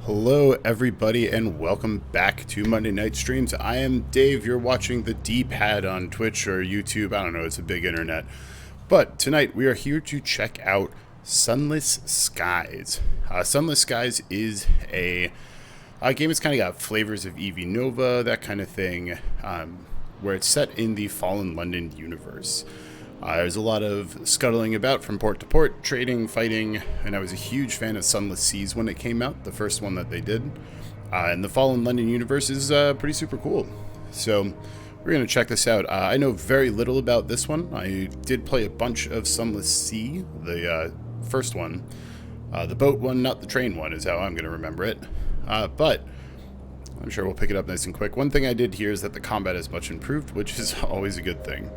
Hello everybody and welcome back to Monday Night Streams. I am Dave. You're watching the D-Pad on Twitch or YouTube. I don't know, it's a big internet. But tonight we are here to check out Sunless Skies. Sunless Skies is a game that's kind of got flavors of EV Nova, that kind of thing, where it's set in the Fallen London universe. There's a lot of scuttling about from port to port, trading, fighting, and I was a huge fan of Sunless Seas when it came out, the first one that they did. And the Fallen London universe is pretty super cool. So we're going to check this out. I know very little about this one. I did play a bunch of Sunless Sea, the first one. The boat one, not the train one, is how I'm going to remember it. But I'm sure we'll pick it up nice and quick. One thing I did hear is that the combat is much improved, which is always a good thing.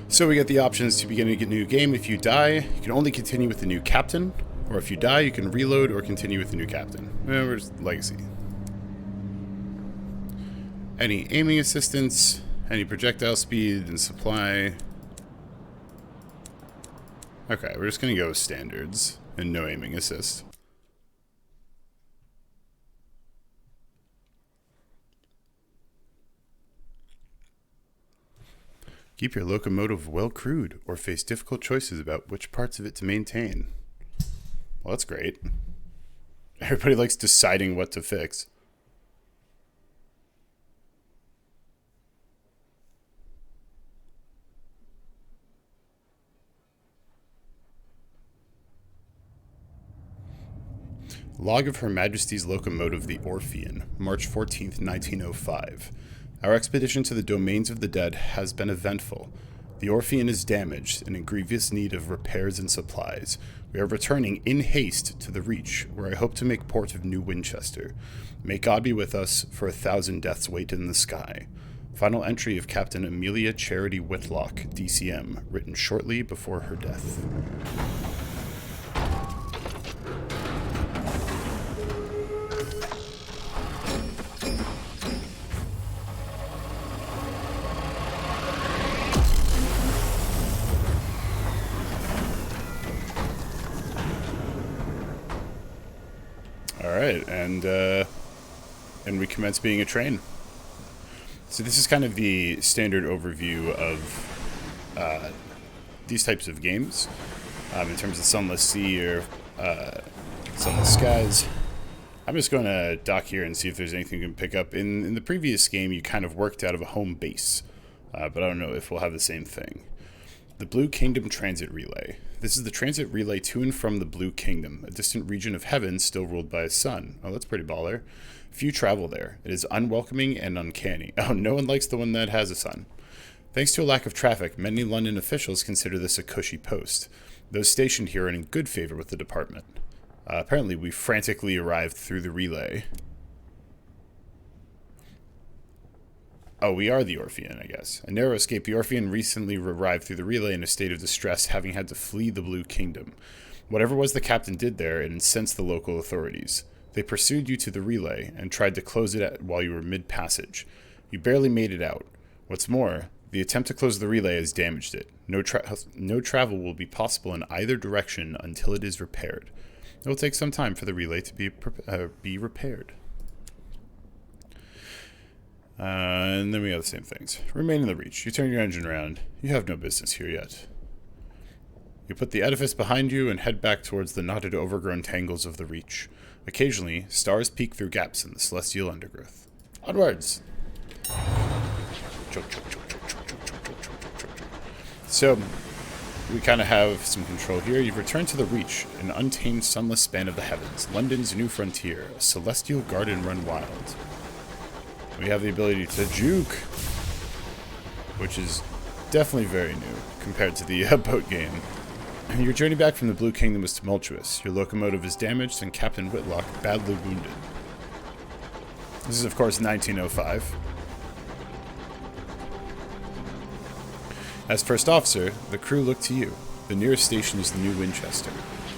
So we get the options to begin a new game. If you die, you can only continue with the new captain, or if you die, you can reload or continue with the new captain. Where's Legacy? Any aiming assistance, any projectile speed and supply. Okay, we're just gonna go with standards and no aiming assist. Keep your locomotive well crewed or face difficult choices about which parts of it to maintain. Well, that's great. Everybody likes deciding what to fix. Log of Her Majesty's Locomotive the Orphean, March 14th, 1905. Our expedition to the domains of the dead has been eventful. The Orphean is damaged and in grievous need of repairs and supplies. We are returning in haste to the Reach, where I hope to make port of New Winchester. May God be with us, for 1,000 deaths wait in the sky. Final entry of Captain Amelia Charity Whitlock, DCM, written shortly before her death. Alright, and we commence being a train. So this is kind of the standard overview of these types of games. In terms of Sunless Sea or Sunless Skies. I'm just going to dock here and see if there's anything you can pick up. In the previous game, you kind of worked out of a home base, but I don't know if we'll have the same thing. The Blue Kingdom Transit Relay. This is the transit relay to and from the Blue Kingdom, a distant region of heaven still ruled by a sun. Oh, that's pretty baller. Few travel there. It is unwelcoming and uncanny. Oh, no one likes the one that has a sun. Thanks to a lack of traffic, many London officials consider this a cushy post. Those stationed here are in good favor with the department. Apparently, we frantically arrived through the relay. Oh, we are the Orphean, I guess. A narrow escape. The Orphean recently arrived through the relay in a state of distress, having had to flee the Blue Kingdom. Whatever was the captain did there, it incensed the local authorities. They pursued you to the relay and tried to close it while you were mid-passage. You barely made it out. What's more, the attempt to close the relay has damaged it. No travel will be possible in either direction until it is repaired. It will take some time for the relay to be repaired. And then we have the same things. Remain in the Reach. You turn your engine around. You have no business here yet. You put the edifice behind you and head back towards the knotted, overgrown tangles of the Reach. Occasionally, stars peek through gaps in the celestial undergrowth. Onwards! So, we kind of have some control here. You've returned to the Reach, an untamed sunless span of the heavens, London's new frontier, a celestial garden run wild. We have the ability to juke, which is definitely very new compared to the boat game. Your journey back from the Blue Kingdom was tumultuous. Your locomotive is damaged and Captain Whitlock badly wounded. This is, of course, 1905. As first officer, the crew look to you. The nearest station is the New Winchester.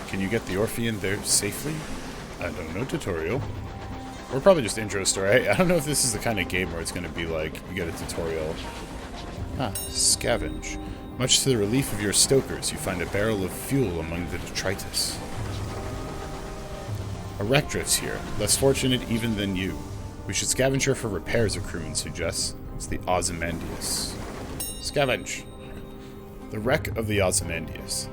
Can you get the Orphean there safely? I don't know, tutorial. Or probably just intro story. I don't know if this is the kind of game where it's going to be like, you get a tutorial. Scavenge. Much to the relief of your stokers, you find a barrel of fuel among the detritus. A wreck drifts here, less fortunate even than you. We should scavenge her for repairs, a crewman suggests. It's the Ozymandias. Scavenge. The wreck of the Ozymandias.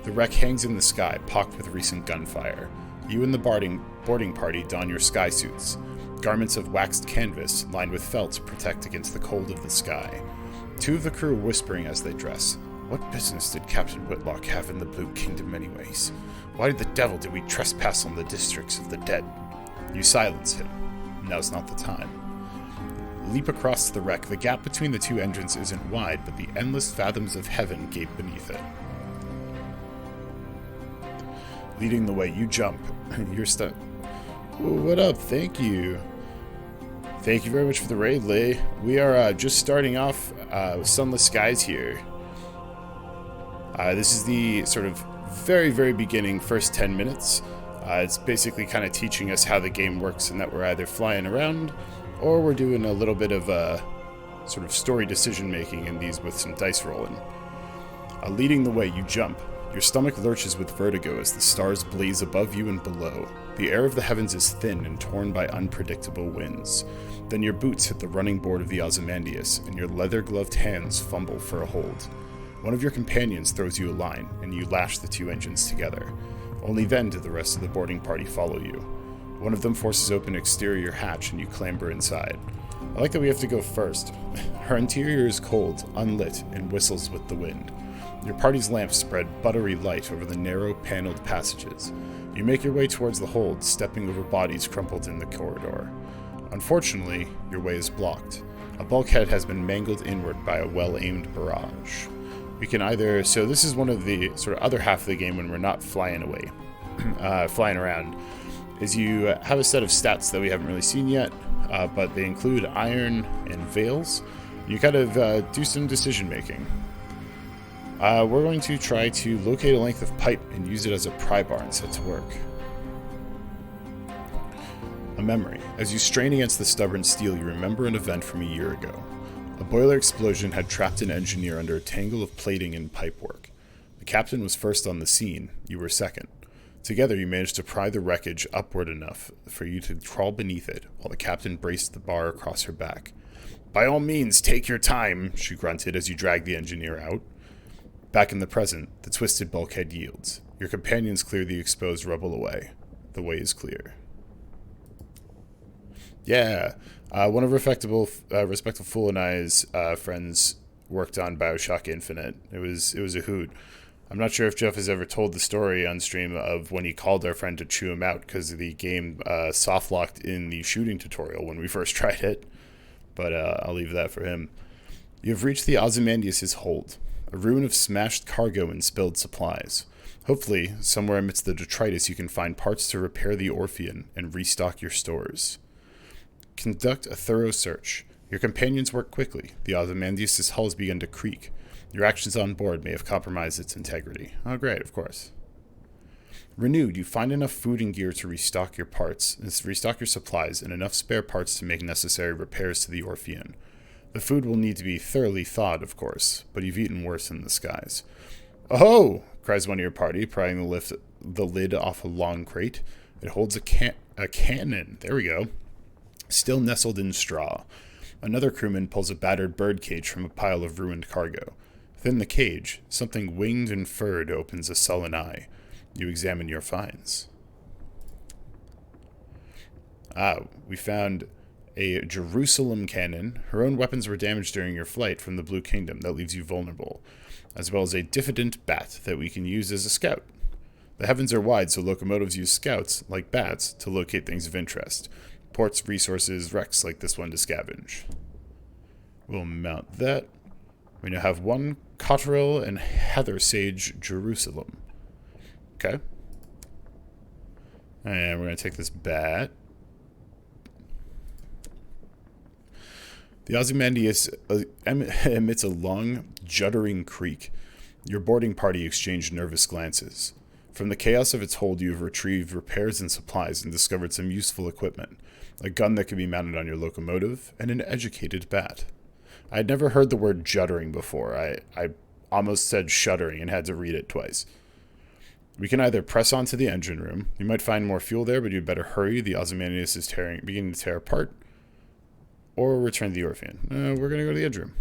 The wreck hangs in the sky, pocked with recent gunfire. You and the boarding party don your sky suits, garments of waxed canvas lined with felt to protect against the cold of the sky. Two of the crew are whispering as they dress. What business did Captain Whitlock have in the Blue Kingdom anyways? Why the devil did we trespass on the districts of the dead? You silence him. Now's not the time. Leap across the wreck. The gap between the two engines isn't wide, but the endless fathoms of heaven gape beneath it. Leading the way, you jump. You're stuck. What up? Thank you. Thank you very much for the raid, Lee. We are just starting off with Sunless Skies here. This is the sort of very, very beginning first 10 minutes. It's basically kind of teaching us how the game works and that we're either flying around or we're doing a little bit of sort of story decision making in these with some dice rolling. Leading the way, you jump. Your stomach lurches with vertigo as the stars blaze above you and below. The air of the heavens is thin and torn by unpredictable winds. Then your boots hit the running board of the Ozymandias, and your leather-gloved hands fumble for a hold. One of your companions throws you a line, and you lash the two engines together. Only then do the rest of the boarding party follow you. One of them forces open an exterior hatch, and you clamber inside. I like that we have to go first. Her interior is cold, unlit, and whistles with the wind. Your party's lamps spread buttery light over the narrow, paneled passages. You make your way towards the hold, stepping over bodies crumpled in the corridor. Unfortunately, your way is blocked. A bulkhead has been mangled inward by a well-aimed barrage. We can either... So this is one of the sort of other half of the game when we're not flying away, flying around, is you have a set of stats that we haven't really seen yet, but they include iron and veils. You kind of do some decision making. We're going to try to locate a length of pipe and use it as a pry bar and set to work. A memory. As you strain against the stubborn steel, you remember an event from a year ago. A boiler explosion had trapped an engineer under a tangle of plating and pipework. The captain was first on the scene. You were second. Together, you managed to pry the wreckage upward enough for you to crawl beneath it, while the captain braced the bar across her back. "By all means, take your time," she grunted as you dragged the engineer out. Back in the present, the twisted bulkhead yields. Your companions clear the exposed rubble away. The way is clear. Yeah, one of Respectable Fool and I's friends worked on BioShock Infinite. It was a hoot. I'm not sure if Jeff has ever told the story on stream of when he called our friend to chew him out because the game soft-locked in the shooting tutorial when we first tried it. But I'll leave that for him. You have reached the Ozymandias' hold, a ruin of smashed cargo and spilled supplies. Hopefully, somewhere amidst the detritus you can find parts to repair the Orpheon and restock your stores. Conduct a thorough search. Your companions work quickly. The Ozymandias' hull has begun to creak. Your actions on board may have compromised its integrity. Oh, great, of course. Renewed, you find enough food and gear to restock your supplies, and enough spare parts to make necessary repairs to the Orpheon. The food will need to be thoroughly thawed, of course, but you've eaten worse in the skies. "Oh!" cries one of your party, prying the lid off a long crate. It holds a cannon. There we go. Still nestled in straw. Another crewman pulls a battered bird cage from a pile of ruined cargo. Within the cage, something winged and furred opens a sullen eye. You examine your finds. We found a Jerusalem cannon. Her own weapons were damaged during your flight from the Blue Kingdom. That leaves you vulnerable. As well as a diffident bat that we can use as a scout. The heavens are wide, so locomotives use scouts, like bats, to locate things of interest. Ports, resources, wrecks like this one to scavenge. We'll mount that. We now have one Cotterell and Heather Sage Jerusalem. Okay. And we're going to take this bat. The Ozymandias emits a long, juddering creak. Your boarding party exchange nervous glances. From the chaos of its hold, you have retrieved repairs and supplies and discovered some useful equipment. A gun that can be mounted on your locomotive, and an educated bat. I had never heard the word juddering before. I almost said shuddering and had to read it twice. We can either press on to the engine room. You might find more fuel there, but you'd better hurry. The Ozymandias is beginning to tear apart. Or return to the Orpheum. We're going to go to the engine room.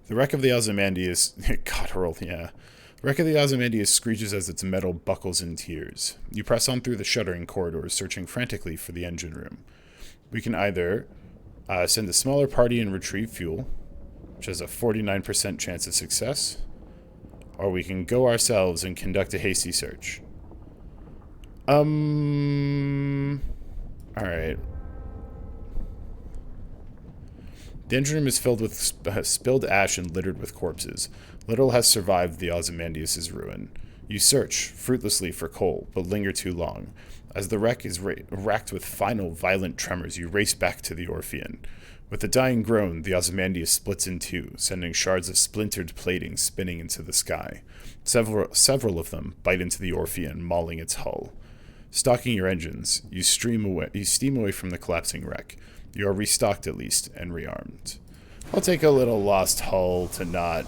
The wreck of the Ozymandias... God, roll, yeah. The wreck of the Ozymandias screeches as its metal buckles in tears. You press on through the shuddering corridors, searching frantically for the engine room. We can either send a smaller party and retrieve fuel, which has a 49% chance of success, or we can go ourselves and conduct a hasty search. Alright. The engine room is filled with spilled ash and littered with corpses. Little has survived the Ozymandias' ruin. You search, fruitlessly, for coal, but linger too long. As the wreck is racked with final, violent tremors, you race back to the Orpheum. With a dying groan, the Ozymandias splits in two, sending shards of splintered plating spinning into the sky. Several of them bite into the Orpheum, mauling its hull. Stocking your engines, you steam away from the collapsing wreck. You are restocked at least, and rearmed. I'll take a little lost hull to not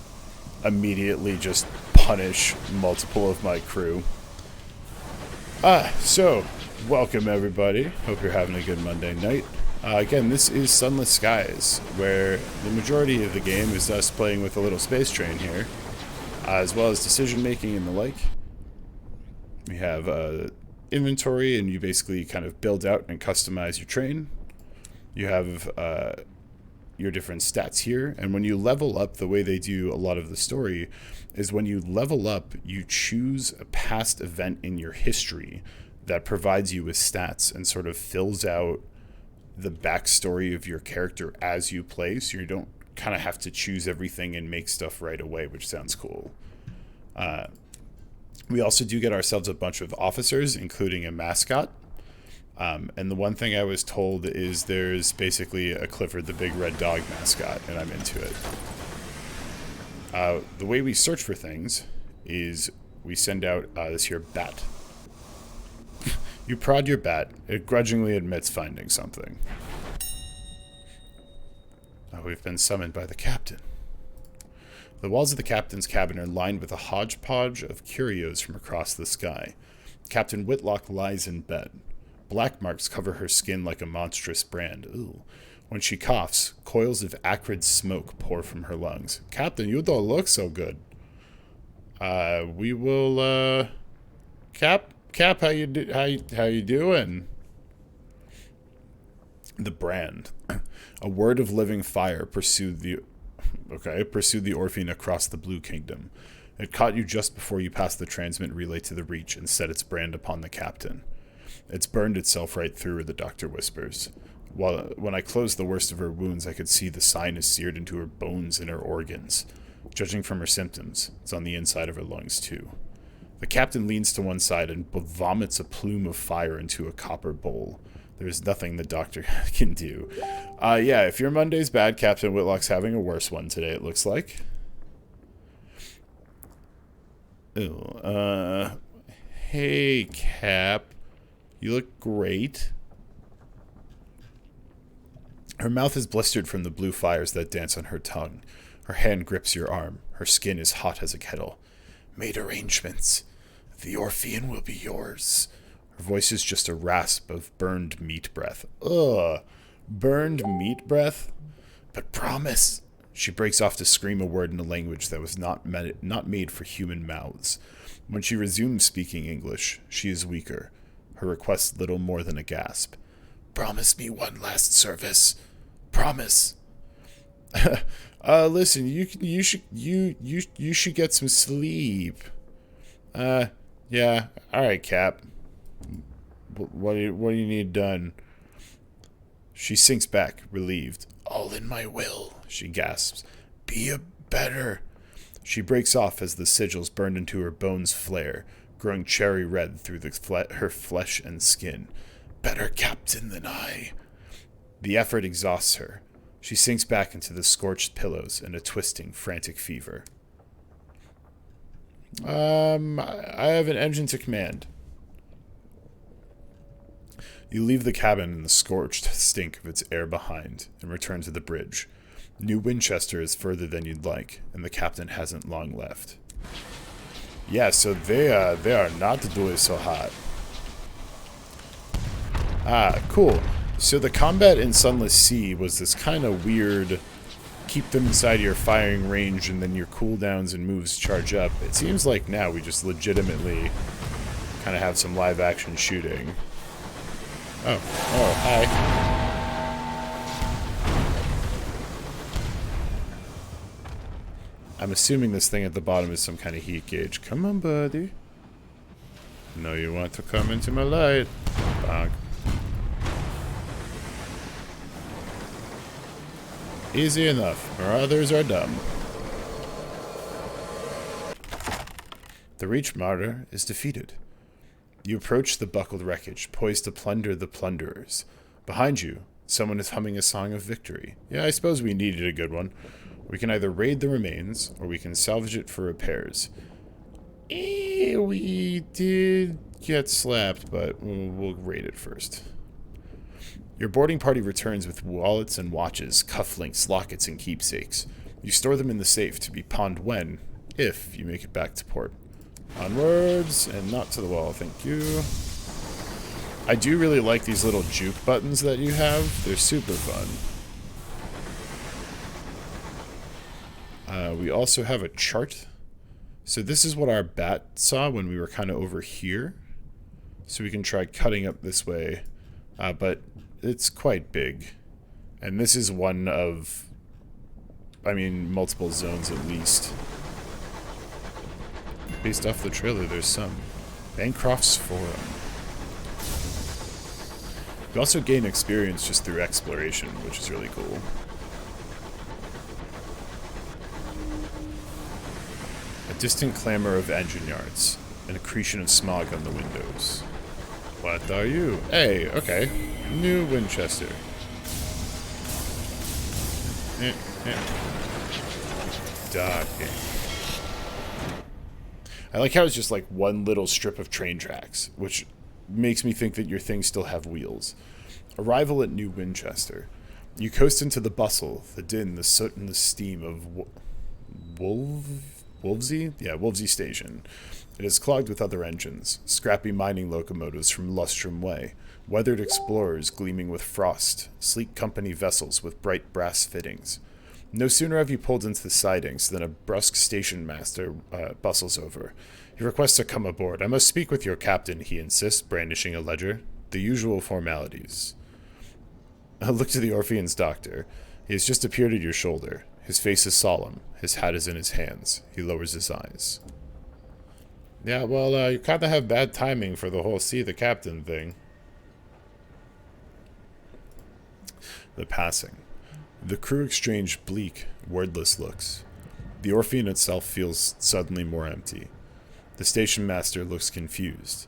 immediately just punish multiple of my crew. So, welcome everybody. Hope you're having a good Monday night. Again, this is Sunless Skies, where the majority of the game is us playing with a little space train here, as well as decision making and the like. We have inventory, and you basically kind of build out and customize your train. You have your different stats here, and when you level up, the way they do a lot of the story is when you level up, you choose a past event in your history that provides you with stats and sort of fills out the backstory of your character as you play, so you don't kind of have to choose everything and make stuff right away, which sounds cool. We also do get ourselves a bunch of officers, including a mascot. And the one thing I was told is there's basically a Clifford the Big Red Dog mascot, and I'm into it. The way we search for things is we send out this here bat. You prod your bat. It grudgingly admits finding something. We've been summoned by the captain. The walls of the captain's cabin are lined with a hodgepodge of curios from across the sky. Captain Whitlock lies in bed. Black marks cover her skin like a monstrous brand. Ooh. When she coughs, coils of acrid smoke pour from her lungs. Captain, you don't look so good. We will, Cap, how you doing? The brand. A word of living fire pursued the Orpheum across the Blue Kingdom. It caught you just before you passed the transmit relay to the Reach and set its brand upon the captain. It's burned itself right through her, the doctor whispers. When I closed the worst of her wounds, I could see the sign is seared into her bones and her organs. Judging from her symptoms, it's on the inside of her lungs, too. The captain leans to one side and vomits a plume of fire into a copper bowl. There's nothing the doctor can do. Yeah, if your Monday's bad, Captain Whitlock's having a worse one today, it looks like. Ew, hey, Cap. You look great. Her mouth is blistered from the blue fires that dance on her tongue. Her hand grips your arm. Her skin is hot as a kettle. Made arrangements. The Orpheum will be yours. Her voice is just a rasp of burned meat breath. Ugh. Burned meat breath? But promise. She breaks off to scream a word in a language that was not made for human mouths. When she resumes speaking English, she is weaker. Her request little more than a gasp. Promise me one last service. Promise. Listen, you should get some sleep. Yeah. All right, Cap. What do you need done? She sinks back, relieved. All in my will, she gasps. Be a better. She breaks off as the sigils burned into her bones flare, growing cherry red through her flesh and skin. Better captain than I. The effort exhausts her. She sinks back into the scorched pillows in a twisting, frantic fever. I have an engine to command. You leave the cabin in the scorched stink of its air behind and return to the bridge. New Winchester is further than you'd like, and the captain hasn't long left. Yeah, so they are not doing so hot. Ah, cool. So the combat in Sunless Sea was this kind of weird, keep them inside your firing range and then your cooldowns and moves charge up. It seems like now we just legitimately kind of have some live action shooting. Oh, hi. I'm assuming this thing at the bottom is some kind of heat gauge. Come on, buddy. No, you want to come into my light. Bonk. Easy enough, or others are dumb. The Reach Martyr is defeated. You approach the buckled wreckage, poised to plunder the plunderers. Behind you, someone is humming a song of victory. Yeah, I suppose we needed a good one. We can either raid the remains, or we can salvage it for repairs. We did get slapped, but we'll raid it first. Your boarding party returns with wallets and watches, cufflinks, lockets, and keepsakes. You store them in the safe to be pawned when, if, you make it back to port. Onwards, and not to the wall, thank you. I do really like these little juke buttons that you have. They're super fun. We also have a chart. So this is what our bat saw when we were kind of over here. So we can try cutting up this way. But it's quite big. And this is one of, multiple zones at least. Based off the trailer, there's some. Bancroft's Forum. You also gain experience just through exploration, which is really cool. A distant clamor of engine yards. An accretion of smog on the windows. What are you? Hey, okay. New Winchester. Docking. I like how it's just like one little strip of train tracks, which makes me think that your things still have wheels. Arrival at New Winchester. You coast into the bustle, the din, the soot, and the steam of Wolvesey? Yeah, Wolvesey Station. It is clogged with other engines, scrappy mining locomotives from Lustrum Way, weathered explorers gleaming with frost, sleek company vessels with bright brass fittings. No sooner have you pulled into the sidings than a brusque station master bustles over. He requests to come aboard. I must speak with your captain, he insists, brandishing a ledger. The usual formalities. A look to the Orphean's doctor. He has just appeared at your shoulder. His face is solemn. His hat is in his hands. He lowers his eyes. Yeah, well, you kind of have bad timing for the whole see the captain thing. The passing. The crew exchange bleak, wordless looks. The Orphean itself feels suddenly more empty. The station master looks confused.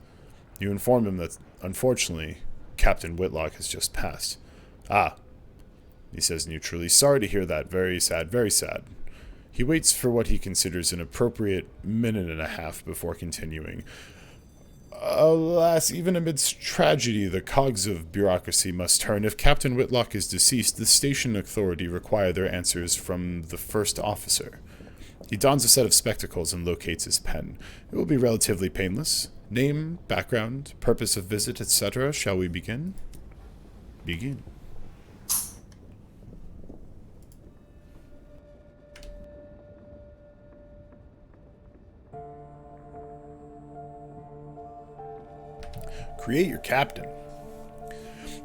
You inform him that, unfortunately, Captain Whitlock has just passed. Ah, he says neutrally. Sorry to hear that. Very sad, very sad. He waits for what he considers an appropriate minute and a half before continuing. Alas, even amidst tragedy, the cogs of bureaucracy must turn. If Captain Whitlock is deceased, the station authority require their answers from the first officer. He dons a set of spectacles and locates his pen. It will be relatively painless. Name, background, purpose of visit, etc. Shall we begin? Begin. Create your captain.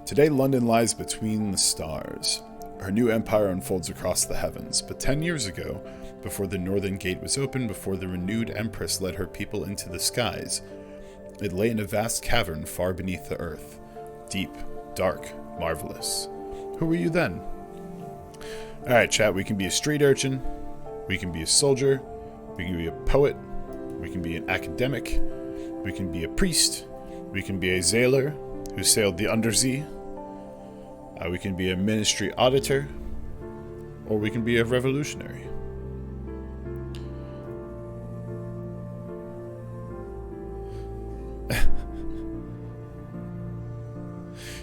Today, London lies between the stars. Her new empire unfolds across the heavens. But 10 years ago, before the Northern Gate was opened, before the renewed Empress led her people into the skies, it lay in a vast cavern far beneath the earth. Deep, dark, marvelous. Who were you then? Alright, chat, we can be a street urchin. We can be a soldier. We can be a poet. We can be an academic. We can be a priest. We can be a sailor who sailed the undersea. We can be a ministry auditor. Or we can be a revolutionary.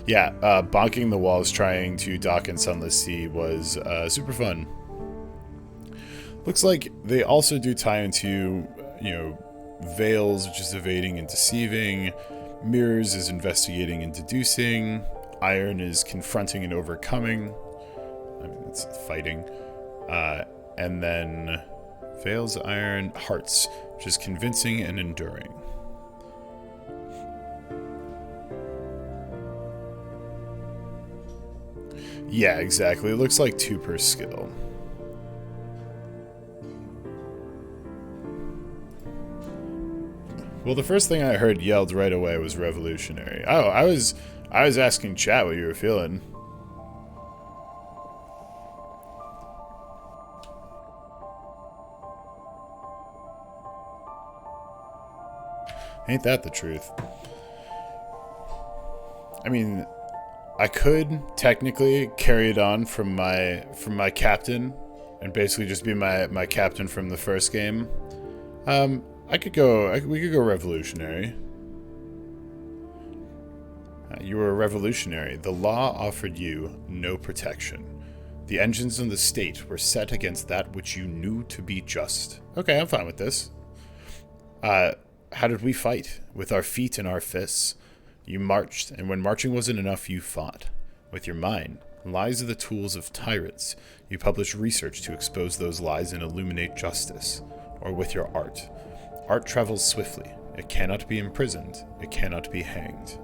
Yeah, bonking the walls trying to dock in Sunless Sea was super fun. Looks like they also do tie into, Veils, which is evading and deceiving. Mirrors is investigating and deducing. Iron is confronting and overcoming. I mean, it's fighting. And then Veils, Iron, Hearts, which is convincing and enduring. Yeah, exactly. It looks like 2 per skill. Well, the first thing I heard yelled right away was revolutionary. Oh, I was asking chat what you were feeling. Ain't that the truth? I mean, I could technically carry it on from my captain, and basically just be my captain from the first game. We could go revolutionary. You were a revolutionary. The law offered you no protection. The engines of the state were set against that which you knew to be just. Okay, I'm fine with this. How did we fight? With our feet and our fists. You marched, and when marching wasn't enough, you fought. With your mind. Lies are the tools of tyrants. You published research to expose those lies and illuminate justice. Or with your art. Art travels swiftly. It cannot be imprisoned. It cannot be hanged.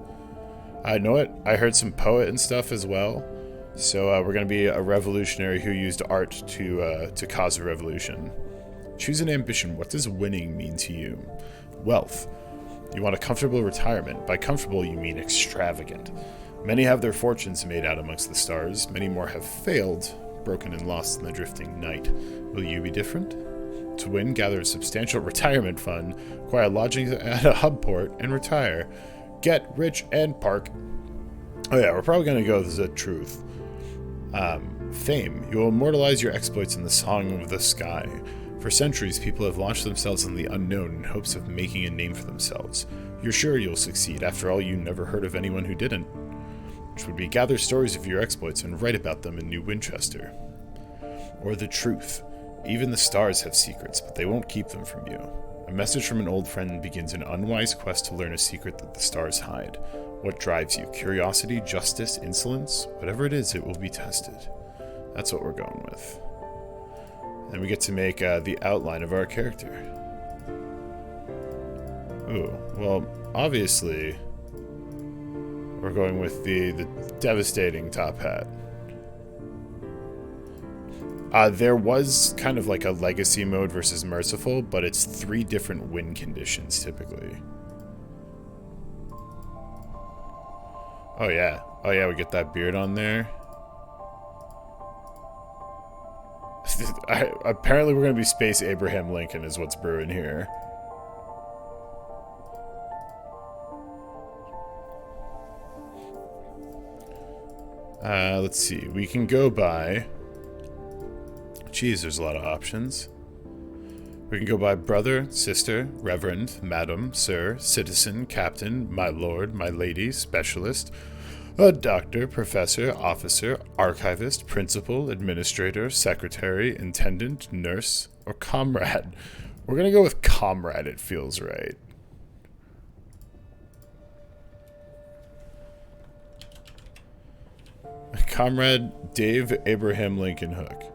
I know it. I heard some poet and stuff as well. So we're going to be a revolutionary who used art to cause a revolution. Choose an ambition. What does winning mean to you? Wealth. You want a comfortable retirement. By comfortable, you mean extravagant. Many have their fortunes made out amongst the stars. Many more have failed, broken and lost in the drifting night. Will you be different? To win, gather a substantial retirement fund, acquire lodgings at a hub port, and retire. Get rich and park. Oh yeah, we're probably going to go with the truth. Fame. You will immortalize your exploits in the song of the sky. For centuries, people have launched themselves in the unknown in hopes of making a name for themselves. You're sure you'll succeed. After all, you never heard of anyone who didn't. Which would be gather stories of your exploits and write about them in New Winchester. Or the truth. Even the stars have secrets, but they won't keep them from you. A message from an old friend begins an unwise quest to learn a secret that the stars hide. What drives you? Curiosity, justice, insolence? Whatever it is, it will be tested. That's what we're going with. And we get to make the outline of our character. Ooh, well, obviously, we're going with the devastating top hat. There was kind of like a legacy mode versus merciful, but it's 3 different win conditions typically. Oh yeah, we get that beard on there. Apparently we're going to be Space Abraham Lincoln is what's brewing here. Let's see. We can go by... Geez, there's a lot of options. We can go by brother, sister, reverend, madam, sir, citizen, captain, my lord, my lady, specialist, a doctor, professor, officer, archivist, principal, administrator, secretary, intendant, nurse, or comrade. We're going to go with comrade, it feels right. Comrade Dave Abraham Lincoln Hook.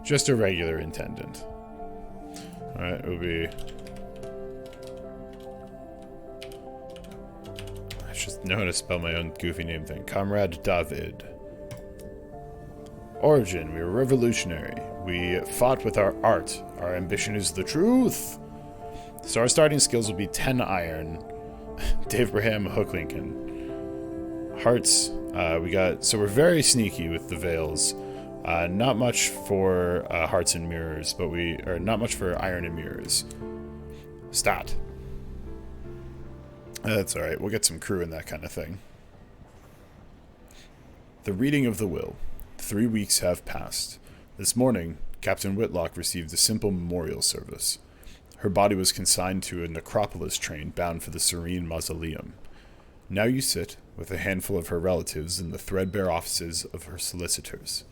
Just a regular intendant. Alright, it'll be... I should know how to spell my own goofy name thing. Comrade David. Origin, we were revolutionary. We fought with our art. Our ambition is the truth. So our starting skills will be 10 iron. Dave Abraham Hook Lincoln. Hearts, so we're very sneaky with the veils. Not much for hearts and mirrors, but not much for iron and mirrors. Stat. That's alright, we'll get some crew in that kind of thing. The reading of the will. 3 weeks have passed. This morning, Captain Whitlock received a simple memorial service. Her body was consigned to a necropolis train bound for the serene mausoleum. Now you sit, with a handful of her relatives, in the threadbare offices of her solicitors.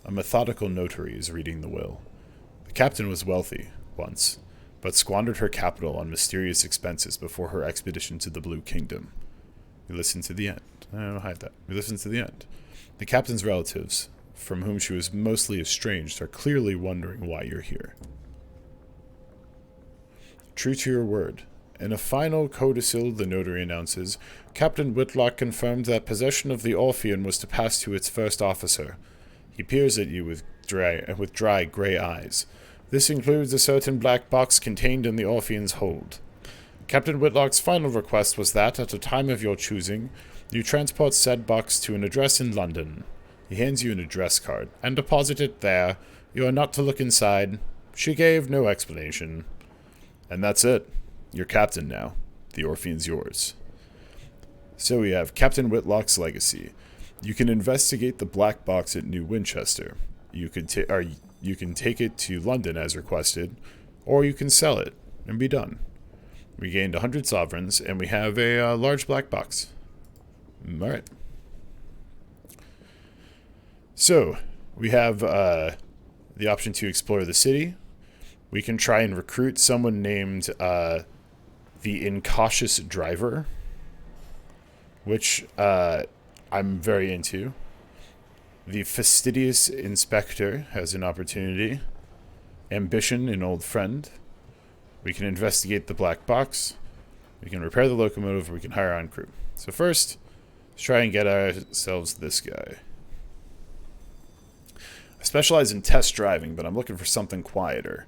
A methodical notary is reading the will. The captain was wealthy, once, but squandered her capital on mysterious expenses before her expedition to the Blue Kingdom. We listen to the end. I'll hide that. We listen to the end. The captain's relatives, from whom she was mostly estranged, are clearly wondering why you're here. True to your word. In a final codicil, the notary announces, Captain Whitlock confirmed that possession of the Orphean was to pass to its first officer. He peers at you with dry grey eyes. This includes a certain black box contained in the Orphean's hold. Captain Whitlock's final request was that, at a time of your choosing, you transport said box to an address in London. He hands you an address card, and deposit it there. You are not to look inside. She gave no explanation. And that's it. You're captain now. The Orphean's yours. So we have Captain Whitlock's legacy. You can investigate the black box at New Winchester. You can take it to London as requested, or you can sell it and be done. We gained 100 sovereigns, and we have a large black box. All right. So we have the option to explore the city. We can try and recruit someone named the Incautious Driver, which I'm very into. The Fastidious Inspector has an opportunity. Ambition, an old friend. We can investigate the black box. We can repair the locomotive. We can hire on crew. So first, let's try and get ourselves this guy. I specialize in test driving, but I'm looking for something quieter.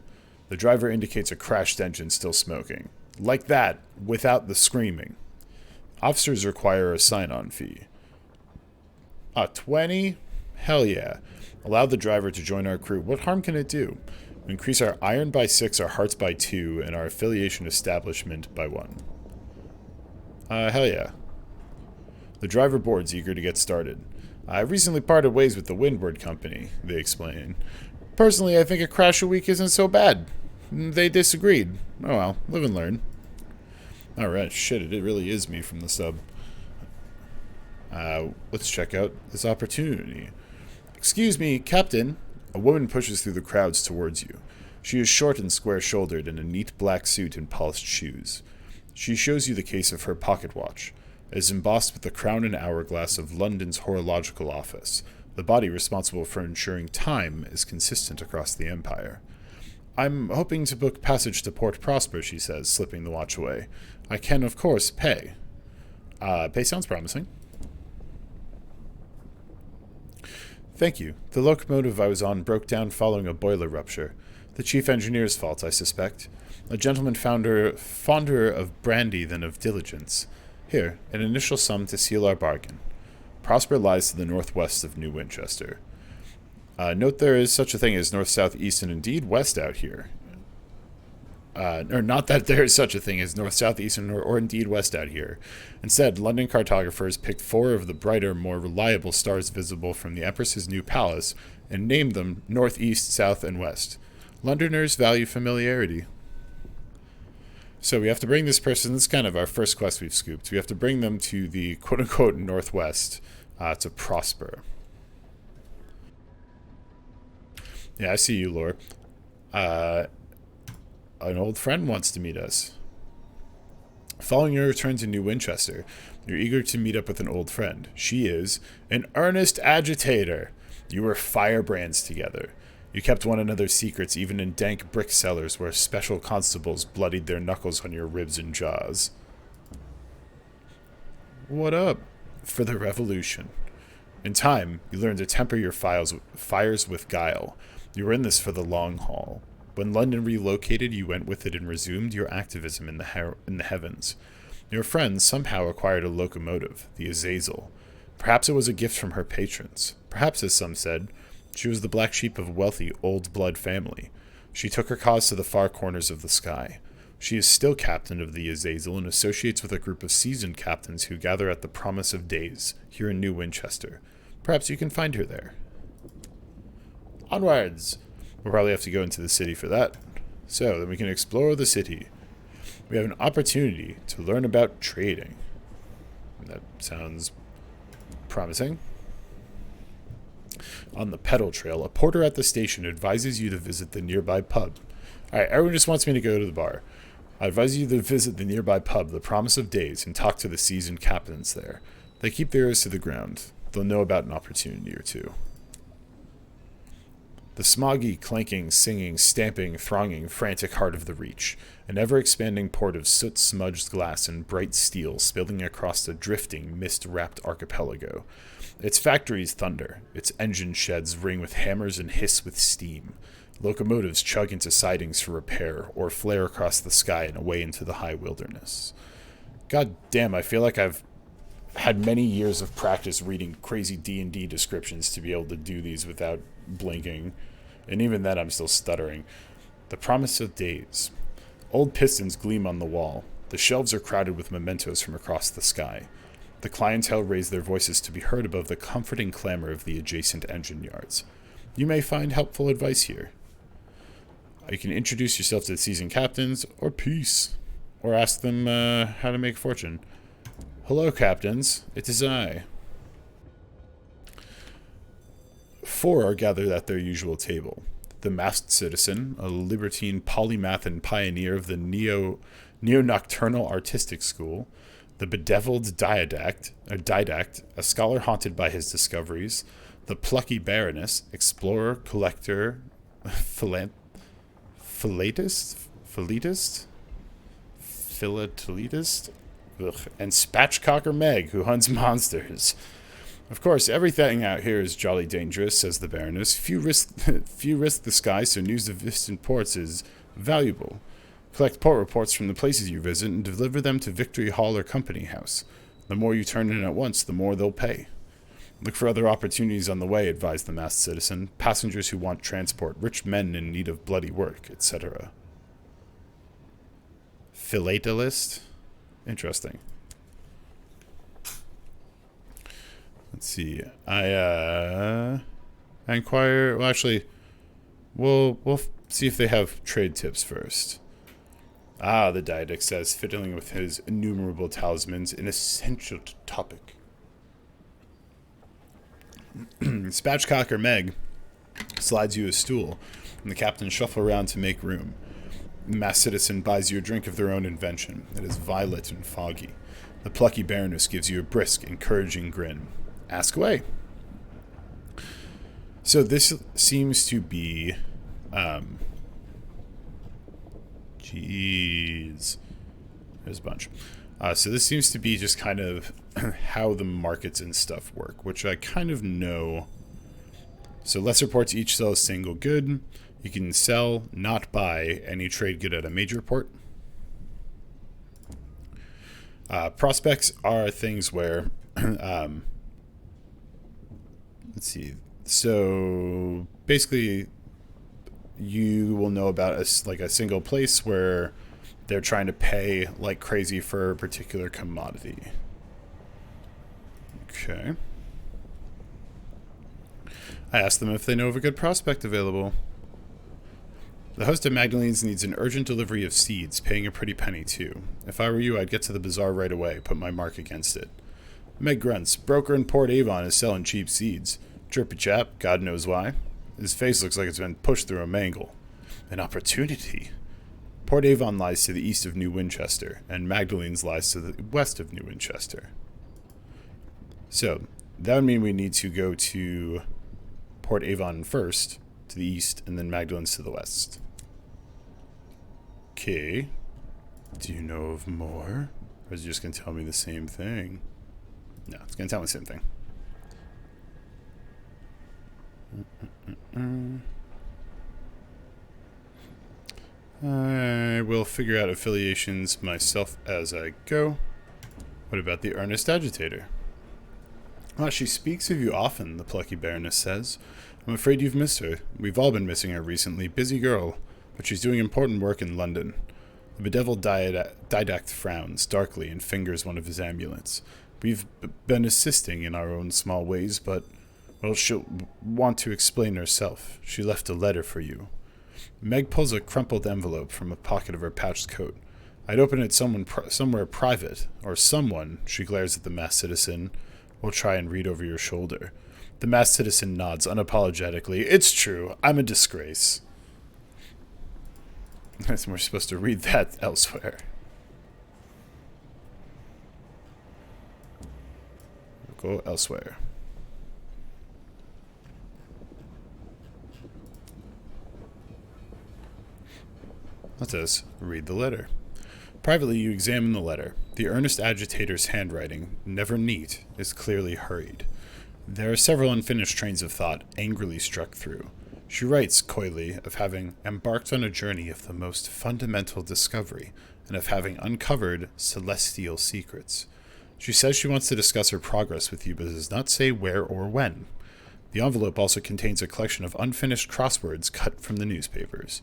The driver indicates a crashed engine still smoking. Like that, without the screaming. Officers require a sign-on fee. 20? Hell yeah. Allow the driver to join our crew. What harm can it do? We increase our iron by 6, our hearts by 2, and our affiliation establishment by 1. Hell yeah. The driver boards, eager to get started. I recently parted ways with the Windward Company, they explain. Personally, I think a crash a week isn't so bad. They disagreed. Oh well, live and learn. Alright, shit, it really is me from the sub. Let's check out this opportunity. Excuse me, Captain. A woman pushes through the crowds towards you. She is short and square-shouldered in a neat black suit and polished shoes. She shows you the case of her pocket watch. It is embossed with the crown and hourglass of London's horological office, the body responsible for ensuring time is consistent across the empire. I'm hoping to book passage to Port Prosper, she says, slipping the watch away. I can, of course, pay. Pay sounds promising. Thank you. The locomotive I was on broke down following a boiler rupture. The chief engineer's fault, I suspect. A gentleman fonder of brandy than of diligence. Here, an initial sum to seal our bargain. Prosper lies to the northwest of New Winchester. Note there is such a thing as north, south, east, and indeed west out here. Or not that there is such a thing as north, south, east, or indeed west out here. Instead, London cartographers picked 4 of the brighter, more reliable stars visible from the Empress's new palace and named them north, east, south, and west. Londoners value familiarity. So we have to bring this person, this is kind of our first quest we've scooped. We have to bring them to the quote-unquote northwest to Prosper. Yeah, I see you, Lore. An old friend wants to meet us. Following your return to New Winchester, you're eager to meet up with an old friend. She is an earnest agitator. You were firebrands together. You kept one another's secrets even in dank brick cellars where special constables bloodied their knuckles on your ribs and jaws. What up? For the revolution. In time, you learned to temper your fires with guile. You were in this for the long haul. When London relocated, you went with it and resumed your activism in the heavens. Your friend somehow acquired a locomotive, the Azazel. Perhaps it was a gift from her patrons. Perhaps, as some said, she was the black sheep of a wealthy, old-blood family. She took her cause to the far corners of the sky. She is still captain of the Azazel and associates with a group of seasoned captains who gather at the Promise of Days, here in New Winchester. Perhaps you can find her there. Onwards! We'll probably have to go into the city for that. So, then we can explore the city. We have an opportunity to learn about trading. That sounds promising. On the pedal trail, a porter at the station advises you to visit the nearby pub. Alright, everyone just wants me to go to the bar. I advise you to visit the nearby pub, The Promise of Days, and talk to the seasoned captains there. They keep their ears to the ground. They'll know about an opportunity or two. The smoggy, clanking, singing, stamping, thronging, frantic heart of the Reach. An ever-expanding port of soot-smudged glass and bright steel spilling across the drifting, mist-wrapped archipelago. Its factories thunder. Its engine sheds ring with hammers and hiss with steam. Locomotives chug into sidings for repair, or flare across the sky and away into the high wilderness. God damn, I feel like I've had many years of practice reading crazy D&D descriptions to be able to do these without blinking. And even then, I'm still stuttering. The Promise of Days. Old pistons gleam on the wall. The shelves are crowded with mementos from across the sky. The clientele raise their voices to be heard above the comforting clamor of the adjacent engine yards. You may find helpful advice here. You can introduce yourself to the seasoned captains, or peace, or ask them how to make fortune. Hello, captains. It is I. 4 are gathered at their usual table. The masked citizen, a libertine polymath and pioneer of the neo-nocturnal artistic school. The bedeviled didact, a scholar haunted by his discoveries. The plucky baroness, explorer, collector, philatist, and spatchcocker Meg, who hunts monsters. Of course, everything out here is jolly dangerous, says the Baroness. Few risk the sky, so news of distant ports is valuable. Collect port reports from the places you visit and deliver them to Victory Hall or Company House. The more you turn in at once, the more they'll pay. Look for other opportunities on the way, advised the masked citizen. Passengers who want transport, rich men in need of bloody work, etc. Philatelist? Interesting. Let's see. I inquire. Well, actually, we'll see if they have trade tips first. Ah, the didact says, fiddling with his innumerable talismans, an essential topic. Spatchcocker Meg slides you a stool, and the captain shuffle around to make room. The masked citizen buys you a drink of their own invention. It is violet and foggy. The plucky baroness gives you a brisk, encouraging grin. Ask away. So this seems to be... Jeez. There's a bunch. So this seems to be just kind of how the markets and stuff work, which I kind of know. So lesser ports each sell a single good. You can sell, not buy, any trade good at a major port. Prospects are things where... let's see. So basically, you will know about a single place where they're trying to pay like crazy for a particular commodity. Okay. I asked them if they know of a good prospect available. The host of Magdalene's needs an urgent delivery of seeds, paying a pretty penny too. If I were you, I'd get to the bazaar right away, put my mark against it. Meg grunts. Broker in Port Avon is selling cheap seeds. Chirpy chap, God knows why. His face looks like it's been pushed through a mangle. An opportunity. Port Avon lies to the east of New Winchester, and Magdalene's lies to the west of New Winchester. So, that would mean we need to go to Port Avon first, to the east, and then Magdalene's to the west. Okay. Do you know of more? Or is it just going to tell me the same thing? No, it's going to tell me the same thing. I will figure out affiliations myself as I go. What about the earnest agitator? She speaks of you often, the plucky baroness says. I'm afraid you've missed her. We've all been missing her recently. Busy girl, but she's doing important work in London. The bedeviled didact frowns darkly and fingers one of his amulets. We've been assisting in our own small ways, but, well, she'll want to explain herself. She left a letter for you. Meg pulls a crumpled envelope from a pocket of her patched coat. I'd open it somewhere private, or someone, she glares at the masked citizen, will try and read over your shoulder. The masked citizen nods unapologetically. It's true. I'm a disgrace. We're supposed to read that elsewhere. We'll go elsewhere. Let us read the letter. Privately, you examine the letter. The earnest agitator's handwriting, never neat, is clearly hurried. There are several unfinished trains of thought angrily struck through. She writes, coyly, of having embarked on a journey of the most fundamental discovery, and of having uncovered celestial secrets. She says she wants to discuss her progress with you, but does not say where or when. The envelope also contains a collection of unfinished crosswords cut from the newspapers.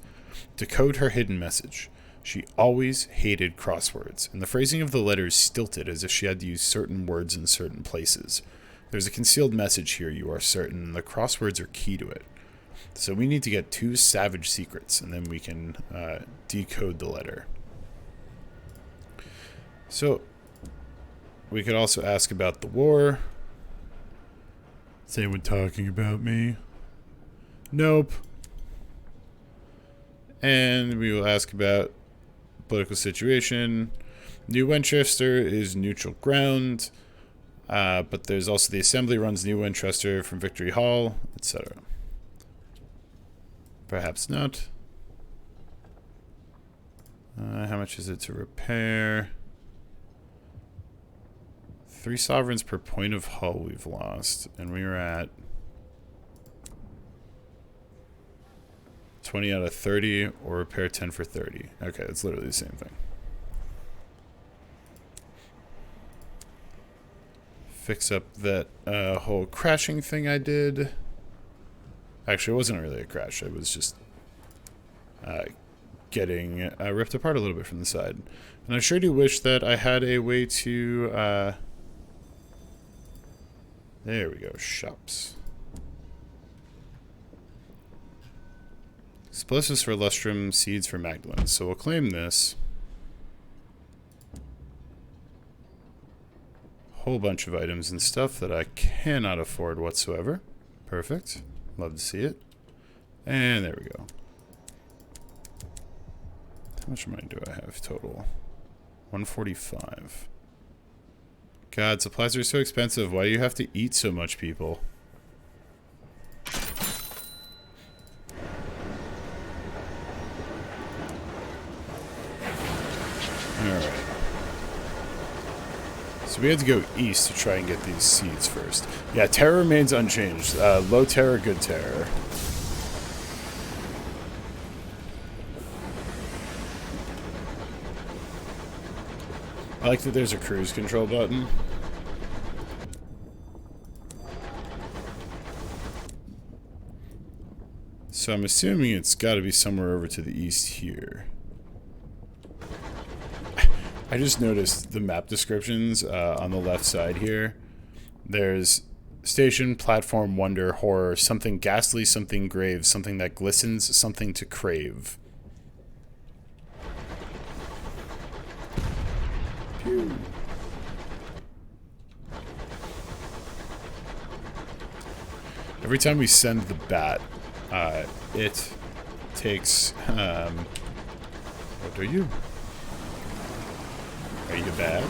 Decode her hidden message. She always hated crosswords, and the phrasing of the letter is stilted as if she had to use certain words in certain places. There's a concealed message here, you are certain, and the crosswords are key to it. So we need to get 2 savage secrets, and then we can decode the letter. So, we could also ask about the war. Is anyone talking about me? Nope. And we will ask about political situation. New Winchester is neutral ground, but there's also the assembly runs New Winchester from Victory Hall, etc. Perhaps not. How much is it to repair? 3 sovereigns per point of hull we've lost, and we were at 20 out of 30, or repair 10 for 30. Okay, it's literally the same thing. Fix up that whole crashing thing I did. Actually, it wasn't really a crash. It was just getting ripped apart a little bit from the side. And I sure do wish that I had a way to... there we go, shops. Explosives for Lustrum, seeds for Magdalene. So we'll claim this. Whole bunch of items and stuff that I cannot afford whatsoever. Perfect. Love to see it. And there we go. How much money do I have total? 145. God, supplies are so expensive. Why do you have to eat so much, people? Alright. So we had to go east to try and get these seeds first. Yeah, terror remains unchanged. Low terror, good terror. I like that there's a cruise control button. So I'm assuming it's got to be somewhere over to the east here. I just noticed the map descriptions on the left side here. There's station, platform, wonder, horror, something ghastly, something grave, something that glistens, something to crave. Pew. Every time we send the bat, it takes... what are you? Are you bad?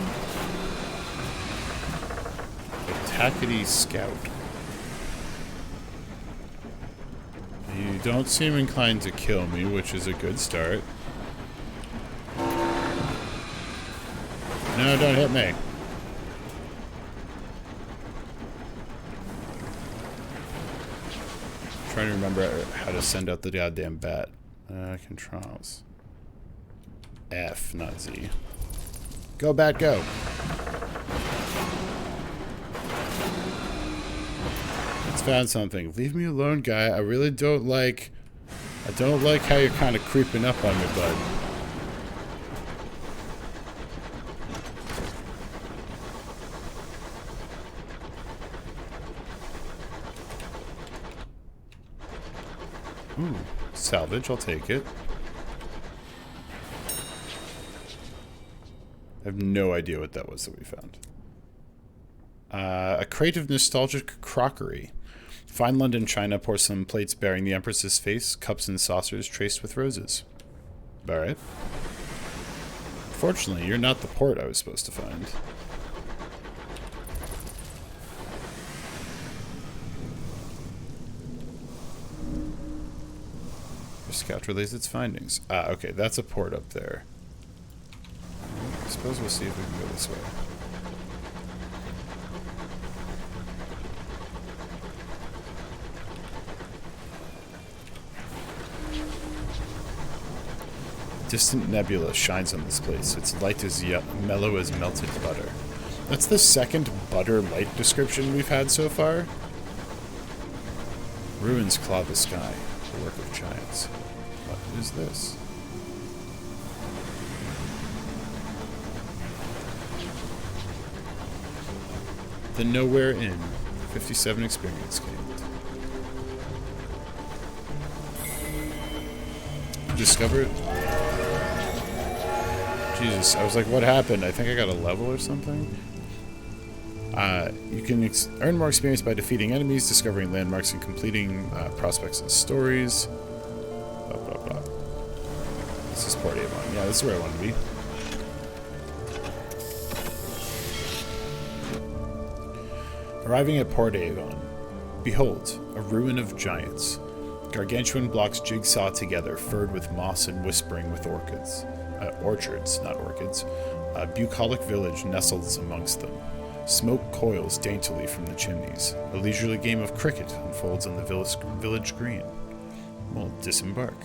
Attackity Scout. You don't seem inclined to kill me, which is a good start. No, don't hit me. I'm trying to remember how to send out the goddamn bat. Controls. F, not Z. Go, bat, go. It's found something. Leave me alone, guy. I really don't like... I don't like how you're kind of creeping up on me, bud. Ooh, salvage, I'll take it. I have no idea what that was that we found. A crate of nostalgic crockery. Fine London china porcelain plates bearing the Empress's face, cups and saucers traced with roses. Alright. Fortunately, you're not the port I was supposed to find. Your scout relays its findings. Ah, okay, that's a port up there. I suppose we'll see if we can go this way. Distant nebula shines on this place. Its light is mellow as melted butter. That's the second butter light description we've had so far. Ruins claw the sky. The work of giants. What is this? The Nowhere Inn. 57 experience gained. Discover it. Jesus, I was like, what happened? I think I got a level or something. You can earn more experience by defeating enemies, discovering landmarks, and completing prospects and stories. Blah, blah, blah. This is Port Avon. Yeah, this is where I want to be. Arriving at Port Avon. Behold, a ruin of giants. Gargantuan blocks jigsaw together, furred with moss and whispering with orchids. Orchards, not orchids. A bucolic village nestles amongst them. Smoke coils daintily from the chimneys. A leisurely game of cricket unfolds on the village green. We'll disembark.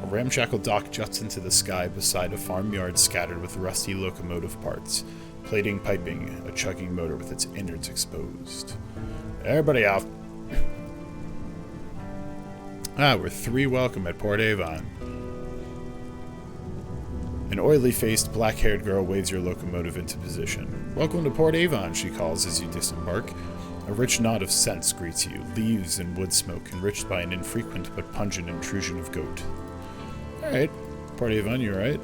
A ramshackle dock juts into the sky beside a farmyard scattered with rusty locomotive parts. Plating, piping, a chugging motor with its innards exposed. Everybody off. We're 3 welcome at Port Avon. An oily-faced, black-haired girl waves your locomotive into position. Welcome to Port Avon, she calls as you disembark. A rich nod of scents greets you, leaves and wood smoke, enriched by an infrequent but pungent intrusion of goat. Alright, Port Avon, you alright?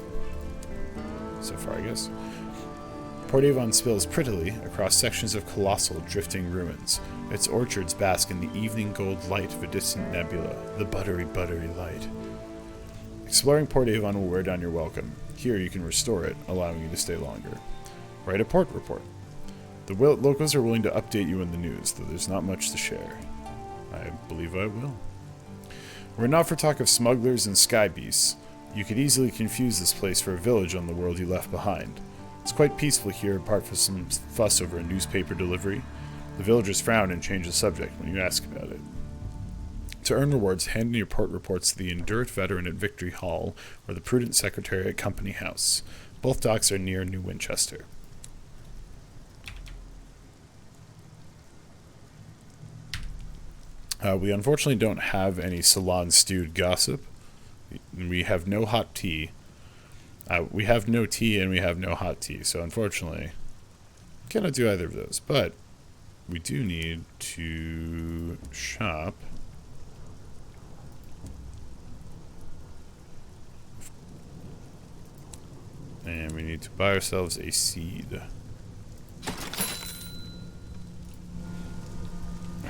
So far, I guess. Port Avon spills prettily across sections of colossal, drifting ruins. Its orchards bask in the evening gold light of a distant nebula, the buttery, buttery light. Exploring Port Avon will wear down your welcome. Here you can restore it, allowing you to stay longer. Write a port report. The locals are willing to update you in the news, though there's not much to share. I believe I will. We're not for talk of smugglers and sky beasts. You could easily confuse this place for a village on the world you left behind. It's quite peaceful here, apart from some fuss over a newspaper delivery. The villagers frown and change the subject when you ask about it. To earn rewards, hand in your port reports to the Endurant Veteran at Victory Hall or the Prudent Secretary at Company House. Both docks are near New Winchester. We unfortunately don't have any salon-stewed gossip. We have no hot tea. We have no tea and we have no hot tea, so unfortunately, cannot do either of those. But we do need to shop. And we need to buy ourselves a seed.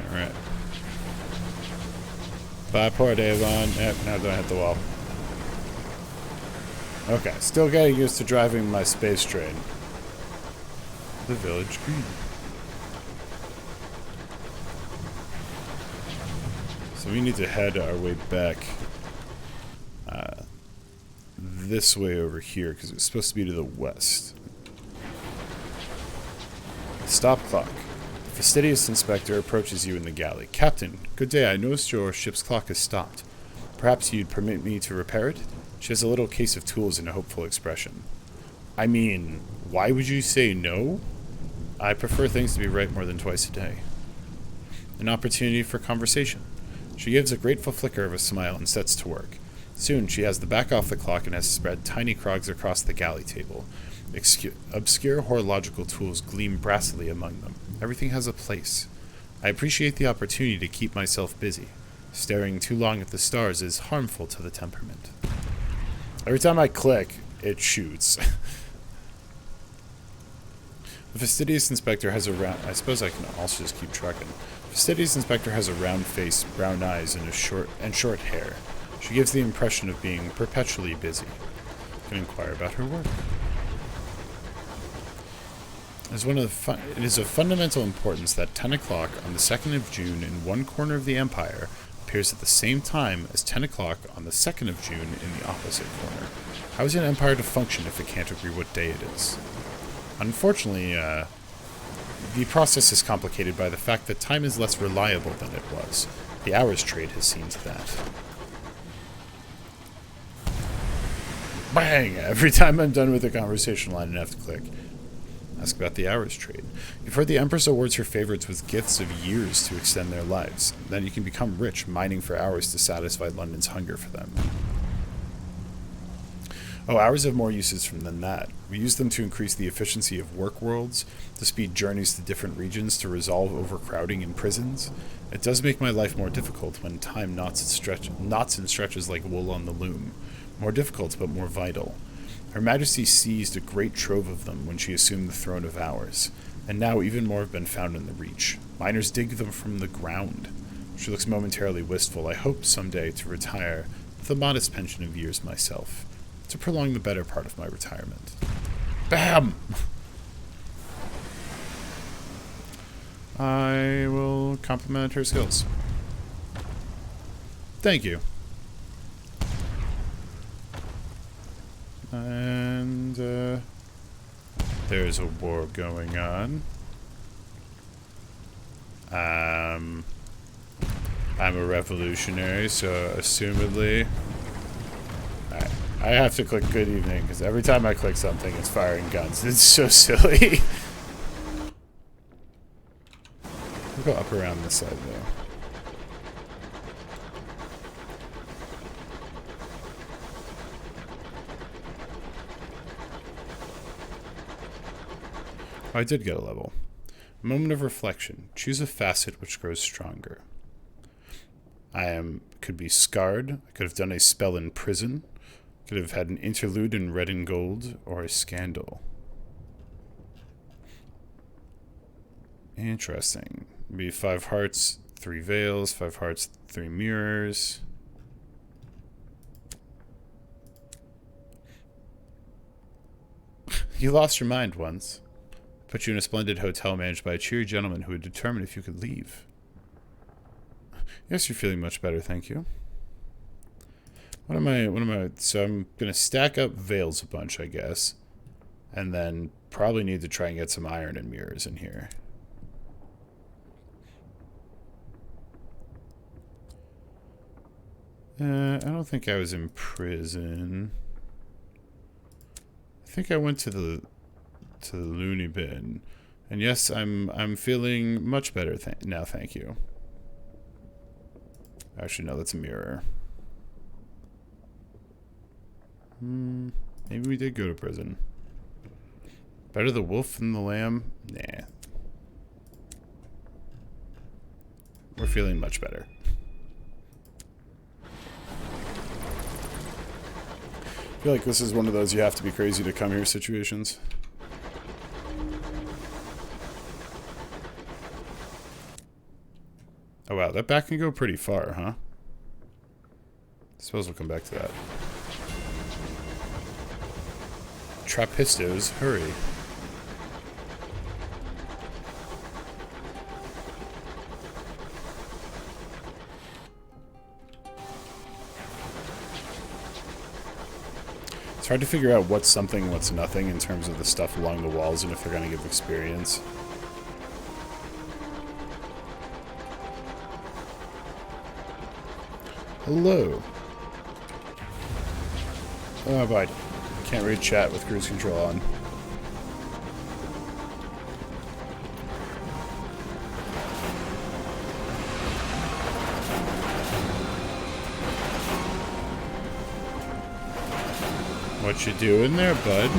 Alright. Bye, Port Avon. Yep, now don't hit the wall. Okay, still getting used to driving my space train. The village green. So we need to head our way back this way over here, because it's supposed to be to the west. Stop clock. The fastidious inspector approaches you in the galley. Captain, good day. I noticed your ship's clock has stopped. Perhaps you'd permit me to repair it? She has a little case of tools and a hopeful expression. I mean, why would you say no? I prefer things to be right more than twice a day. An opportunity for conversation. She gives a grateful flicker of a smile and sets to work. Soon she has the back off the clock and has spread tiny crogs across the galley table. Obscure horological tools gleam brassily among them. Everything has a place. I appreciate the opportunity to keep myself busy. Staring too long at the stars is harmful to the temperament. Every time I click, it shoots. The fastidious inspector has a round... I suppose I can also just keep trucking. The fastidious inspector has a round face, brown eyes, and short hair. She gives the impression of being perpetually busy. I can inquire about her work. It is of fundamental importance that 10 o'clock on the 2nd of June in one corner of the Empire appears at the same time as 10 o'clock on the 2nd of June in the opposite corner. How is an empire to function if it can't agree what day it is? Unfortunately, the process is complicated by the fact that time is less reliable than it was. The hours trade has seen to that. Bang! Every time I'm done with a conversation line, I have to click. Ask about the hours trade. You've heard the Empress awards her favorites with gifts of years to extend their lives. Then you can become rich, mining for hours to satisfy London's hunger for them. Oh, hours have more uses than that. We use them to increase the efficiency of work worlds, to speed journeys to different regions, to resolve overcrowding in prisons. It does make my life more difficult when time knots and stretches like wool on the loom. More difficult, but more vital. Her Majesty seized a great trove of them when she assumed the throne of hours, and now even more have been found in the Reach. Miners dig them from the ground. She looks momentarily wistful. I hope someday to retire with a modest pension of years myself, to prolong the better part of my retirement. Bam! I will compliment her skills. Thank you. And, there's a war going on. I'm a revolutionary, so assumedly... Alright, I have to click good evening, because every time I click something, it's firing guns. It's so silly. We'll go up around this side, though. Oh, I did get a level. A moment of reflection. Choose a facet which grows stronger. Could be scarred. I could have done a spell in prison. Could have had an interlude in red and gold, or a scandal. Interesting. Be 5 hearts, 3 veils, 5 hearts, 3 mirrors. You lost your mind once. Put you in a splendid hotel managed by a cheery gentleman who would determine if you could leave. Yes, you're feeling much better, thank you. So I'm gonna stack up veils a bunch, I guess. And then probably need to try and get some iron and mirrors in here. I don't think I was in prison. I think I went to the loony bin. And yes, I'm feeling much better now, thank you. Actually, no, that's a mirror. Maybe we did go to prison. Better the wolf than the lamb? Nah. We're feeling much better. I feel like this is one of those you have to be crazy to come here situations. Oh wow, that back can go pretty far, huh? Suppose we'll come back to that. Trappistos, hurry. It's hard to figure out what's something, what's nothing in terms of the stuff along the walls and if they're going to give experience. Hello. Oh, but I can't read chat with cruise control on. What you doing there, bud?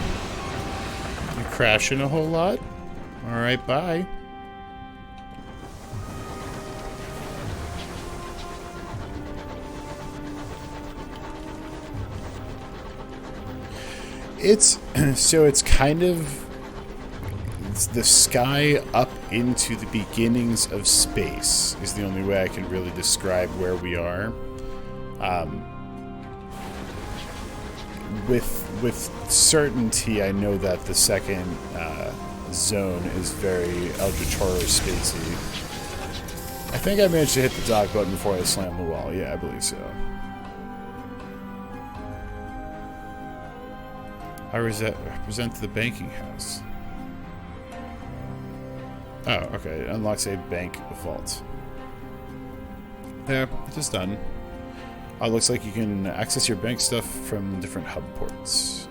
You crashing a whole lot? Alright, bye. So it's kind of the sky up into the beginnings of space is the only way I can really describe where we are. With certainty, I know that the second zone is very Eldritch Horror spacey. I think I managed to hit the dock button before I slammed the wall. Yeah, I believe so. I represent the banking house. Oh, okay. It unlocks a bank vault. Yeah, just done. Looks like you can access your bank stuff from different hub ports.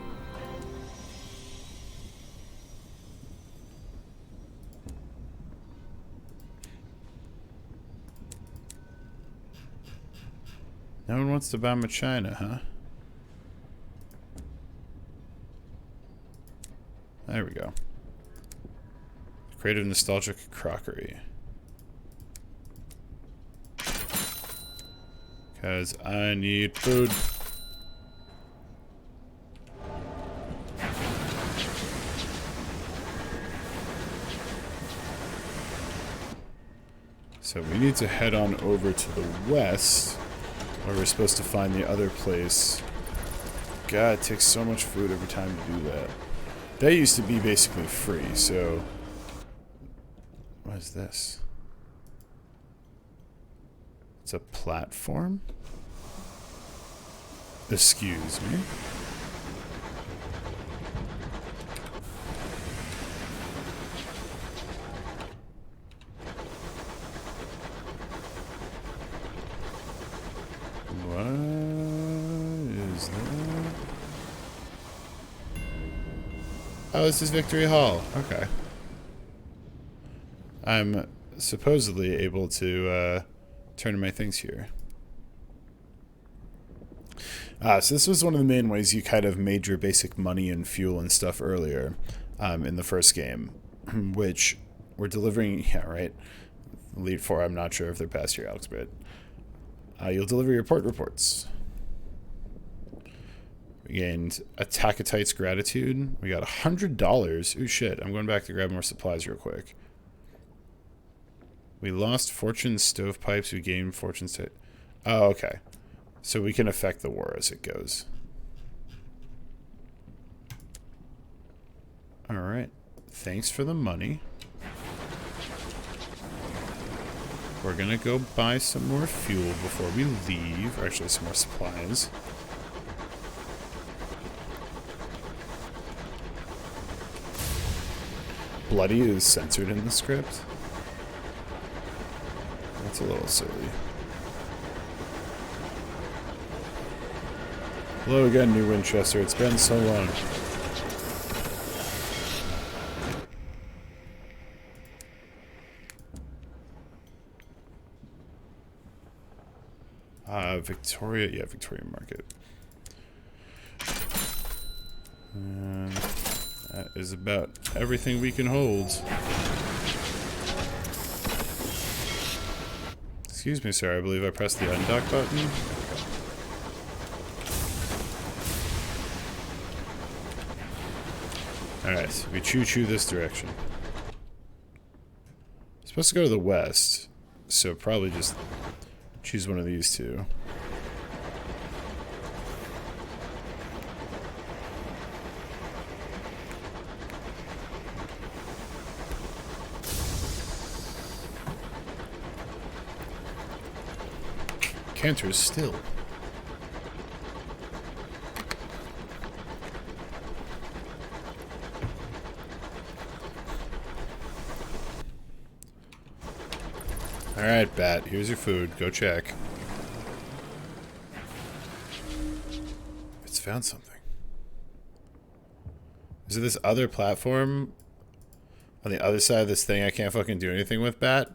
No one wants to buy my China, huh? There we go. Creative nostalgic crockery. Because I need food. So we need to head on over to the west, where we're supposed to find the other place. God, it takes so much food every time to do that. That used to be basically free, so... What is this? It's a platform? Excuse me? What is that? Oh, this is Victory Hall. Okay. I'm supposedly able to turn in my things here. So this was one of the main ways you kind of made your basic money and fuel and stuff earlier in the first game, which we're delivering, yeah, right? Lead 4, I'm not sure if they're past here, Alex, but you'll deliver your port reports. We gained Attackatite's gratitude. We got $100. Ooh, shit. I'm going back to grab more supplies real quick. We lost Fortune stovepipes. We gained Fortune Oh, okay. So we can affect the war as it goes. Alright. Thanks for the money. We're gonna go buy some more fuel before we leave. Or actually, some more supplies. Bloody is censored in the script. That's a little silly. Hello again, New Winchester. It's been so long. Victoria. Yeah, Victoria Market. And that is about everything we can hold. Excuse me, sir. I believe I pressed the undock button. Alright, we choo-choo this direction. Supposed to go to the west, so probably just choose one of these two. Cantor's still. Alright, Bat, here's your food. Go check. It's found something. Is it this other platform on the other side of this thing I can't fucking do anything with, Bat?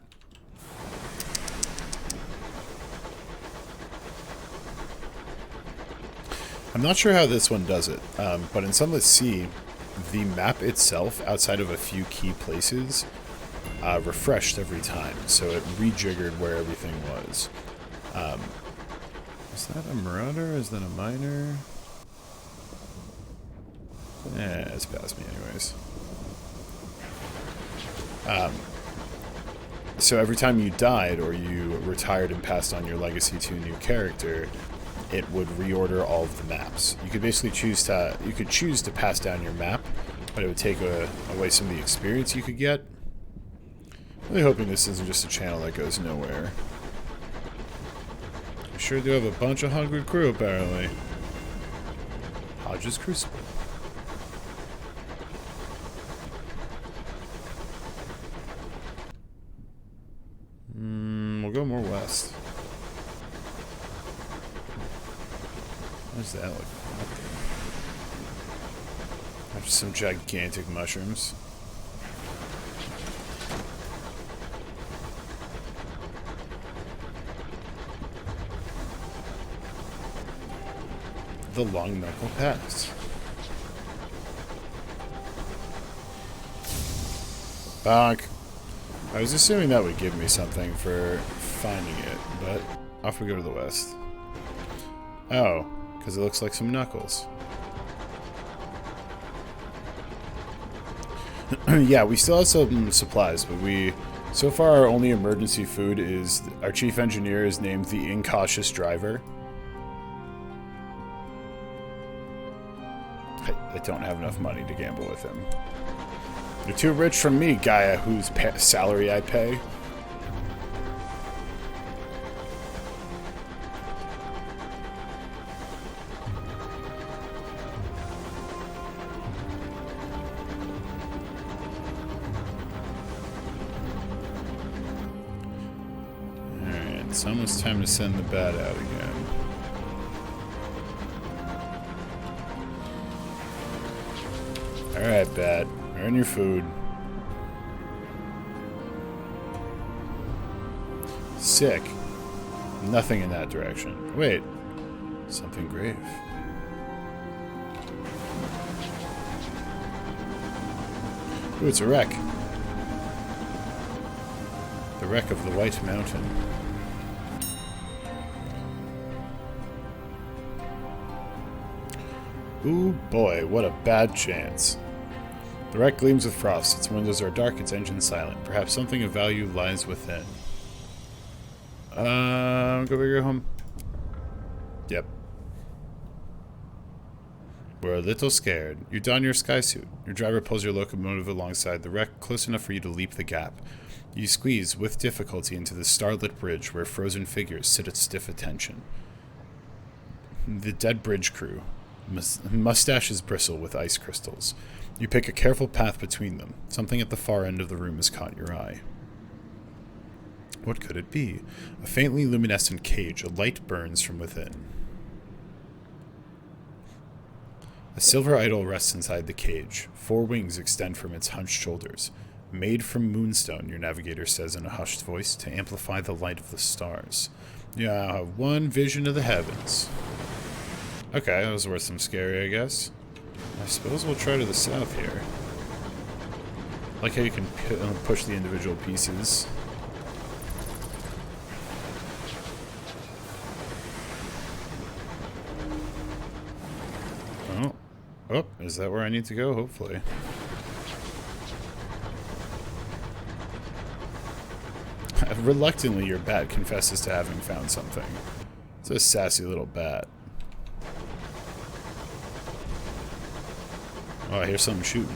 I'm not sure how this one does it, but in Sunless Sea, the map itself, outside of a few key places, refreshed every time, so it rejiggered where everything was. Is that a marauder? Is that a miner? It's past me anyways. So every time you died or you retired and passed on your legacy to a new character, it would reorder all of the maps. You could basically choose to pass down your map, but it would take away some of the experience you could get. Really hoping this isn't just a channel that goes nowhere. We sure do have a bunch of hungry crew, apparently. Hodge's Crucible. We'll go more west. What does that look like? After some gigantic mushrooms. The Long Knuckle Pass. Bonk. I was assuming that would give me something for finding it, but off we go to the west. Oh, because it looks like some knuckles. Yeah, we still have some supplies, but so far our only emergency food is our chief engineer is named the Incautious Driver. I don't have enough money to gamble with him. You're too rich for me, Gaia, whose salary I pay. Alright, it's almost time to send the bat out again. Alright, bat. Earn your food. Sick. Nothing in that direction. Wait. Something grave. Ooh, it's a wreck. The wreck of the White Mountain. Ooh boy, what a bad chance. The wreck gleams with frost. Its windows are dark, its engine silent. Perhaps something of value lies within. Go bigger home. Yep. We're a little scared. You don your sky suit. Your driver pulls your locomotive alongside the wreck, close enough for you to leap the gap. You squeeze with difficulty into the starlit bridge where frozen figures sit at stiff attention. The dead bridge crew. Mustaches bristle with ice crystals. You pick a careful path between them. Something at the far end of the room has caught your eye. What could it be? A faintly luminescent cage. A light burns from within. A silver idol rests inside the cage. 4 wings extend from its hunched shoulders. Made from moonstone, your navigator says in a hushed voice, to amplify the light of the stars. You now have one vision of the heavens. Okay, that was worth some scary, I guess. I suppose we'll try to the south here. Like how you can push the individual pieces. Oh. Oh, is that where I need to go? Hopefully. Reluctantly, your bat confesses to having found something. It's a sassy little bat. Oh, I hear something shooting.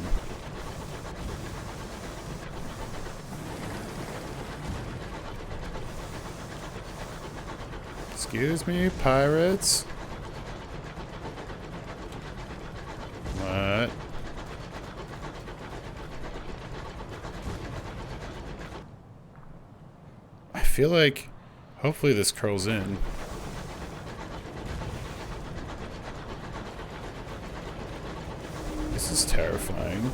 Excuse me, pirates? What? I feel like hopefully this curls in. This is terrifying.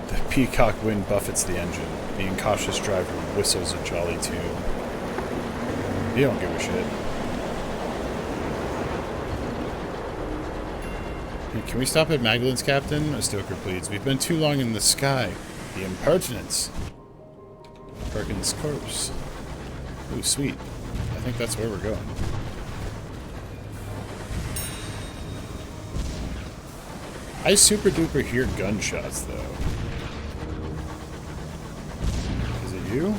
The peacock wind buffets the engine. The incautious driver whistles a jolly tune. You don't give a shit. Hey, can we stop at Magdalen's, Captain? A stoker pleads. We've been too long in the sky. The impertinence. Perkins' corpse. Ooh, sweet. I think that's where we're going. I super duper hear gunshots though. Is it you?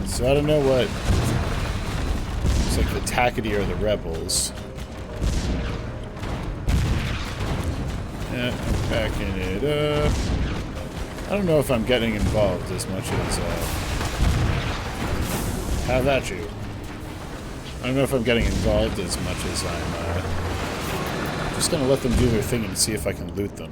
So I don't know what. It's like the Tackety or the rebels. Yeah, I'm backing it up. I don't know if I'm getting involved as much as have at you. I don't know if I'm getting involved as much as I'm just gonna let them do their thing and see if I can loot them.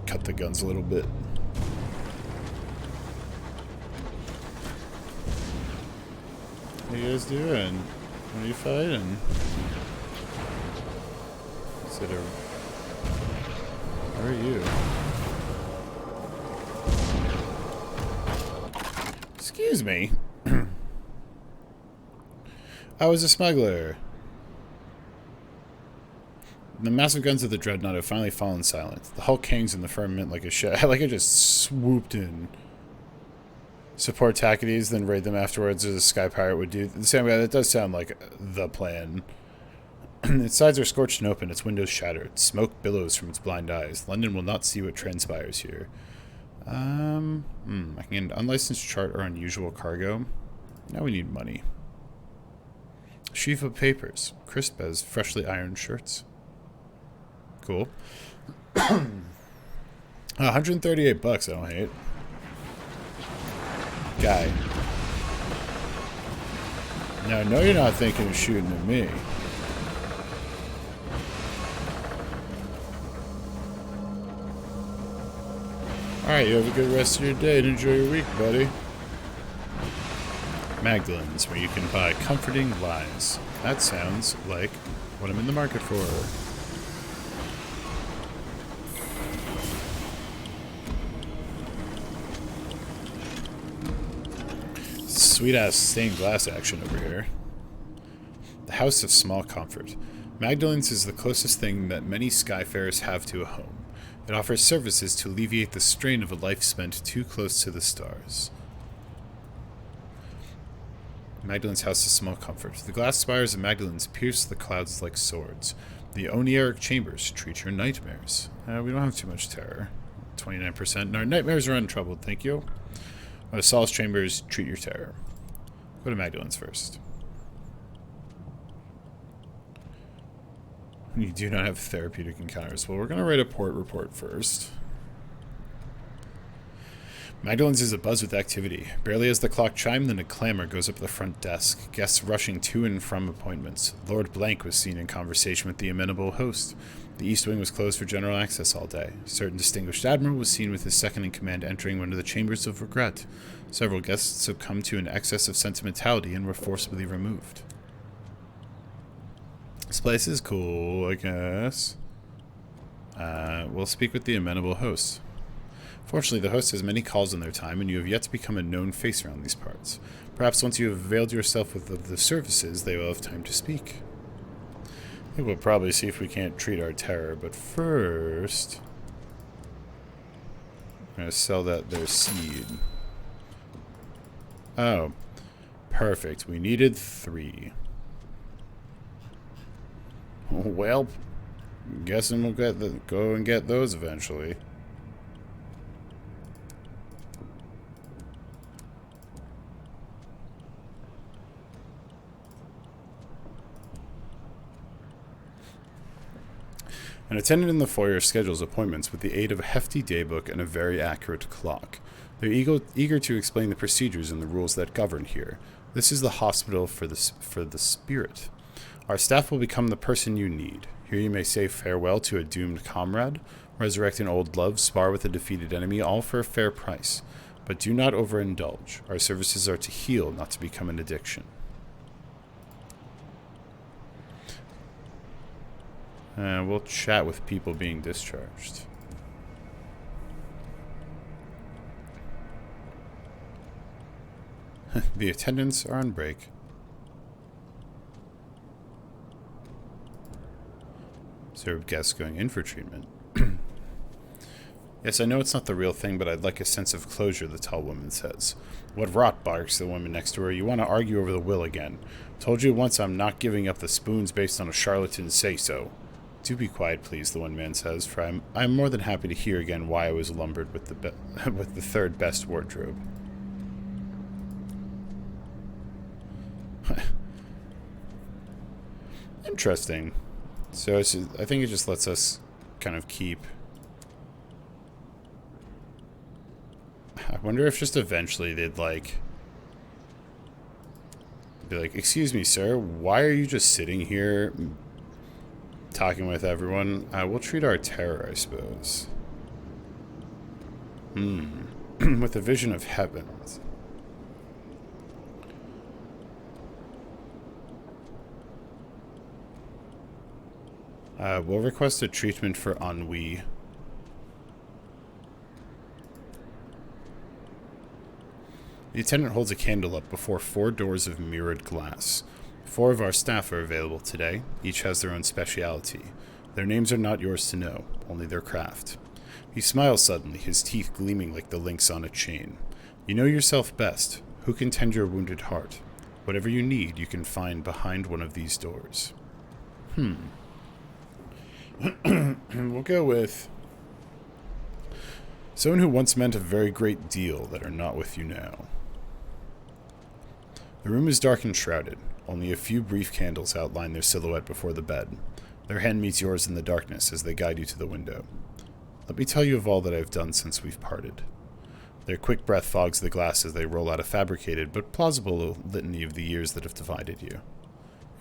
Cut the guns a little bit. What are you guys doing? What are you fighting? Is it a... Where are you? Excuse me. I was a smuggler. The massive guns of the dreadnought have finally fallen silent. The Hulk hangs in the firmament like a like it just swooped in. Support Tacketies, then raid them afterwards as a sky pirate would do. The same guy, that does sound like the plan. Its sides are scorched and open, its windows shattered. Smoke billows from its blind eyes. London will not see what transpires here. I can get an unlicensed chart or unusual cargo. Now we need money. Sheaf of papers. Crisp as freshly ironed shirts. Cool. 138 bucks, I don't hate. Guy. Now, I know you're not thinking of shooting at me. Alright, you have a good rest of your day and enjoy your week, buddy. Magdalene's, where you can buy comforting lies. That sounds like what I'm in the market for. Sweet-ass stained glass action over here. The House of Small Comfort. Magdalene's is the closest thing that many skyfarers have to a home. It offers services to alleviate the strain of a life spent too close to the stars. Magdalene's House of Small Comfort. The glass spires of Magdalene's pierce the clouds like swords. The Onieric chambers treat your nightmares. We don't have too much terror. 29%. Our nightmares are untroubled, thank you. The Solace chambers treat your terror. Go to Magdalene's first. You do not have therapeutic encounters. Well, we're going to write a port report first. Magdalene's is abuzz with activity. Barely as the clock chimed, then a clamor goes up the front desk. Guests rushing to and from appointments. Lord Blank was seen in conversation with the amenable host. The East Wing was closed for general access all day. A certain distinguished admiral was seen with his second-in-command entering one of the chambers of regret. Several guests succumbed to an excess of sentimentality and were forcibly removed. This place is cool, I guess. We'll speak with the amenable host. Fortunately, the host has many calls in their time, and you have yet to become a known face around these parts. Perhaps once you have availed yourself of the services, they will have time to speak. I think we'll probably see if we can't treat our terror, but first... I'm going to sell their seed. Oh. Perfect. We needed 3. Well, guessing we'll go and get those eventually. An attendant in the foyer schedules appointments with the aid of a hefty daybook and a very accurate clock. They're eager to explain the procedures and the rules that govern here. This is the hospital for the spirit. Our staff will become the person you need. Here you may say farewell to a doomed comrade, resurrect an old love, spar with a defeated enemy, all for a fair price. But do not overindulge. Our services are to heal, not to become an addiction. We'll chat with people being discharged. The attendants are on break. Observed guests going in for treatment. Yes, I know it's not the real thing, but I'd like a sense of closure, the tall woman says. What rot, barks the woman next to her. You want to argue over the will again. Told you once I'm not giving up the spoons based on a charlatan's say-so. Do be quiet, please, the one man says, for I'm more than happy to hear again why I was lumbered with with the third best wardrobe. Interesting. So I think it just lets us kind of keep... I wonder if just eventually they'd be like, excuse me, sir, why are you just sitting here talking with everyone? We'll treat our terror, I suppose. With a vision of heavens. We'll request a treatment for ennui. The attendant holds a candle up before 4 doors of mirrored glass. 4 of our staff are available today. Each has their own speciality. Their names are not yours to know, only their craft. He smiles suddenly, his teeth gleaming like the links on a chain. You know yourself best. Who can tend your wounded heart? Whatever you need, you can find behind one of these doors. We'll go with someone who once meant a very great deal that are not with you now. The room is dark and shrouded. Only a few brief candles outline their silhouette before the bed. Their hand meets yours in the darkness as they guide you to the window. Let me tell you of all that I've done since we've parted. Their quick breath fogs the glass as they roll out a fabricated but plausible litany of the years that have divided you.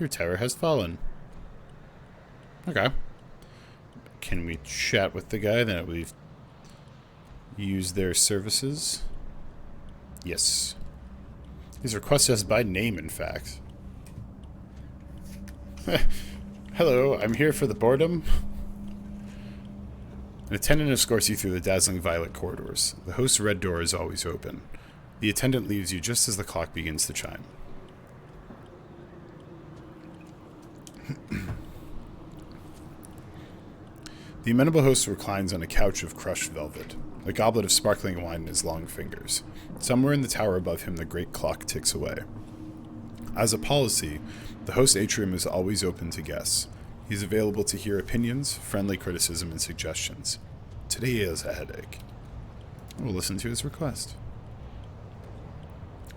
Your terror has fallen. Okay. Can we chat with the guy that we've used their services? Yes. He's requested us by name, in fact. Hello, I'm here for the boredom. An attendant escorts you through the dazzling violet corridors. The host's red door is always open. The attendant leaves you just as the clock begins to chime. The amenable host reclines on a couch of crushed velvet, a goblet of sparkling wine in his long fingers. Somewhere in the tower above him, the great clock ticks away. As a policy, the host's atrium is always open to guests. He's available to hear opinions, friendly criticism, and suggestions. Today he has a headache. We'll listen to his request.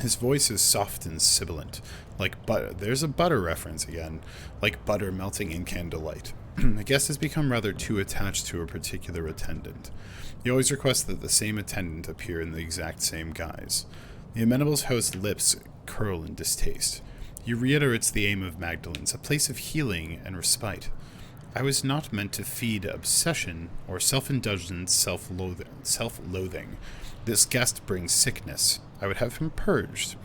His voice is soft and sibilant, like butter. There's a butter reference again, like butter melting in candlelight. The guest has become rather too attached to a particular attendant. He always requests that the same attendant appear in the exact same guise. The amenable's host's lips curl in distaste. He reiterates the aim of Magdalen's, a place of healing and respite. I was not meant to feed obsession or self-indulgence, self-loathing. This guest brings sickness. I would have him purged.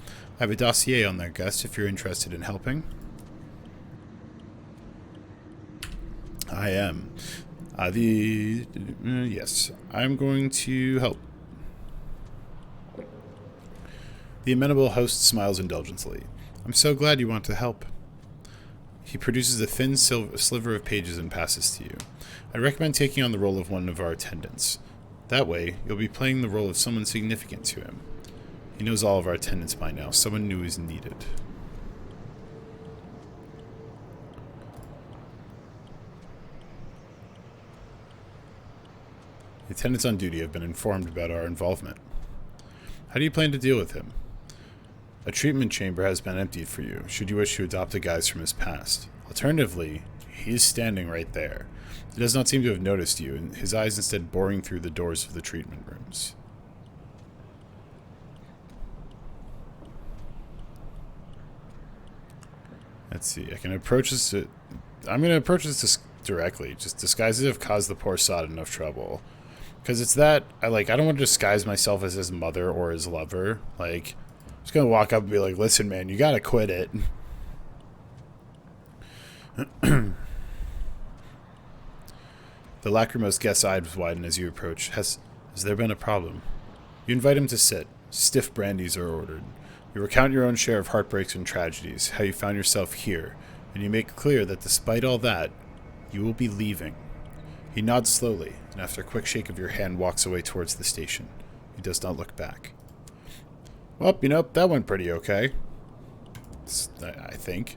I have a dossier on that guest if you're interested in helping. I am. Yes, I'm going to help. The amenable host smiles indulgently. I'm so glad you want to help. He produces a thin sliver of pages and passes to you. I recommend taking on the role of one of our attendants. That way, you'll be playing the role of someone significant to him. He knows all of our attendants by now. Someone new is needed. The attendants on duty have been informed about our involvement. How do you plan to deal with him? A treatment chamber has been emptied for you, should you wish to adopt a guise from his past. Alternatively, he's standing right there. He does not seem to have noticed you, and his eyes instead boring through the doors of the treatment rooms. Let's see, I'm going to approach this directly. Just disguises have caused the poor sod enough trouble. Because it's that, I don't want to disguise myself as his mother or his lover. I'm just going to walk up and be like, listen, man, you got to quit it. The lachrymose guest's eyes widen as you approach. Has there been a problem? You invite him to sit. Stiff brandies are ordered. You recount your own share of heartbreaks and tragedies, how you found yourself here, and you make clear that despite all that, you will be leaving. He nods slowly, and after a quick shake of your hand walks away towards the station. He does not look back. Well, you know, that went pretty okay. I think.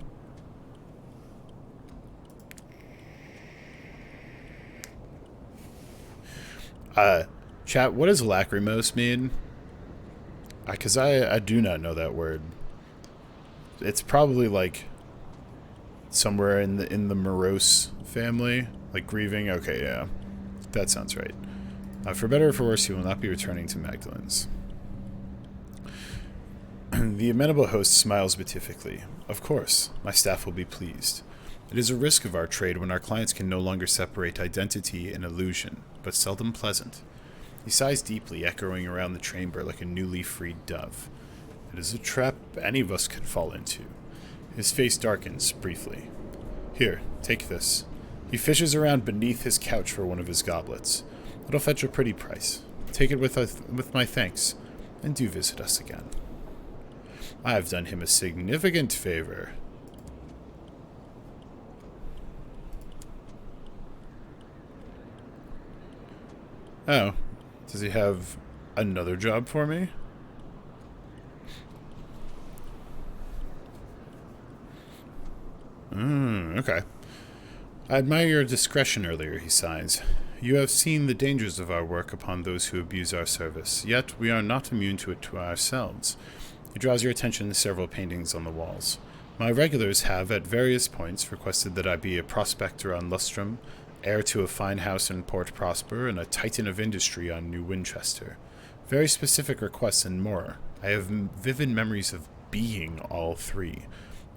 Chat, what does lachrymose mean? Because I do not know that word. It's probably like somewhere in the morose family, like grieving. Okay, yeah, that sounds right. For better or for worse, he will not be returning to Magdalen's. The amenable host smiles beatifically. Of course, my staff will be pleased. It is a risk of our trade when our clients can no longer separate identity and illusion, but seldom pleasant. He sighs deeply, echoing around the chamber like a newly freed dove. It is a trap any of us could fall into. His face darkens briefly. Here, take this. He fishes around beneath his couch for one of his goblets. It'll fetch a pretty price. Take it with my thanks, and do visit us again. I have done him a significant favor. Oh, does he have another job for me? Okay. I admire your discretion earlier, he sighs. You have seen the dangers of our work upon those who abuse our service, yet we are not immune to it to ourselves. He draws your attention to several paintings on the walls. My regulars have, at various points, requested that I be a prospector on Lustrum, heir to a fine house in Port Prosper, and a titan of industry on New Winchester. Very specific requests and more. I have vivid memories of being all three.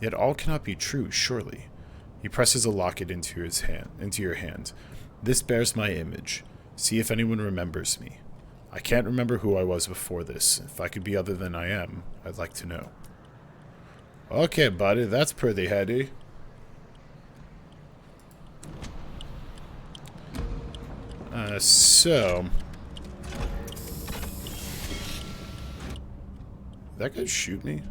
Yet all cannot be true, surely. He presses a locket into your hand. This bears my image. See if anyone remembers me. I can't remember who I was before this. If I could be other than I am, I'd like to know. Okay, buddy, that's pretty heady. So... that guy shoot me?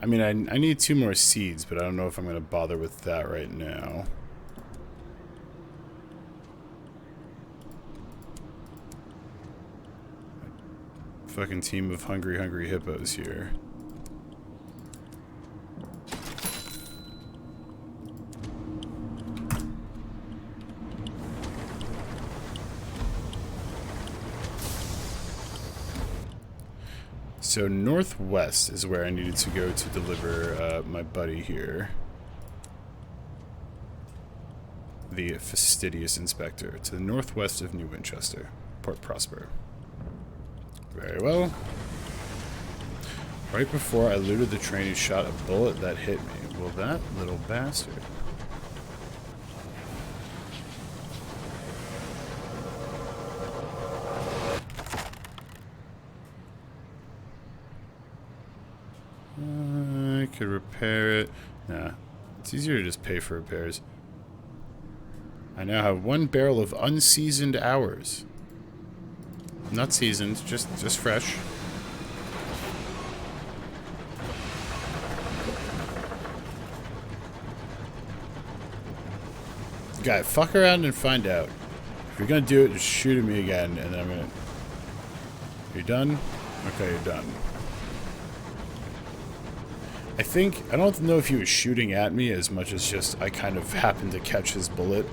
I mean, I need 2 more seeds, but I don't know if I'm going to bother with that right now. Fucking team of hungry hippos here. So northwest is where I needed to go to deliver my buddy here. The fastidious inspector. To the northwest of New Winchester. Port Prosper. Very well. Right before I looted the train, he shot a bullet that hit me. Well, that little bastard. I could repair it. Nah, it's easier to just pay for repairs. I now have 1 barrel of unseasoned hours. Not seasoned, just fresh. Guy, fuck around and find out. If you're gonna do it, just shoot at me again, and then I'm gonna... You done? Okay, you're done. I don't know if he was shooting at me as much as just I kind of happened to catch his bullet.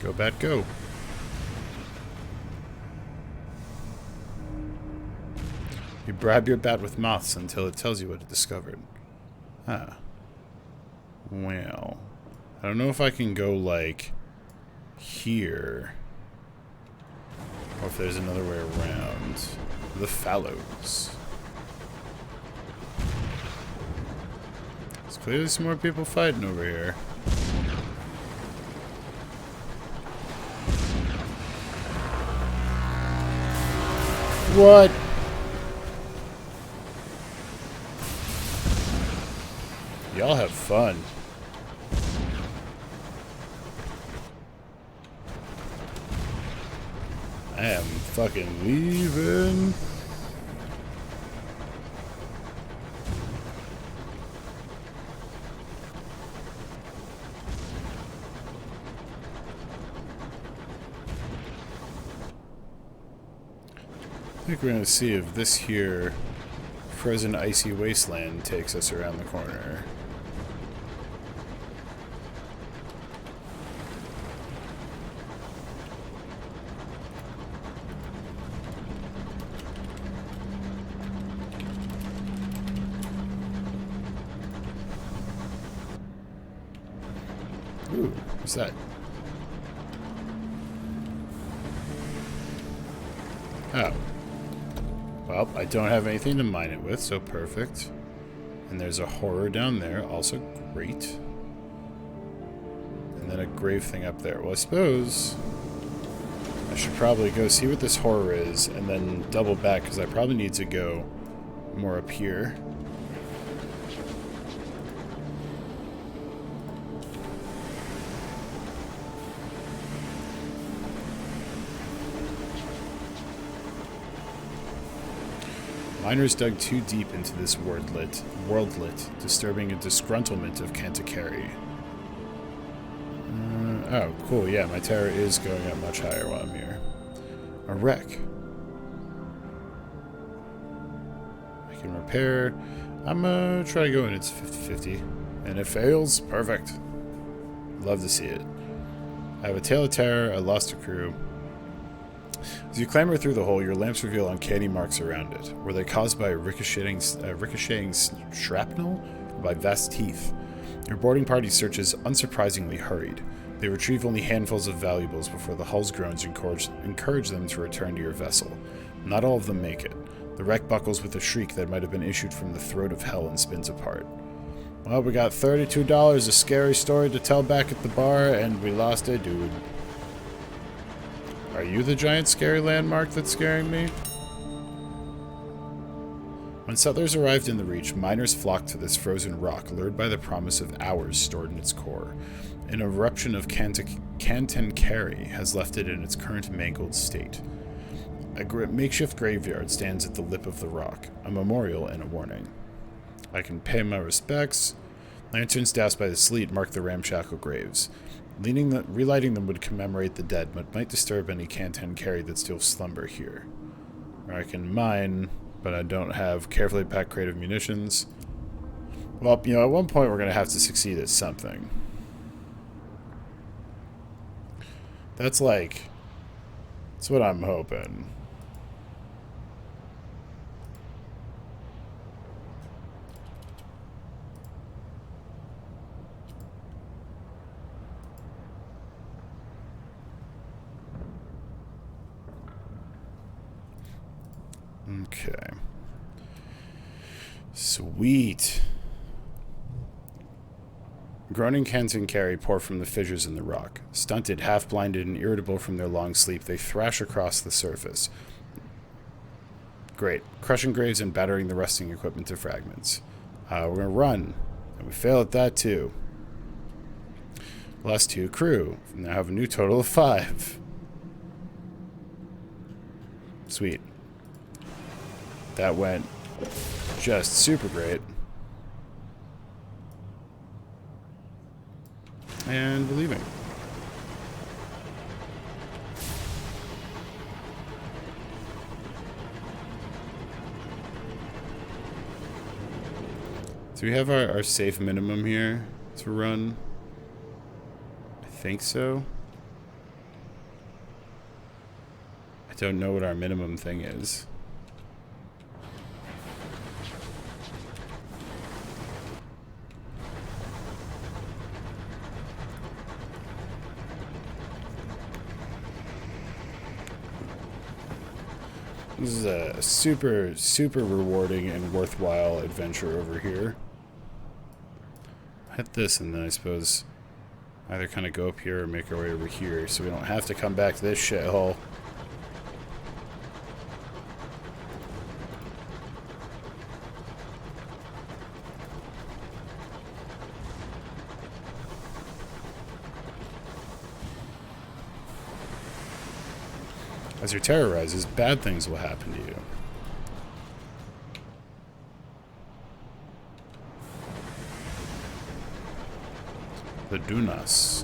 Go, bat, go. You bribe your bat with moths until it tells you what it discovered. Huh. Well, I don't know if I can go, like, here. Or if there's another way around. The fallows. There's clearly some more people fighting over here. What? fun. I am fucking leaving. I think we're going to see if this here frozen icy wasteland takes us around the corner. Ooh, what's that? Oh. Well, I don't have anything to mine it with, so perfect. And there's a horror down there, also great. And then a grave thing up there. Well, I suppose I should probably go see what this horror is and then double back, because I probably need to go more up here. Miners dug too deep into this worldlet, disturbing a disgruntlement of Kantakari. Oh, cool, yeah, my terror is going up much higher while I'm here. A wreck. I can repair. I'm gonna try to go in, it's 50-50. And it fails? Perfect. Love to see it. I have a tale of terror, I lost a crew. As you clamber through the hole, your lamps reveal uncanny marks around it. Were they caused by ricocheting shrapnel or by vast teeth? Your boarding party searches unsurprisingly hurried. They retrieve only handfuls of valuables before the hull's groans encourage them to return to your vessel. Not all of them make it. The wreck buckles with a shriek that might have been issued from the throat of hell and spins apart. Well, we got $32, a scary story to tell back at the bar, and we lost a dude. Are you the giant scary landmark that's scaring me? When settlers arrived in the Reach, miners flocked to this frozen rock, lured by the promise of hours stored in its core. An eruption of Kantankari has left it in its current mangled state. A makeshift graveyard stands at the lip of the rock, a memorial and a warning. I can pay my respects. Lanterns doused by the sleet mark the ramshackle graves. Relighting them would commemorate the dead, but might disturb any Kantankari that still slumber here. Or I can mine, but I don't have carefully packed creative munitions. Well, you know, at one point we're going to have to succeed at something. That's what I'm hoping. Okay. Sweet. Groaning Kantankari pour from the fissures in the rock. Stunted, half-blinded, and irritable from their long sleep, they thrash across the surface. Great. Crushing graves and battering the rusting equipment to fragments. We're going to run. And we fail at that, too. Lost 2 crew. Now have a new total of 5. Sweet. That went just super great. And we're leaving. Do we have our safe minimum here to run? I think so. I don't know what our minimum thing is. This is a super, super rewarding and worthwhile adventure over here. Hit this and then I suppose either kind of go up here or make our way over here so we don't have to come back to this shithole. As your terror rises, bad things will happen to you. The Dunas.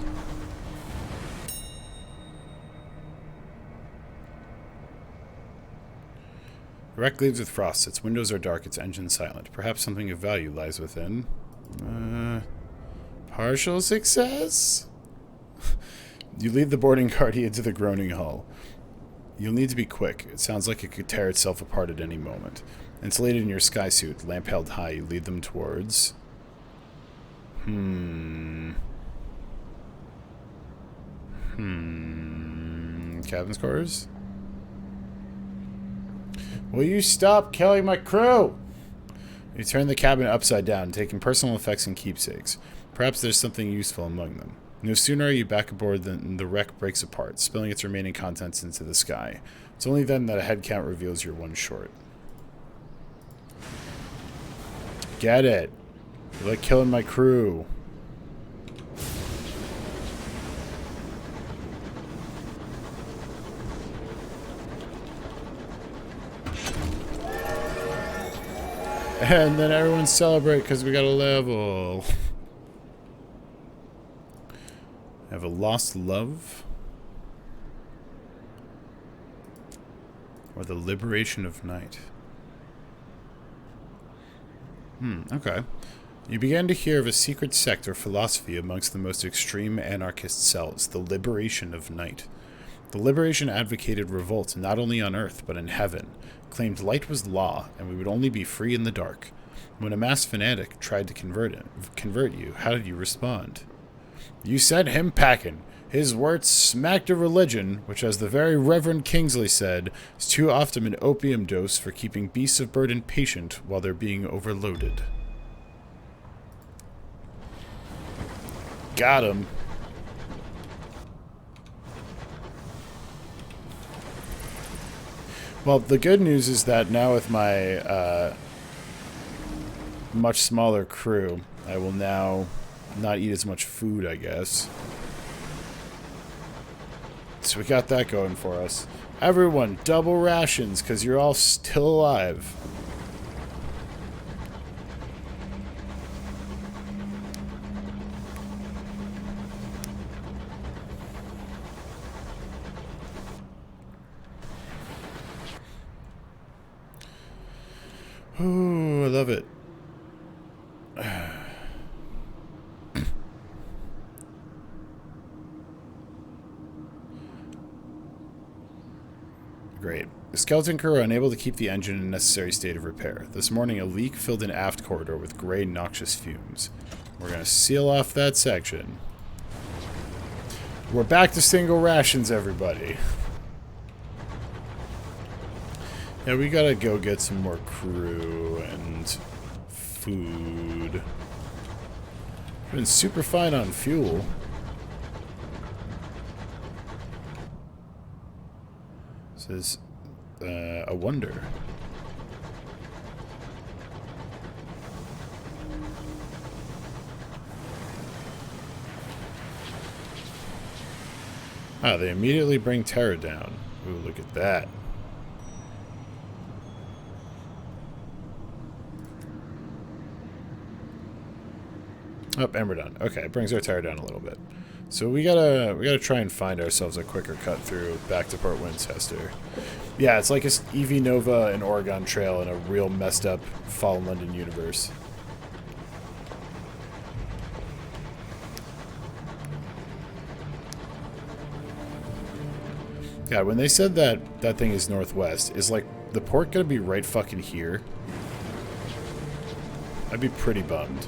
The wreck leaves with frost. Its windows are dark, its engine silent. Perhaps something of value lies within. Partial success? You lead the boarding party into the groaning hull. You'll need to be quick. It sounds like it could tear itself apart at any moment. Insulated in your sky suit, lamp held high, you lead them towards... Cabin's quarters? Will you stop killing my crew? You turn the cabin upside down, taking personal effects and keepsakes. Perhaps there's something useful among them. No sooner are you back aboard than the wreck breaks apart, spilling its remaining contents into the sky. It's only then that a head count reveals you're one short. Get it. You like killing my crew. And then everyone celebrate because we got a level. I have a lost love. Or the liberation of night. Okay. You began to hear of a secret sect or philosophy amongst the most extreme anarchist cells, the liberation of night. The liberation advocated revolt not only on Earth, but in heaven, claimed light was law, and we would only be free in the dark. When a masked fanatic tried to convert you, how did you respond? You sent him packing. His words smacked of religion, which, as the very Reverend Kingsley said, is too often an opium dose for keeping beasts of burden patient while they're being overloaded. Got him. Well, the good news is that now with my much smaller crew, I will now not eat as much food, I guess. So we got that going for us. Everyone, double rations, because you're all still alive. Ooh, I love it. Great. The skeleton crew are unable to keep the engine in a necessary state of repair. This morning, a leak filled an aft corridor with gray, noxious fumes. We're going to seal off that section. We're back to single rations, everybody. Yeah, we gotta go get some more crew and food. Been super fine on fuel. This is a wonder. Ah, they immediately bring terror down. Ooh, look at that. Oh, and we're done. Okay, it brings our terror down a little bit. So we gotta try and find ourselves a quicker cut through back to Port Winchester. Yeah, it's like a EV Nova and Oregon Trail in a real messed up Fallen London universe. Yeah, when they said that that thing is northwest, is like the port gonna be right fucking here? I'd be pretty bummed.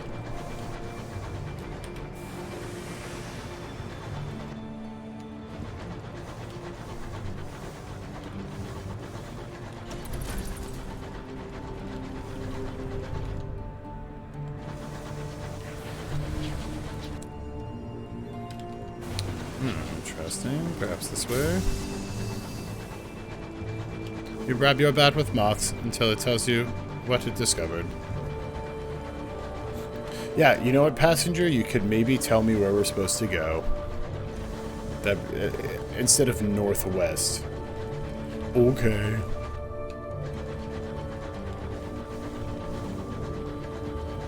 Interesting. Perhaps this way. You rub your bat with moths until it tells you what it discovered. Yeah, you know what, passenger? You could maybe tell me where we're supposed to go. That instead of northwest. Okay.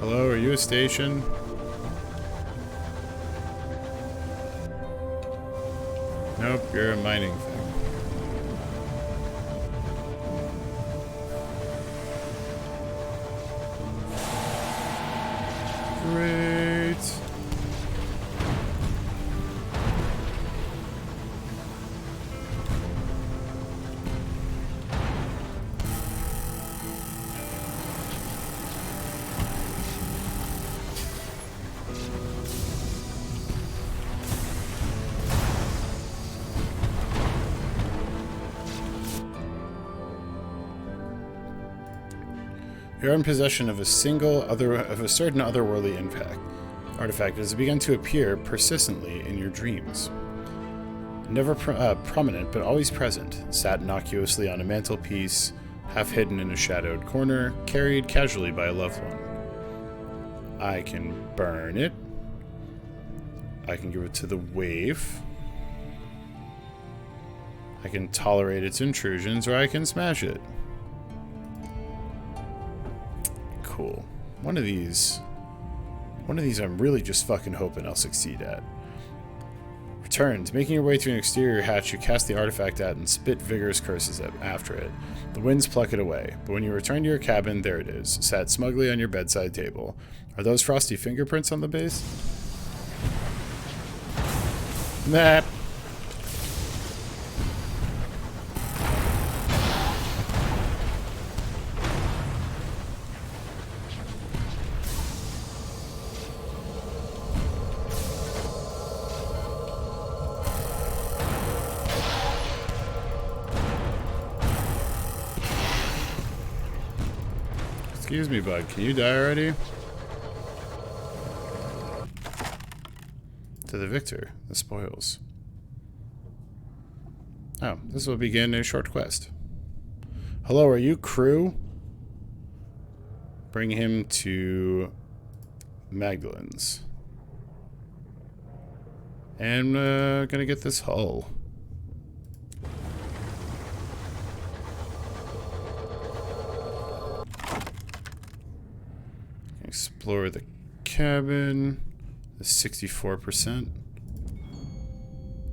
Hello, are you a station? Nope, you're a mining thing. Great. You're in possession of a certain otherworldly artifact that has begun to appear persistently in your dreams. Never prominent, but always present, sat innocuously on a mantelpiece, half hidden in a shadowed corner, carried casually by a loved one. I can burn it. I can give it to the wave. I can tolerate its intrusions, or I can smash it. Cool. One of these I'm really just fucking hoping I'll succeed at. Returned. Making your way to an exterior hatch, you cast the artifact at and spit vigorous curses after it. The winds pluck it away, but when you return to your cabin, there it is, sat smugly on your bedside table. Are those frosty fingerprints on the base? Nah. Excuse me, bud. Can you die already? To the victor, the spoils. Oh, this will begin a short quest. Hello, are you crew? Bring him to Magdalene's. And gonna get this hull. Explore the cabin. The 64%.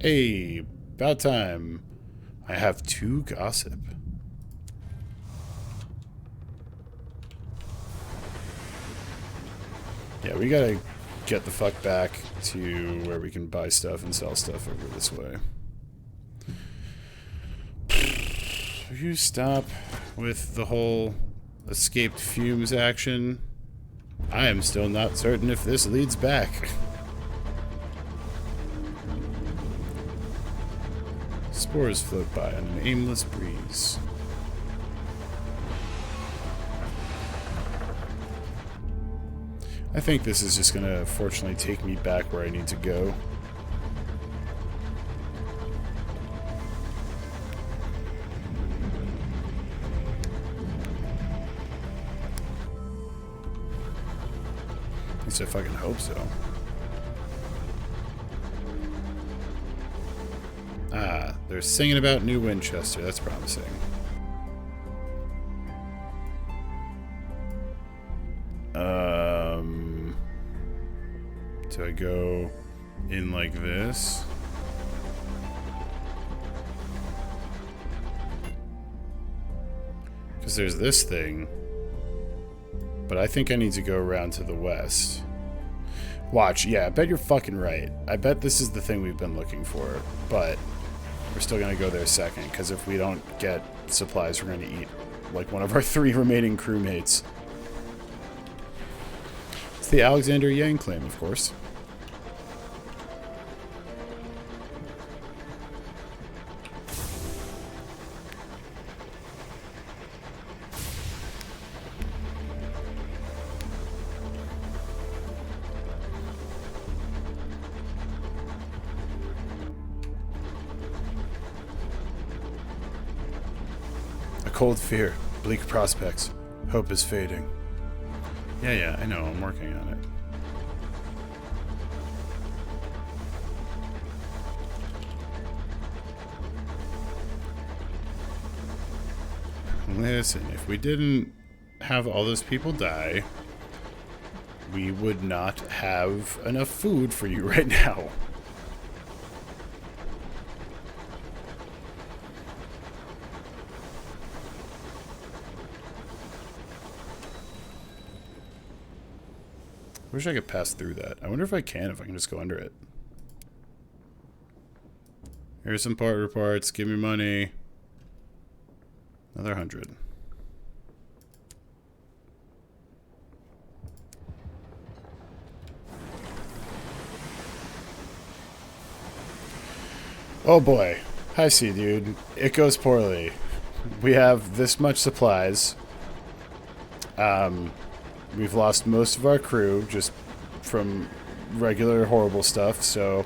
Hey, about time. I have 2 gossip. Yeah, we gotta get the fuck back to where we can buy stuff and sell stuff over this way. Will you stop with the whole escaped fumes action? I am still not certain if this leads back. Spores float by on an aimless breeze. I think this is just gonna fortunately take me back where I need to go. At least I fucking hope so. Ah, they're singing about New Winchester. That's promising. Do I go in like this? Because there's this thing. But I think I need to go around to the west. Watch, yeah, I bet you're fucking right. I bet this is the thing we've been looking for. But we're still going to go there second. Because if we don't get supplies, we're going to eat like one of our 3 remaining crewmates. It's the Alexander Yang claim, of course. Cold fear, bleak prospects, hope is fading. Yeah, I know, I'm working on it. Listen, if we didn't have all those people die, we would not have enough food for you right now. Wish I could pass through that. I wonder if I can just go under it. Here's some part reports. Give me money. Another 100. Oh boy. I see, dude. It goes poorly. We have this much supplies. We've lost most of our crew just from regular horrible stuff, so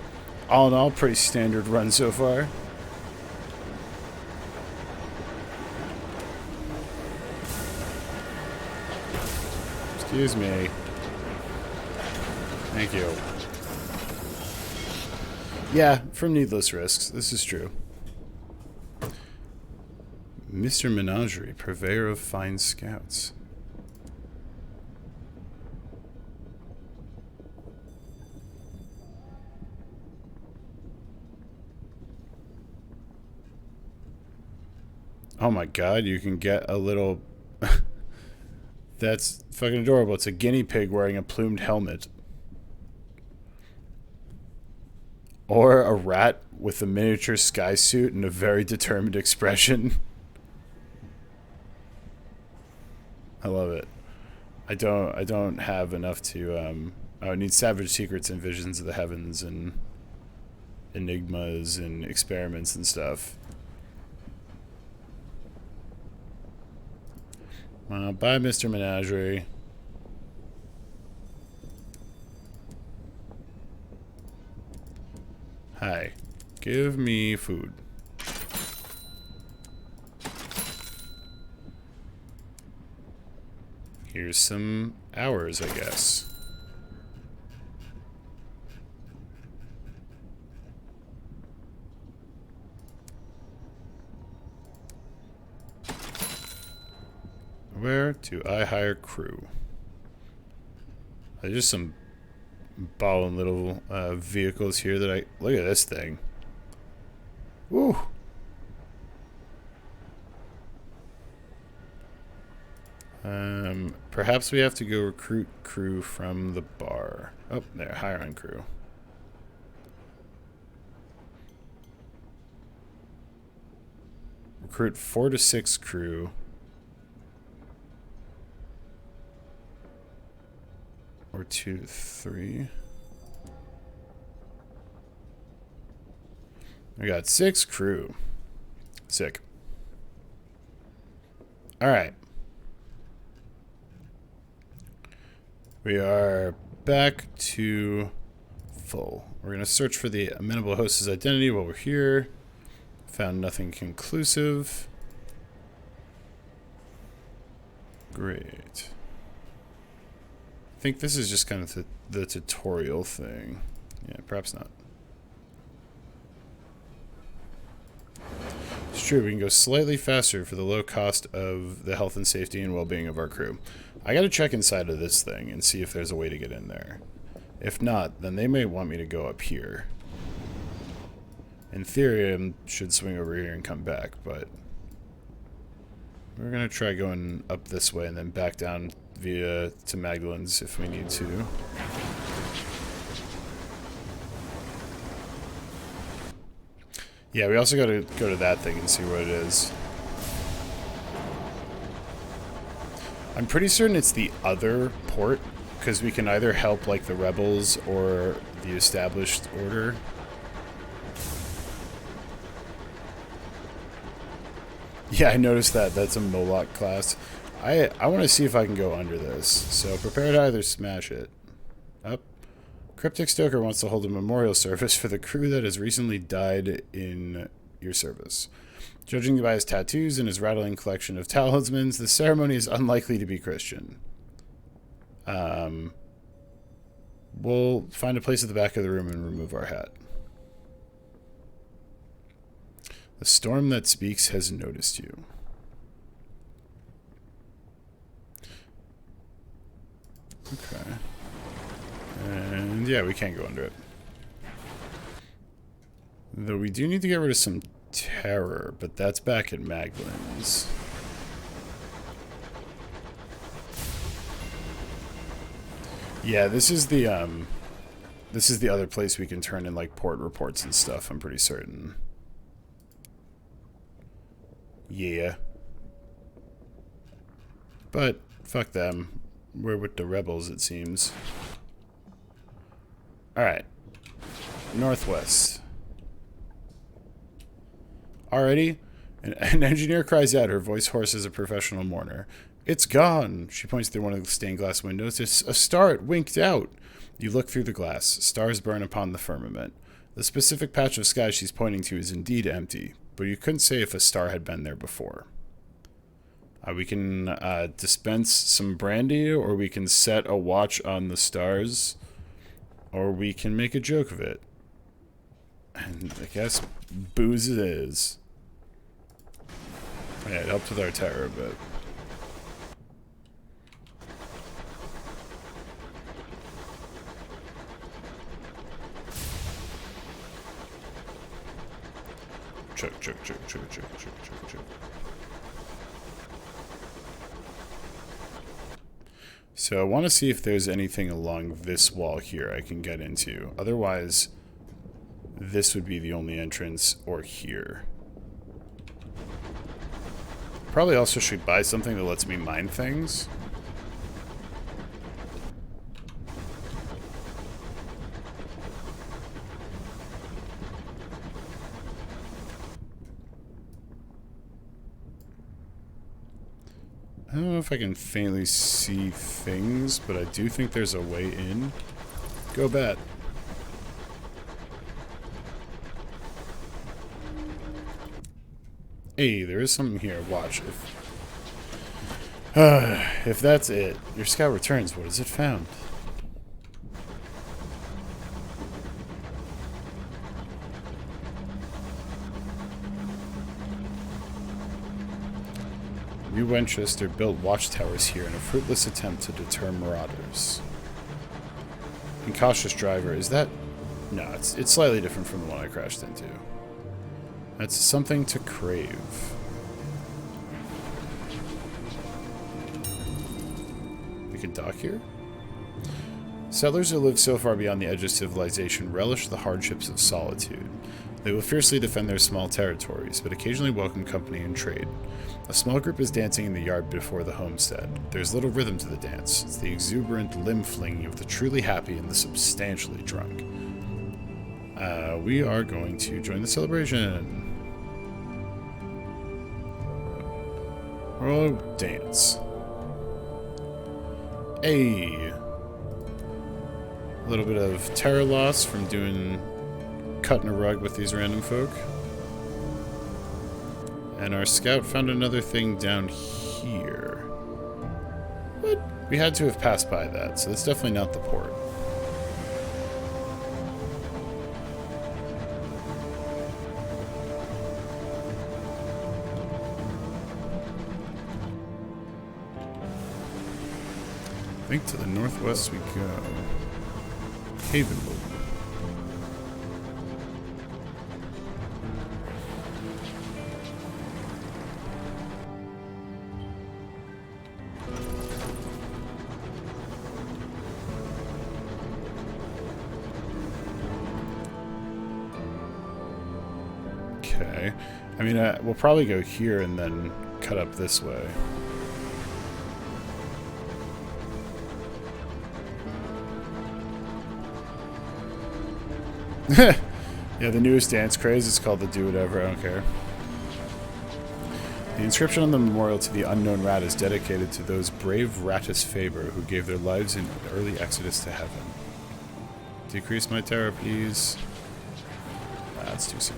all in all, pretty standard run so far. Excuse me. Thank you. Yeah, from needless risks. This is true. Mr. Menagerie, purveyor of fine scouts. Oh my god, you can get a little... That's fucking adorable. It's a guinea pig wearing a plumed helmet. Or a rat with a miniature sky suit and a very determined expression. I love it. I don't have enough to I would need Savage Secrets and Visions of the Heavens and Enigmas and Experiments and stuff. Bye, Mr. Menagerie. Hi. Give me food. Here's some hours, I guess. Where do I hire crew? There's just some ballin' little vehicles here that I... Look at this thing. Woo! Perhaps we have to go recruit crew from the bar. Oh, there, hire on crew. Recruit 4 to 6 crew. Or 2 to 3. We got 6 crew. Sick. Alright. We are back to full. We're going to search for the amenable host's identity while we're here. Found nothing conclusive. Great. I think this is just kind of the tutorial thing. Yeah, perhaps not. It's true, we can go slightly faster for the low cost of the health and safety and well-being of our crew. I gotta check inside of this thing and see if there's a way to get in there. If not, then they may want me to go up here. In theory, I should swing over here and come back, but we're gonna try going up this way and then back down via to Magdalene's if we need to. Yeah, we also gotta go to that thing and see what it is. I'm pretty certain it's the other port, because we can either help like the rebels or the established order. Yeah, I noticed that. That's a Moloch class. I want to see if I can go under this. So prepare to either smash it. Up. Cryptic Stoker wants to hold a memorial service for the crew that has recently died in your service. Judging by his tattoos and his rattling collection of talismans, the ceremony is unlikely to be Christian. We'll find a place at the back of the room and remove our hat. The storm that speaks has noticed you. Yeah, we can't go under it. Though we do need to get rid of some terror, but that's back at Maglin's. Yeah, this is the other place we can turn in like port reports and stuff, I'm pretty certain. Yeah. But fuck them. We're with the rebels, it seems. Alright. Northwest. Alrighty. An engineer cries out, her voice hoarse as a professional mourner. It's gone! She points through one of the stained glass windows. It's a star! It winked out! You look through the glass. Stars burn upon the firmament. The specific patch of sky she's pointing to is indeed empty, but you couldn't say if a star had been there before. We can dispense some brandy, or we can set a watch on the stars, or we can make a joke of it. And I guess booze it is. Yeah, it helped with our terror a bit. Choke, choke, choke, choke, choke, choke, choke, choke. So I want to see if there's anything along this wall here I can get into. Otherwise, this would be the only entrance, or here. Probably also should buy something that lets me mine things. I don't know if I can faintly see things, but I do think there's a way in. Go bat. Hey, there is something here. Watch. If that's it, your scout returns. What has it found? New Winchester built watchtowers here in a fruitless attempt to deter marauders. Incautious driver, is that... No, it's slightly different from the one I crashed into. That's something to crave. We can dock here? Settlers who live so far beyond the edge of civilization relish the hardships of solitude. They will fiercely defend their small territories, but occasionally welcome company and trade. A small group is dancing in the yard before the homestead. There's little rhythm to the dance. It's the exuberant limb-flinging of the truly happy and the substantially drunk. We are going to join the celebration. Oh, dance. Hey. A little bit of terror loss from cutting a rug with these random folk. And our scout found another thing down here. But we had to have passed by that, so that's definitely not the port. I think to the northwest we go. Havenwood. Okay. I mean, we'll probably go here and then cut up this way. Yeah, the newest dance craze is called the Do Whatever, I don't care. The inscription on the memorial to the unknown rat is dedicated to those brave Ratus Faber who gave their lives in early exodus to heaven. Decrease my terror, please. That's too soon.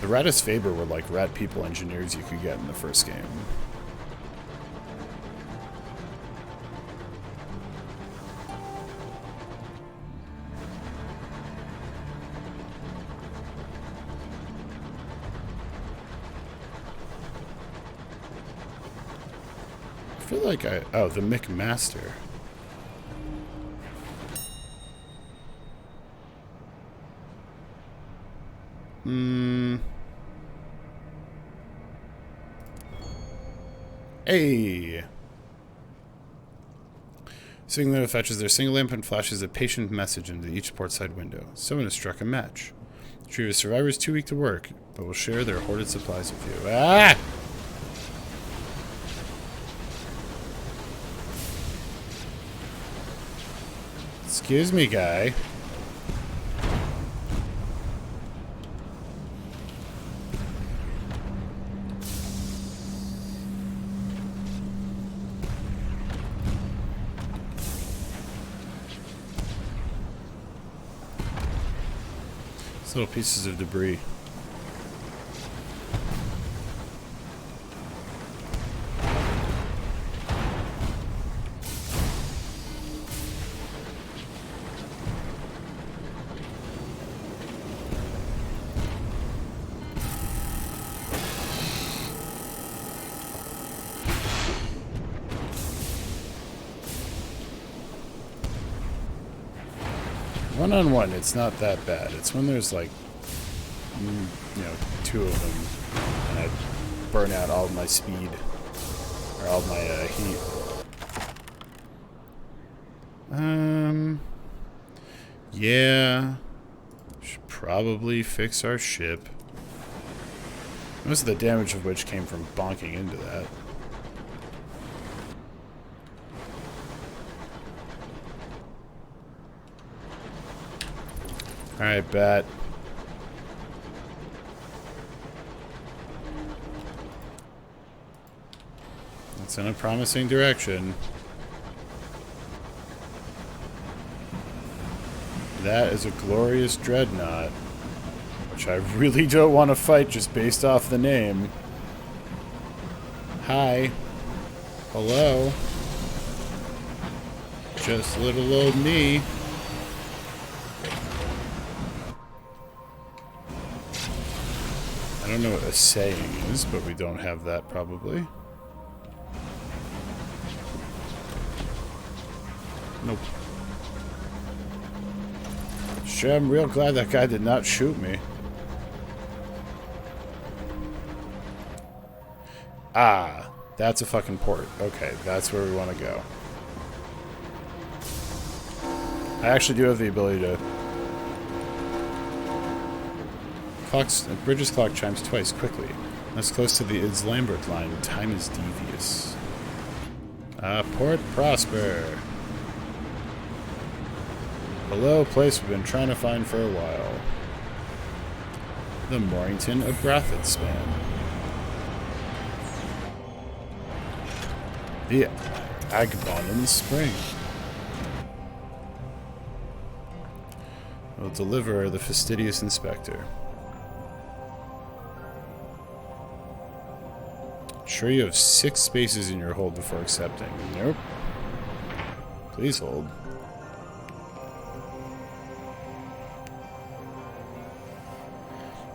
The Ratus Faber were like rat people engineers you could get in the first game. I feel like oh, the McMaster. Hey! Signal fetches their single lamp and flashes a patient message into each portside window. Someone has struck a match. The trio of survivors too weak to work, but will share their hoarded supplies with you. Ah! Excuse me, guy. Little pieces of debris. One-on-one, it's not that bad. It's when there's like, you know, two of them, and I burn out all of my speed, or all of my heat. Yeah, should probably fix our ship. Most of the damage of which came from bonking into that. Alright, bat. That's in a promising direction. That is a glorious dreadnought, which I really don't want to fight just based off the name. Hi. Hello. Just little old me. I don't know what a saying is, but we don't have that probably. Nope. Sure, I'm real glad that guy did not shoot me. Ah, that's a fucking port. Okay, that's where we want to go. I actually do have the ability to... Bridge's clock chimes twice, quickly. That's close to the Ids-Lambert line. Time is devious. Port Prosper. Below, a place we've been trying to find for a while. The Morrington of Grathid span. The Agbonin Spring. Will deliver the fastidious inspector. Sure you have 6 spaces in your hold before accepting. Nope. Please hold.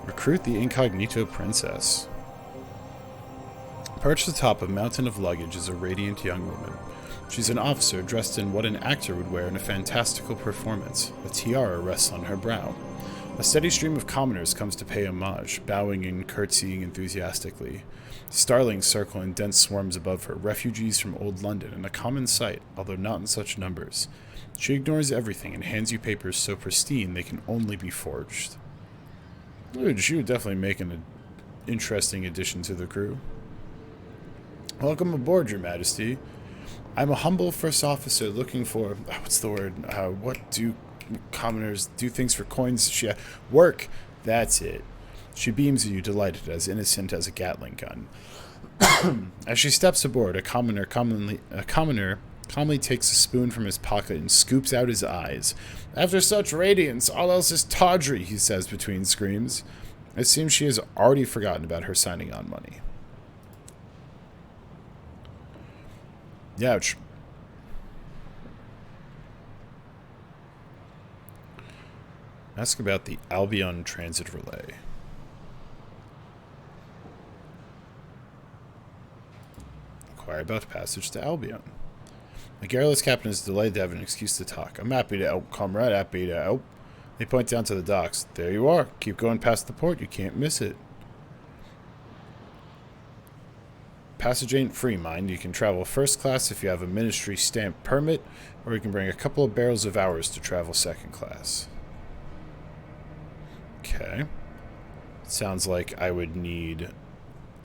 Recruit the Incognito Princess. Perched atop a mountain of luggage is a radiant young woman. She's an officer dressed in what an actor would wear in a fantastical performance. A tiara rests on her brow. A steady stream of commoners comes to pay homage, bowing and curtsying enthusiastically. Starlings circle in dense swarms above her, refugees from old London, and a common sight, although not in such numbers. She ignores everything and hands you papers so pristine they can only be forged. Dude, she would definitely make an interesting addition to the crew. Welcome aboard, Your Majesty. I'm a humble first officer looking for... what's the word? What do commoners do things for coins? Work! That's it. She beams at you, delighted, as innocent as a Gatling gun. As she steps aboard, a commoner calmly takes a spoon from his pocket and scoops out his eyes. After such radiance, all else is tawdry, he says between screams. It seems she has already forgotten about her signing on money. Ouch. Ask about the Albion Transit Relay. Inquire about passage to Albion. The garrulous captain is delighted to have an excuse to talk. I'm happy to help, comrade, happy to help. They point down to the docks. There you are. Keep going past the port. You can't miss it. Passage ain't free, mind. You can travel first class if you have a ministry stamp permit, or you can bring a couple of barrels of hours to travel second class. Okay. Sounds like I would need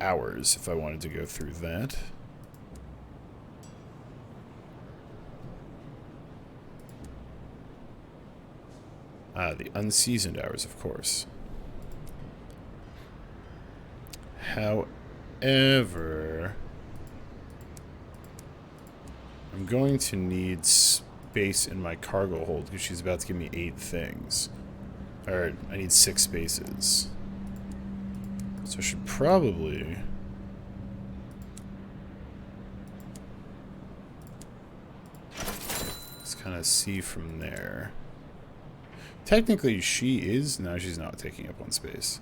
hours if I wanted to go through that. The unseasoned hours, of course. However, I'm going to need space in my cargo hold because she's about to give me 8 things. Or, I need 6 spaces. So I should probably... let's kind of see from there. Technically, she is... no, she's not taking up 1 space.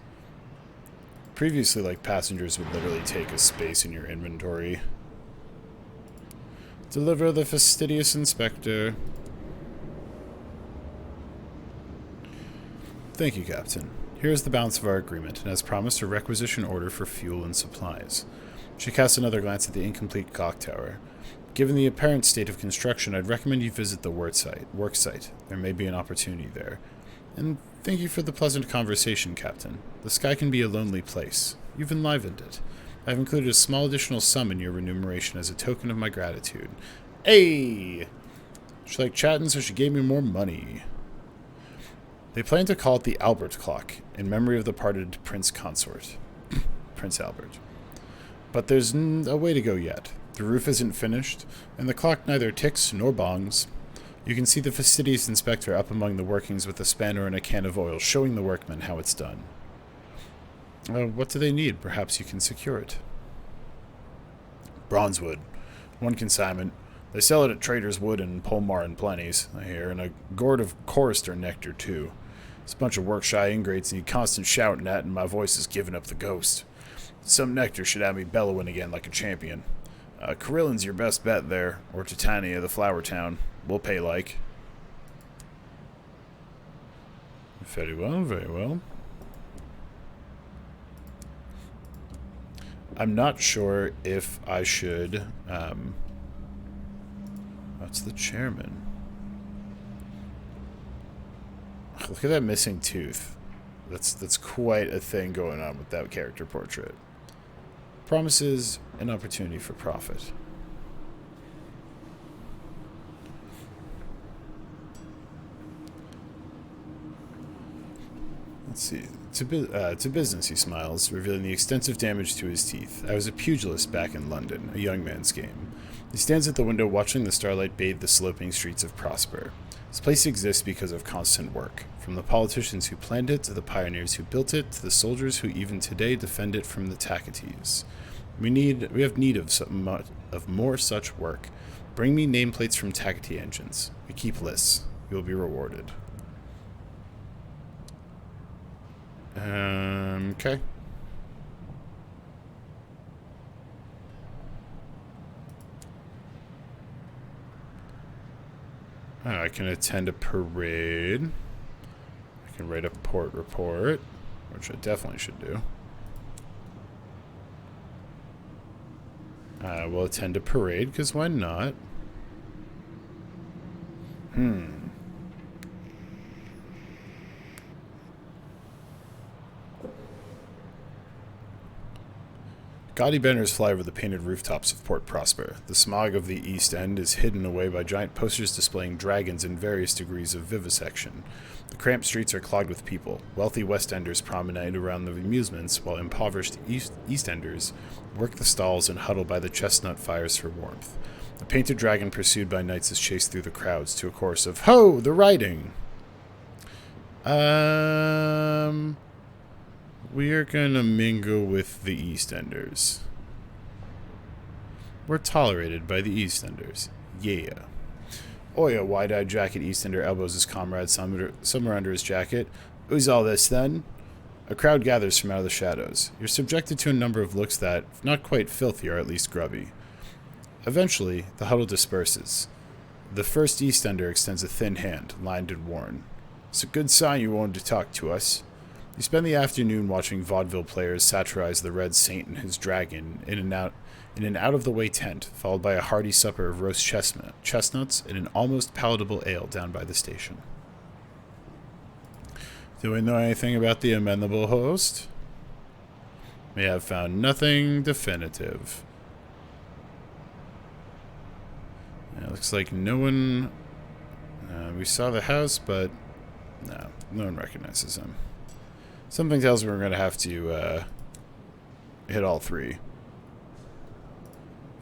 Previously, like, passengers would literally take a space in your inventory. Deliver the fastidious inspector. Thank you, Captain. Here is the balance of our agreement, and as promised, a requisition order for fuel and supplies. She casts another glance at the incomplete clock tower. Given the apparent state of construction, I'd recommend you visit the work site. There may be an opportunity there. And thank you for the pleasant conversation, Captain. The sky can be a lonely place. You've enlivened it. I've included a small additional sum in your remuneration as a token of my gratitude. Hey! She liked chatting, so she gave me more money. They plan to call it the Albert Clock, in memory of the departed Prince Consort. Prince Albert. But there's a way to go yet. The roof isn't finished, and the clock neither ticks nor bongs. You can see the fastidious inspector up among the workings with a spanner and a can of oil, showing the workmen how it's done. What do they need? Perhaps you can secure it. Bronzewood. 1 consignment. They sell it at Trader's Wood and Polmar in plenties, I hear, and a gourd of chorister nectar, too. This bunch of work-shy ingrates need constant shouting at, and my voice is giving up the ghost. Some nectar should have me bellowing again like a champion. Carillin's your best bet there, or Titania, the flower town. We'll pay like. Very well, very well. I'm not sure if I should... that's the chairman. Look at that missing tooth. That's quite a thing going on with that character portrait. Promises an opportunity for profit. Let's see. To business, he smiles, revealing the extensive damage to his teeth. I was a pugilist back in London, a young man's game. He stands at the window watching the starlight bathe the sloping streets of Prosper. This place exists because of constant work, from the politicians who planned it, to the pioneers who built it, to the soldiers who even today defend it from the Tacites. We have need of more such work. Bring me nameplates from Tacity engines. We keep lists. You will be rewarded. Okay. I can attend a parade. I can write a port report, which I definitely should do. I will attend a parade, because why not? Gaudy banners fly over the painted rooftops of Port Prosper. The smog of the East End is hidden away by giant posters displaying dragons in various degrees of vivisection. The cramped streets are clogged with people. Wealthy West Enders promenade around the amusements, while impoverished East Enders work the stalls and huddle by the chestnut fires for warmth. A painted dragon pursued by knights is chased through the crowds to a chorus of, "Ho, the riding!" We are gonna mingle with the East Enders. We're tolerated by the East Enders. Yeah. Oya, wide-eyed jacket Eastender elbows his comrade somewhere under his jacket. Who's all this, then? A crowd gathers from out of the shadows. You're subjected to a number of looks that, if not quite filthy, are at least grubby. Eventually, the huddle disperses. The first Eastender extends a thin hand, lined and worn. It's a good sign you wanted to talk to us. You spend the afternoon watching vaudeville players satirize the Red Saint and his dragon in an out-of-the-way tent, followed by a hearty supper of roast chestnuts and an almost palatable ale down by the station. Do we know anything about the amenable host? We have found nothing definitive. It looks like no one... we saw the house, but no one recognizes him. Something tells me we're going to have to hit all three.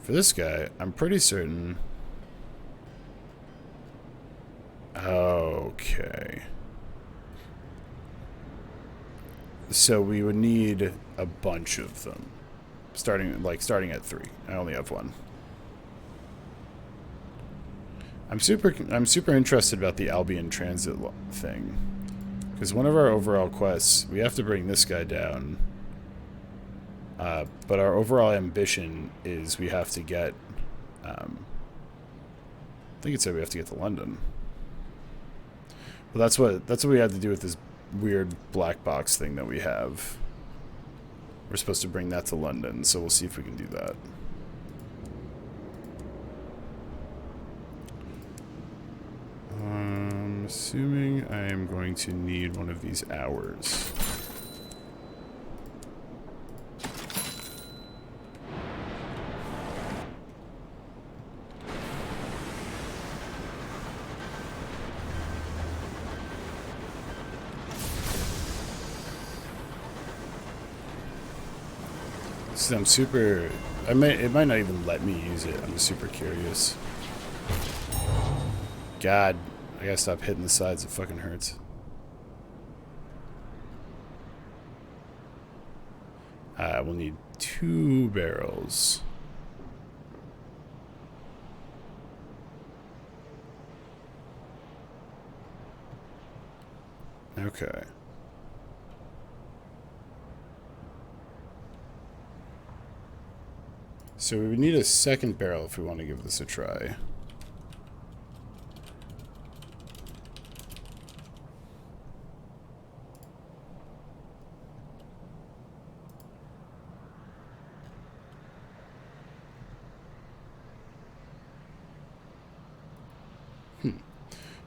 For this guy, I'm pretty certain... Okay. So we would need a bunch of them. Starting at 3. I only have 1. I'm super interested about the Albion Transit thing. Because one of our overall quests, we have to bring this guy down. But our overall ambition is we have to get... I think it said we have to get to London. Well, that's what we had to do with this weird black box thing that we have. We're supposed to bring that to London, so we'll see if we can do that. I'm assuming I am going to need one of these hours. I'm super... it might not even let me use it. I'm super curious. God, I gotta stop hitting the sides. It fucking hurts. We'll need 2 barrels. Okay. So we would need a second barrel if we want to give this a try.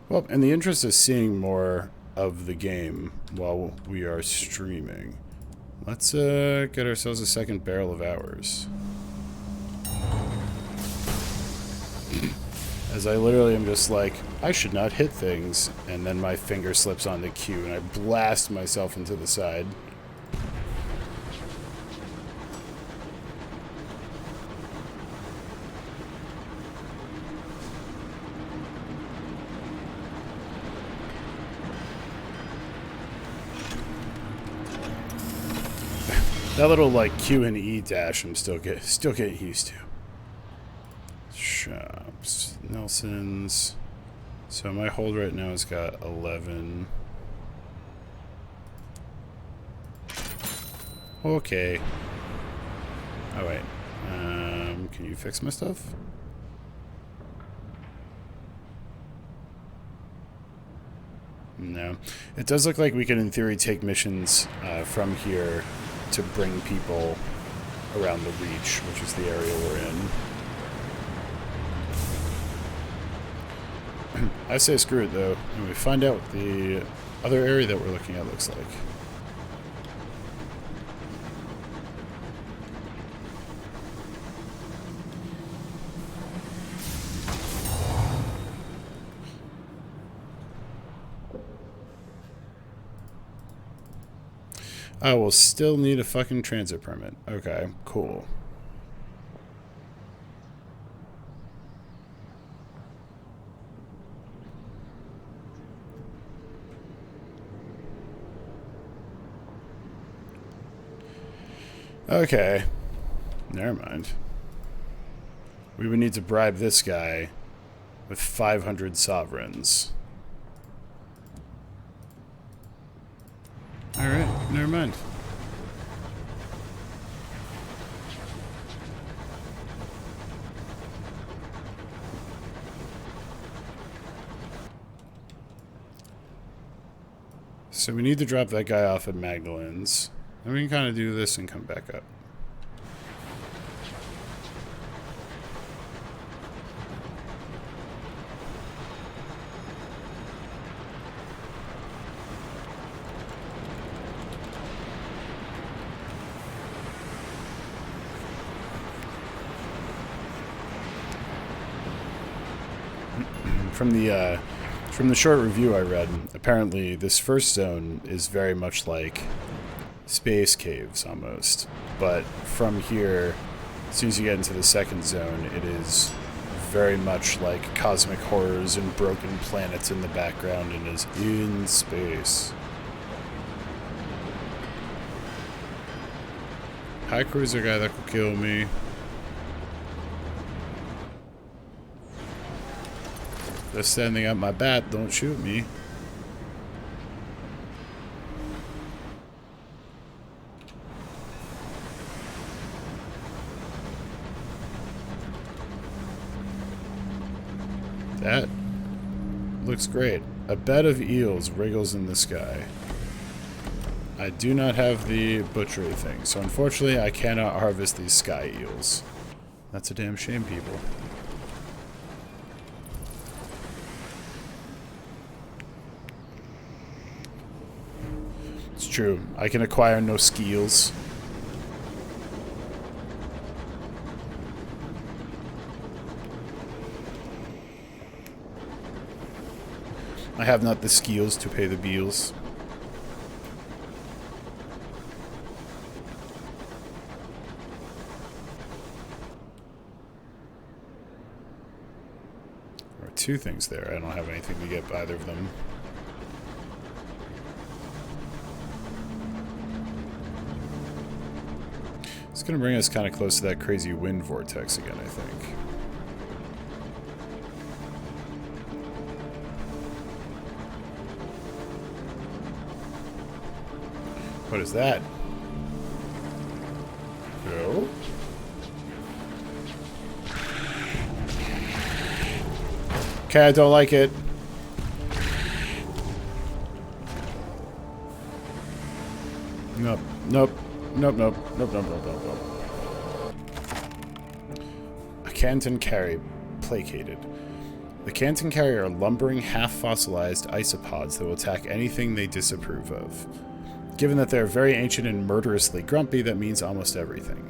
Well, in the interest of seeing more of the game while we are streaming, let's get ourselves a second barrel of ours. As I literally am just like, I should not hit things, and then my finger slips on the Q and I blast myself into the side. That little like Q and E dash I'm still getting used to. Shops, Nelson's. So my hold right now has got 11. Okay. Oh wait. Can you fix my stuff? No. It does look like we can, in theory, take missions from here to bring people around the Reach, which is the area we're in. I say screw it, though, and we find out what the other area that we're looking at looks like. I will still need a fucking transit permit. Okay, cool. Okay. Never mind. We would need to bribe this guy with 500 sovereigns. Alright, never mind. So we need to drop that guy off at Magdalen's. And we can kind of do this and come back up. From the short review I read, apparently this first zone is very much like space caves almost. But from here, as soon as you get into the second zone, it is very much like cosmic horrors and broken planets in the background and is in space. Hi, cruiser guy that could kill me. They're standing at my back, don't shoot me. That looks great. A bed of eels wriggles in the sky. I do not have the butchery thing, so unfortunately I cannot harvest these sky eels. That's a damn shame, people. It's true. I can acquire no skills. I have not the skills to pay the bills. There are two things there. I don't have anything to get either of them. It's going to bring us kind of close to that crazy wind vortex again, I think. What is that? No. Okay, I don't like it. Nope. Nope. Nope, nope, nope, nope, nope, nope, nope. A Canton Carry, placated. The Canton Carry are lumbering, half-fossilized isopods that will attack anything they disapprove of. Given that they are very ancient and murderously grumpy, that means almost everything.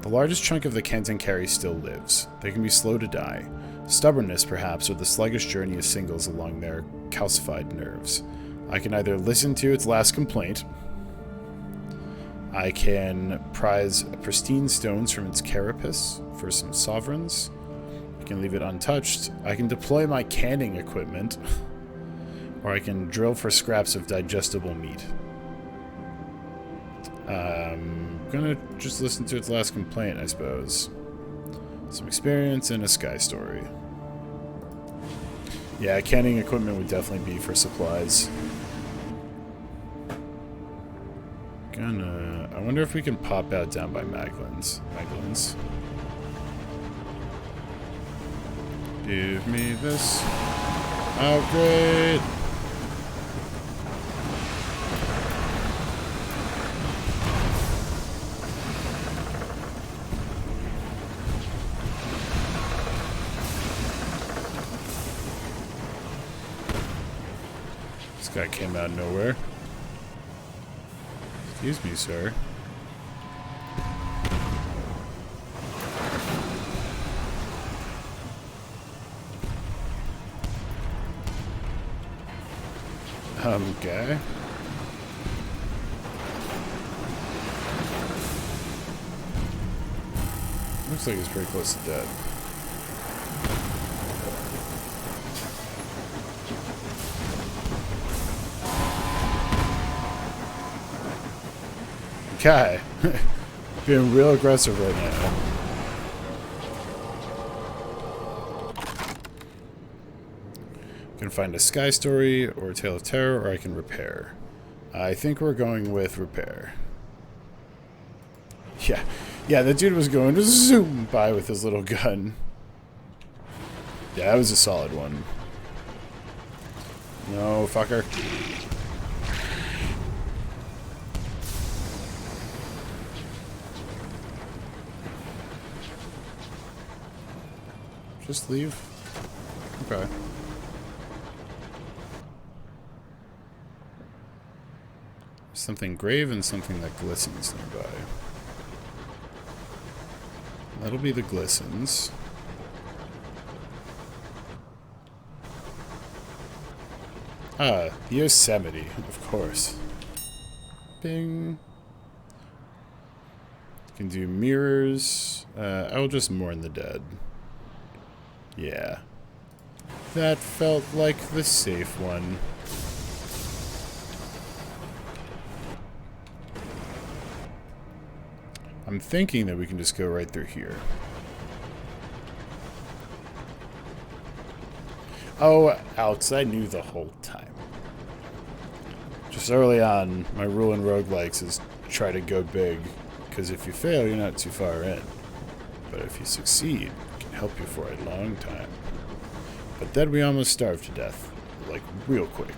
The largest chunk of the Canton Carry still lives. They can be slow to die. Stubbornness, perhaps, or the sluggish journey of singles along their calcified nerves. I can either listen to its last complaint, I can prize pristine stones from its carapace for some sovereigns. I can leave it untouched. I can deploy my canning equipment. Or I can drill for scraps of digestible meat. I'm gonna just listen to its last complaint, I suppose. Some experience and a sky story. Yeah, canning equipment would definitely be for supplies. I wonder if we can pop out down by Magdalen's. Give me this. Oh, great. This guy came out of nowhere. Excuse me, sir. Okay. Looks like he's pretty close to dead. Guy, being real aggressive right now. I can find a sky story or a tale of terror, or I can repair. I think we're going with repair. Yeah, the dude was going to zoom by with his little gun. Yeah, that was a solid one. No, fucker. Just leave? Okay. Something grave and something that glistens nearby. That'll be the glistens. Ah, Yosemite, of course. Bing. Can do mirrors. I will just mourn the dead. Yeah. That felt like the safe one. I'm thinking that we can just go right through here. Oh, Alex, I knew the whole time. Just early on, my rule in roguelikes is try to go big, because if you fail, you're not too far in. But if you succeed, it can help you for a long time. But then we almost starved to death, like real quick.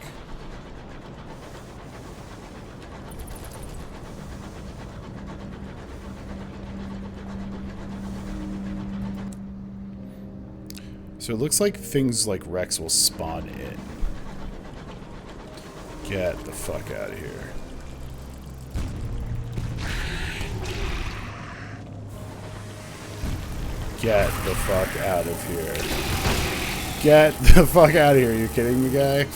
So it looks like things like Rex will spawn in. Get the fuck out of here. Get the fuck out of here. Get the fuck out of here. Are you kidding me, guy?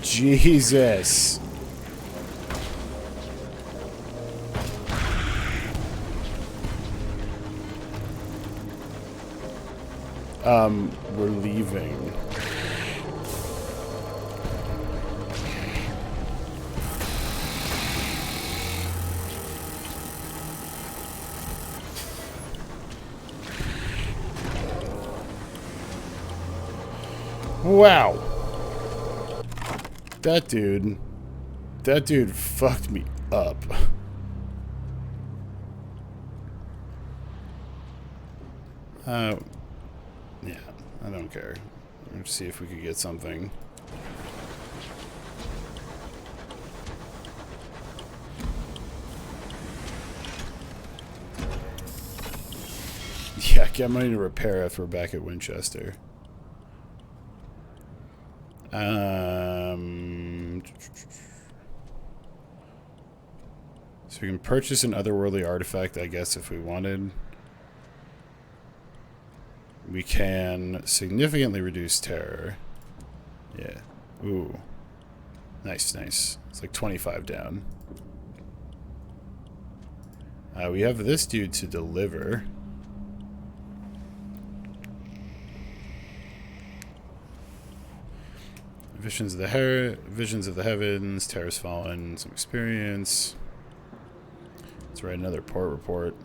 Jesus. We're leaving. Wow. That dude fucked me up. Yeah, I don't care. Let's see if we could get something. Yeah, get money to repair if we're back at Winchester. So we can purchase an otherworldly artifact, I guess, if we wanted. We can significantly reduce terror. Yeah. Ooh. Nice, nice. It's like 25 down. We have this dude to deliver. Visions of the heavens, terror's fallen, some experience. Let's write another port report.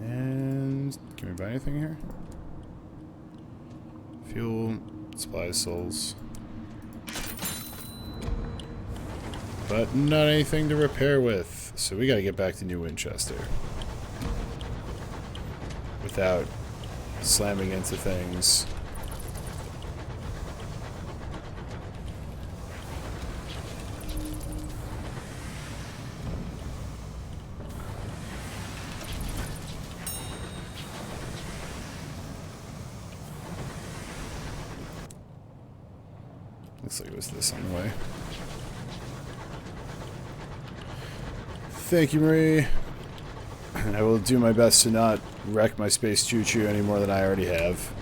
And can we buy anything here? Fuel, supplies, souls. But not anything to repair with. So we gotta get back to New Winchester. Without slamming into things. Looks like it was this on the way. Thank you, Marie. I will do my best to not wreck my space CHOO any more than I already have.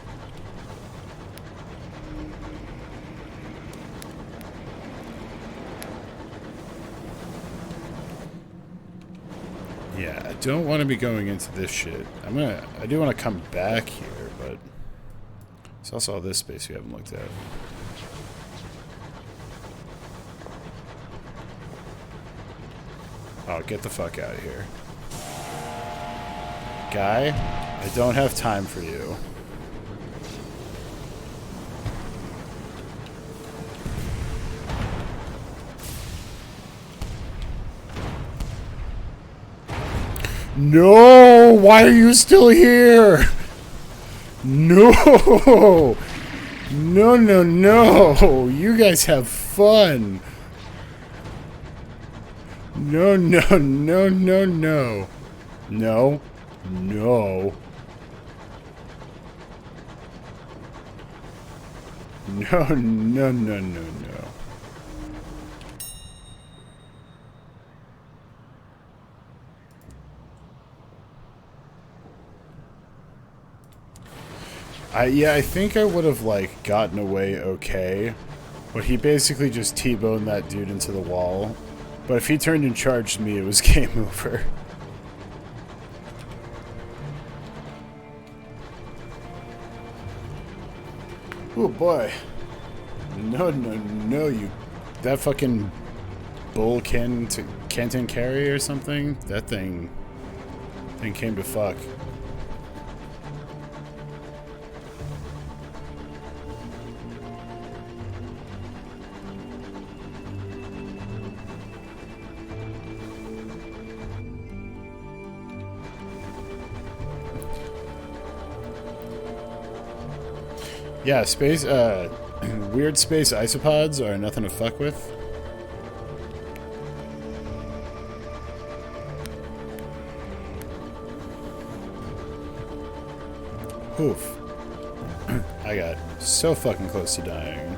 Yeah, I don't want to be going into this shit. I do want to come back here, but there's also all this space we haven't looked at. Oh, get the fuck out of here. Guy, I don't have time for you. No! Why are you still here? No! No, no, no! You guys have fun! No, no, no, no, no. No. No. No, no, no, no, no. Yeah, I think I would have, like, gotten away okay. But he basically just T-boned that dude into the wall. But if he turned and charged me, it was game over. Oh boy. No, no, no, you... That fucking bull Canton carry or something? That thing came to fuck. Yeah, space, weird space isopods are nothing to fuck with. Oof. I got so fucking close to dying.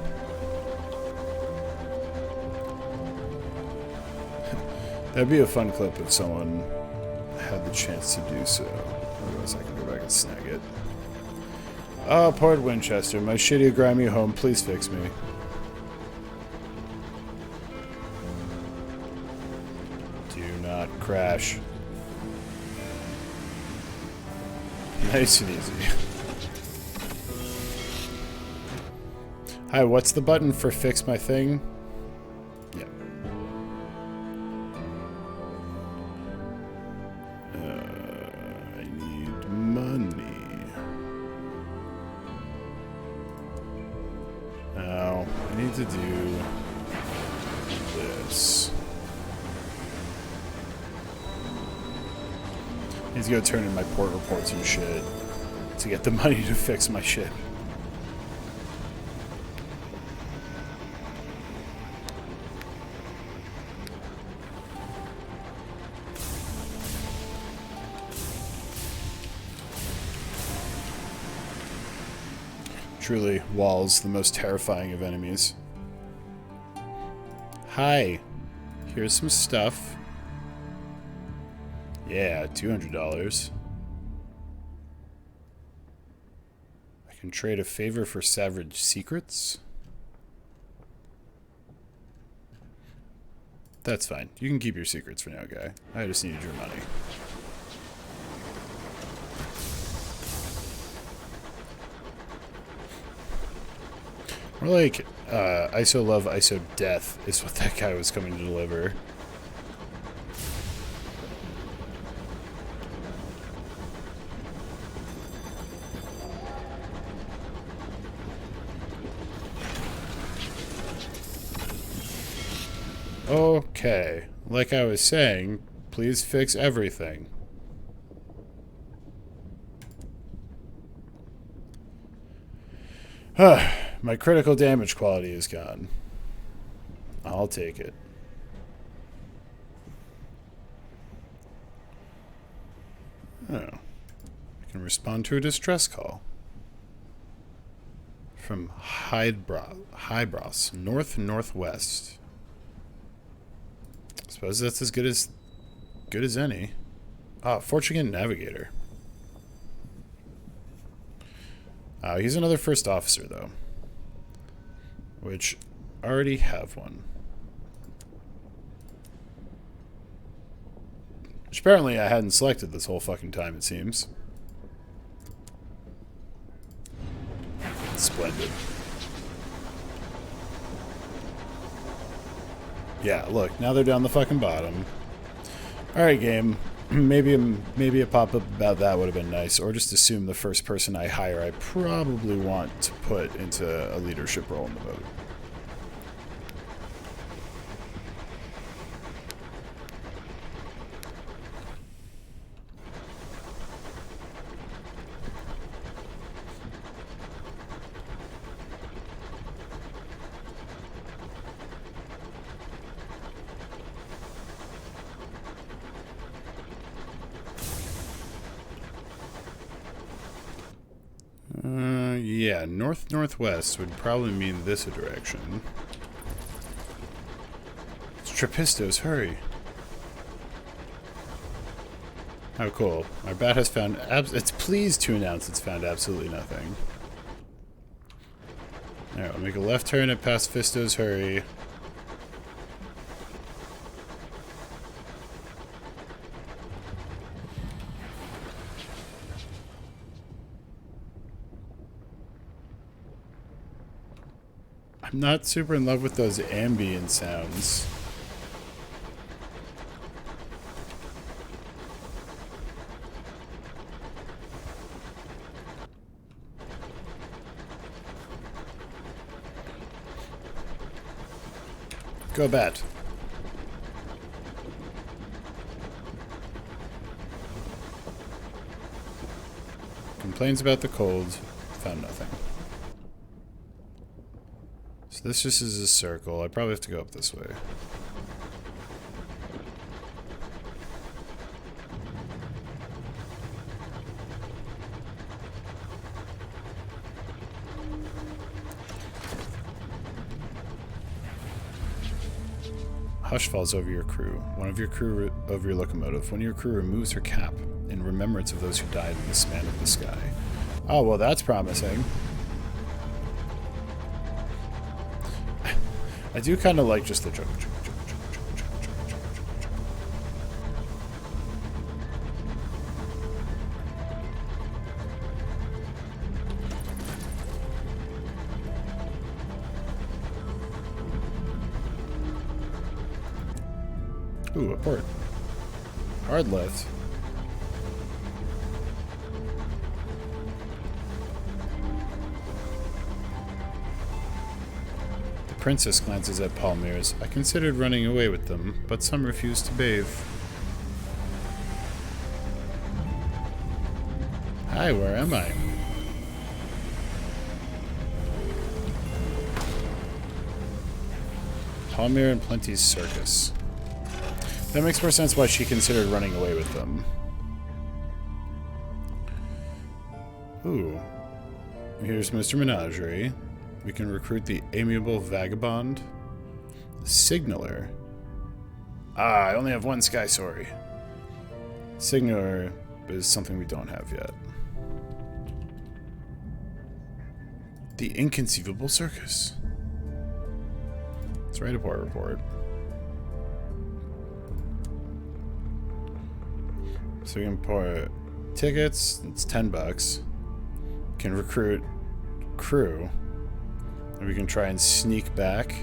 That'd be a fun clip if someone had the chance to do so. Otherwise I can go back and snag it. Oh, Port Winchester, my shitty grimy home, please fix me. Do not crash. Nice and easy. Hi, what's the button for fix my thing? Yeah. I need money. Now, I need to do this. I need to go turn in my port reports and shit to get the money to fix my ship. Truly, walls, the most terrifying of enemies. Hi, here's some stuff. Yeah, $200. I can trade a favor for savage secrets. That's fine. You can keep your secrets for now, guy. I just needed your money. More like, ISO love, ISO death is what that guy was coming to deliver. Okay, like I was saying, please fix everything. My critical damage quality is gone. I'll take it. Oh. I can respond to a distress call. From Hybros, north-northwest. Suppose that's as good as any. Ah, Fortunate Navigator. He's another first officer, though. Which, I already have one. Which apparently I hadn't selected this whole fucking time, it seems. Splendid. Yeah, look, now they're down the fucking bottom. Alright, game. Maybe a pop-up about that would have been nice, or just assume the first person I hire I probably want to put into a leadership role in the boat. Yeah, north-northwest would probably mean this direction. It's Trapistos, hurry! Oh, cool. Our bat has found it's pleased to announce it's found absolutely nothing. Alright, we'll make a left turn at past Fisto's hurry. I'm not super in love with those ambient sounds. Go bat. Complains about the cold. Found nothing. So this just is a circle. I probably have to go up this way. Hush falls over your crew. One of your crew over your locomotive. One of your crew removes her cap in remembrance of those who died in the span of the sky. Oh, well, that's promising. I do kind of like just the joke. Ooh, a port. Hard left. The princess glances at palmiers. I considered running away with them, but some refused to bathe. Hi, where am I? Palmier and Plenty's circus. That makes more sense why she considered running away with them. Ooh. Here's Mr. Menagerie. We can recruit the amiable vagabond. The signaler. Ah, I only have one sky sorry. Signaler is something we don't have yet. The inconceivable circus. Let's write a port report. So we can pour tickets, it's $10. Can recruit crew. And we can try and sneak back.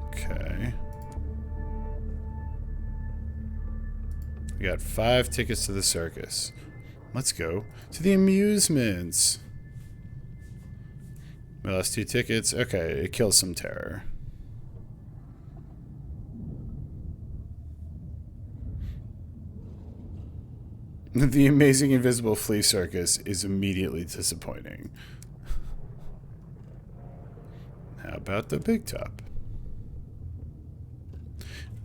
Okay. We got 5 tickets to the circus. Let's go to the amusements. We lost 2 tickets. Okay, it kills some terror. The Amazing Invisible Flea Circus is immediately disappointing. How about the Big Top?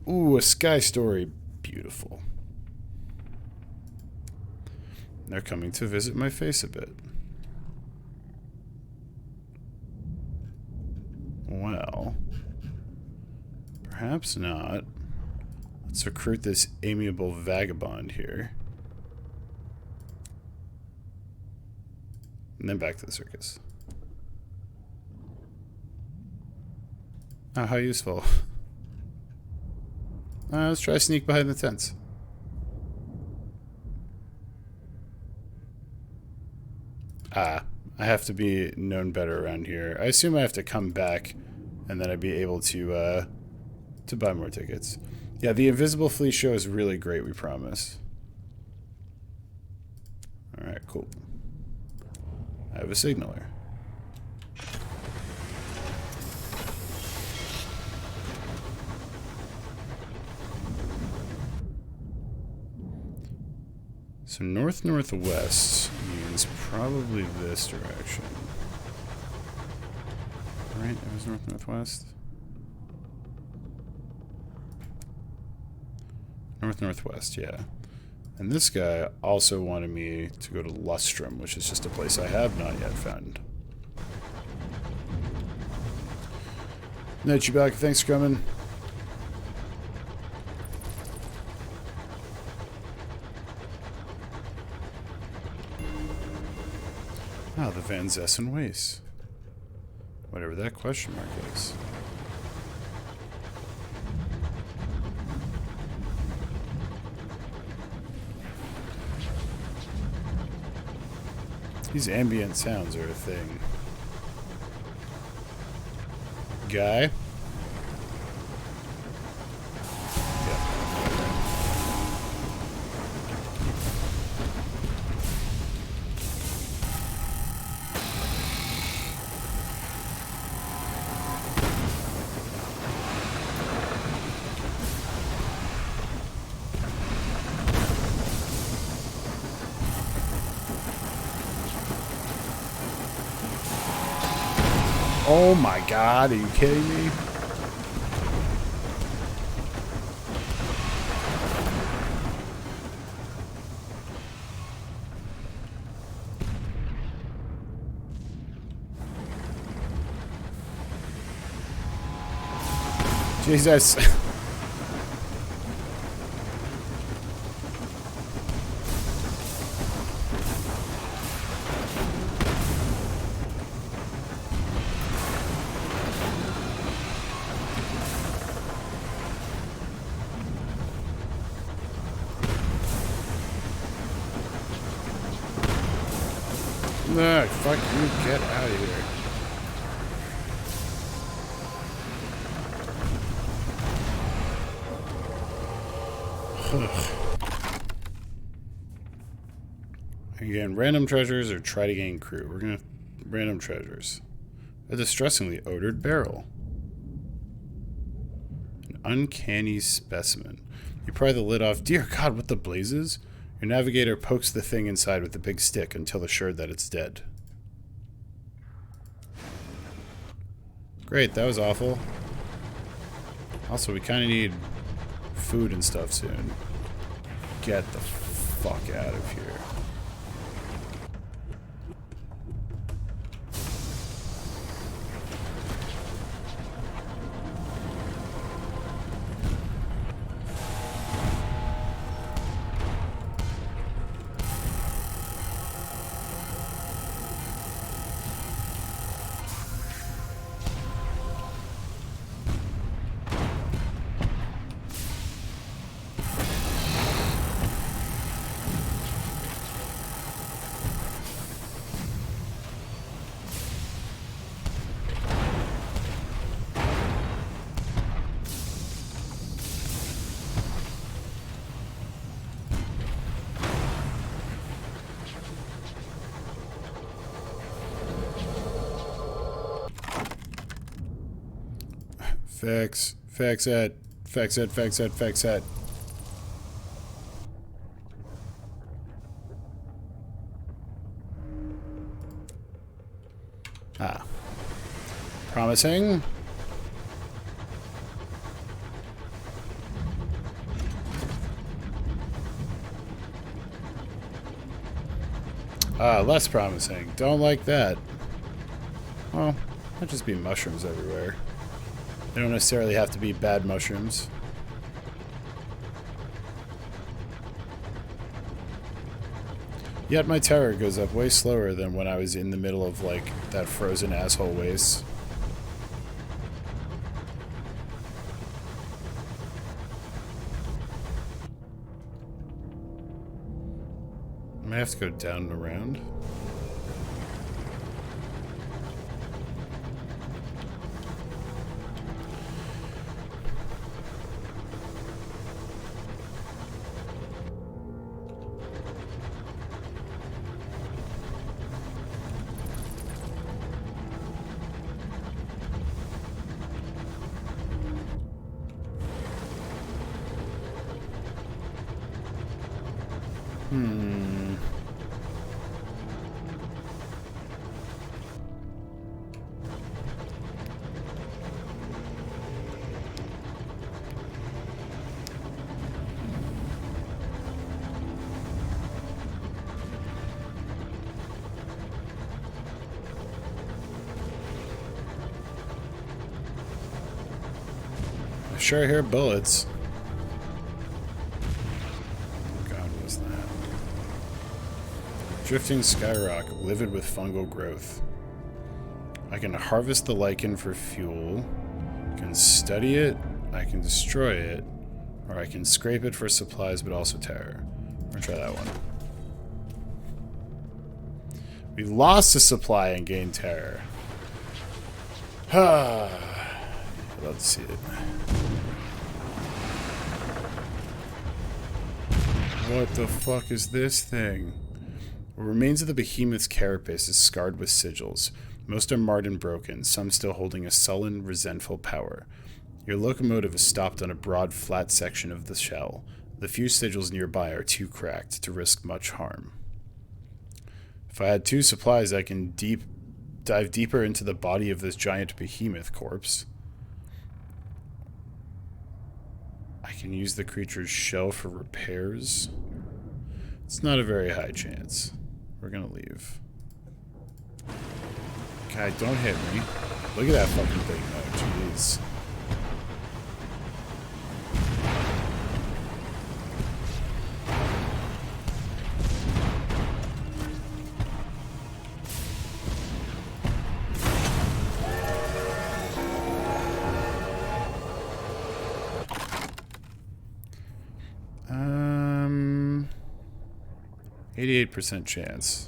Ooh, a sky story. Beautiful. They're coming to visit my face a bit. Well, perhaps not. Let's recruit this amiable vagabond here. And then back to the circus. Oh, how useful. Let's try sneak behind the tents. Ah, I have to be known better around here. I assume I have to come back, and then I'd be able to buy more tickets. Yeah, the Invisible Flea show is really great, we promise. Alright, cool. I have a signaler. So north-northwest means probably this direction. Right? It was north-northwest. North-northwest, yeah. And this guy also wanted me to go to Lustrum, which is just a place I have not yet found. Night, Chewbacca, thanks for coming. Ah, the Van Zessen Waste. Whatever that question mark is. These ambient sounds are a thing. Guy? Oh my god, are you kidding me? Jesus. No, fuck you, get out of here. Again, random treasures or try to gain crew. We're gonna random treasures. A distressingly odored barrel. An uncanny specimen. You pry the lid off. Dear God, what the blazes? Your navigator pokes the thing inside with a big stick until assured that it's dead. Great, that was awful. Also, we kind of need food and stuff soon. Get the fuck out of here. Fix it. Fix it, fix it, fix it. Ah. Promising. Ah, less promising. Don't like that. Well, might just be mushrooms everywhere. They don't necessarily have to be bad mushrooms. Yet my terror goes up way slower than when I was in the middle of, like, that frozen asshole waste. I might have to go down and around. sure hear bullets. What god was that? Drifting skyrock, livid with fungal growth. I can harvest the lichen for fuel. I can study it. I can destroy it. Or I can scrape it for supplies, but also terror. I'm gonna try that one. We lost a supply and gained terror. I'd love to see it. What the fuck is this thing? What remains of the behemoth's carapace is scarred with sigils. Most are marred and broken, some still holding a sullen, resentful power. Your locomotive is stopped on a broad, flat section of the shell. The few sigils nearby are too cracked to risk much harm. If I had 2 supplies, I can dive deeper into the body of this giant behemoth corpse. I can use the creature's shell for repairs. It's not a very high chance. We're gonna leave. God, don't hit me. Look at that fucking thing, though. Jeez. Um, 88% chance.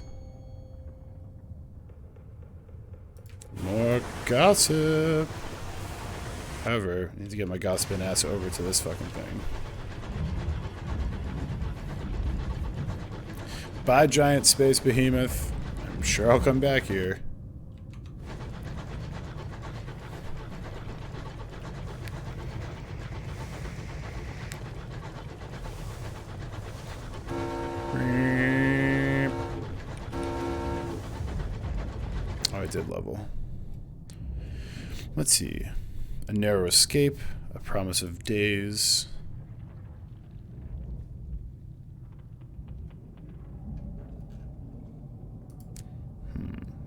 More gossip. However, I need to get my gossiping ass over to this fucking thing. Bye, giant space behemoth. I'm sure I'll come back here. Oh, I did level. Let's see. A narrow escape, a promise of days.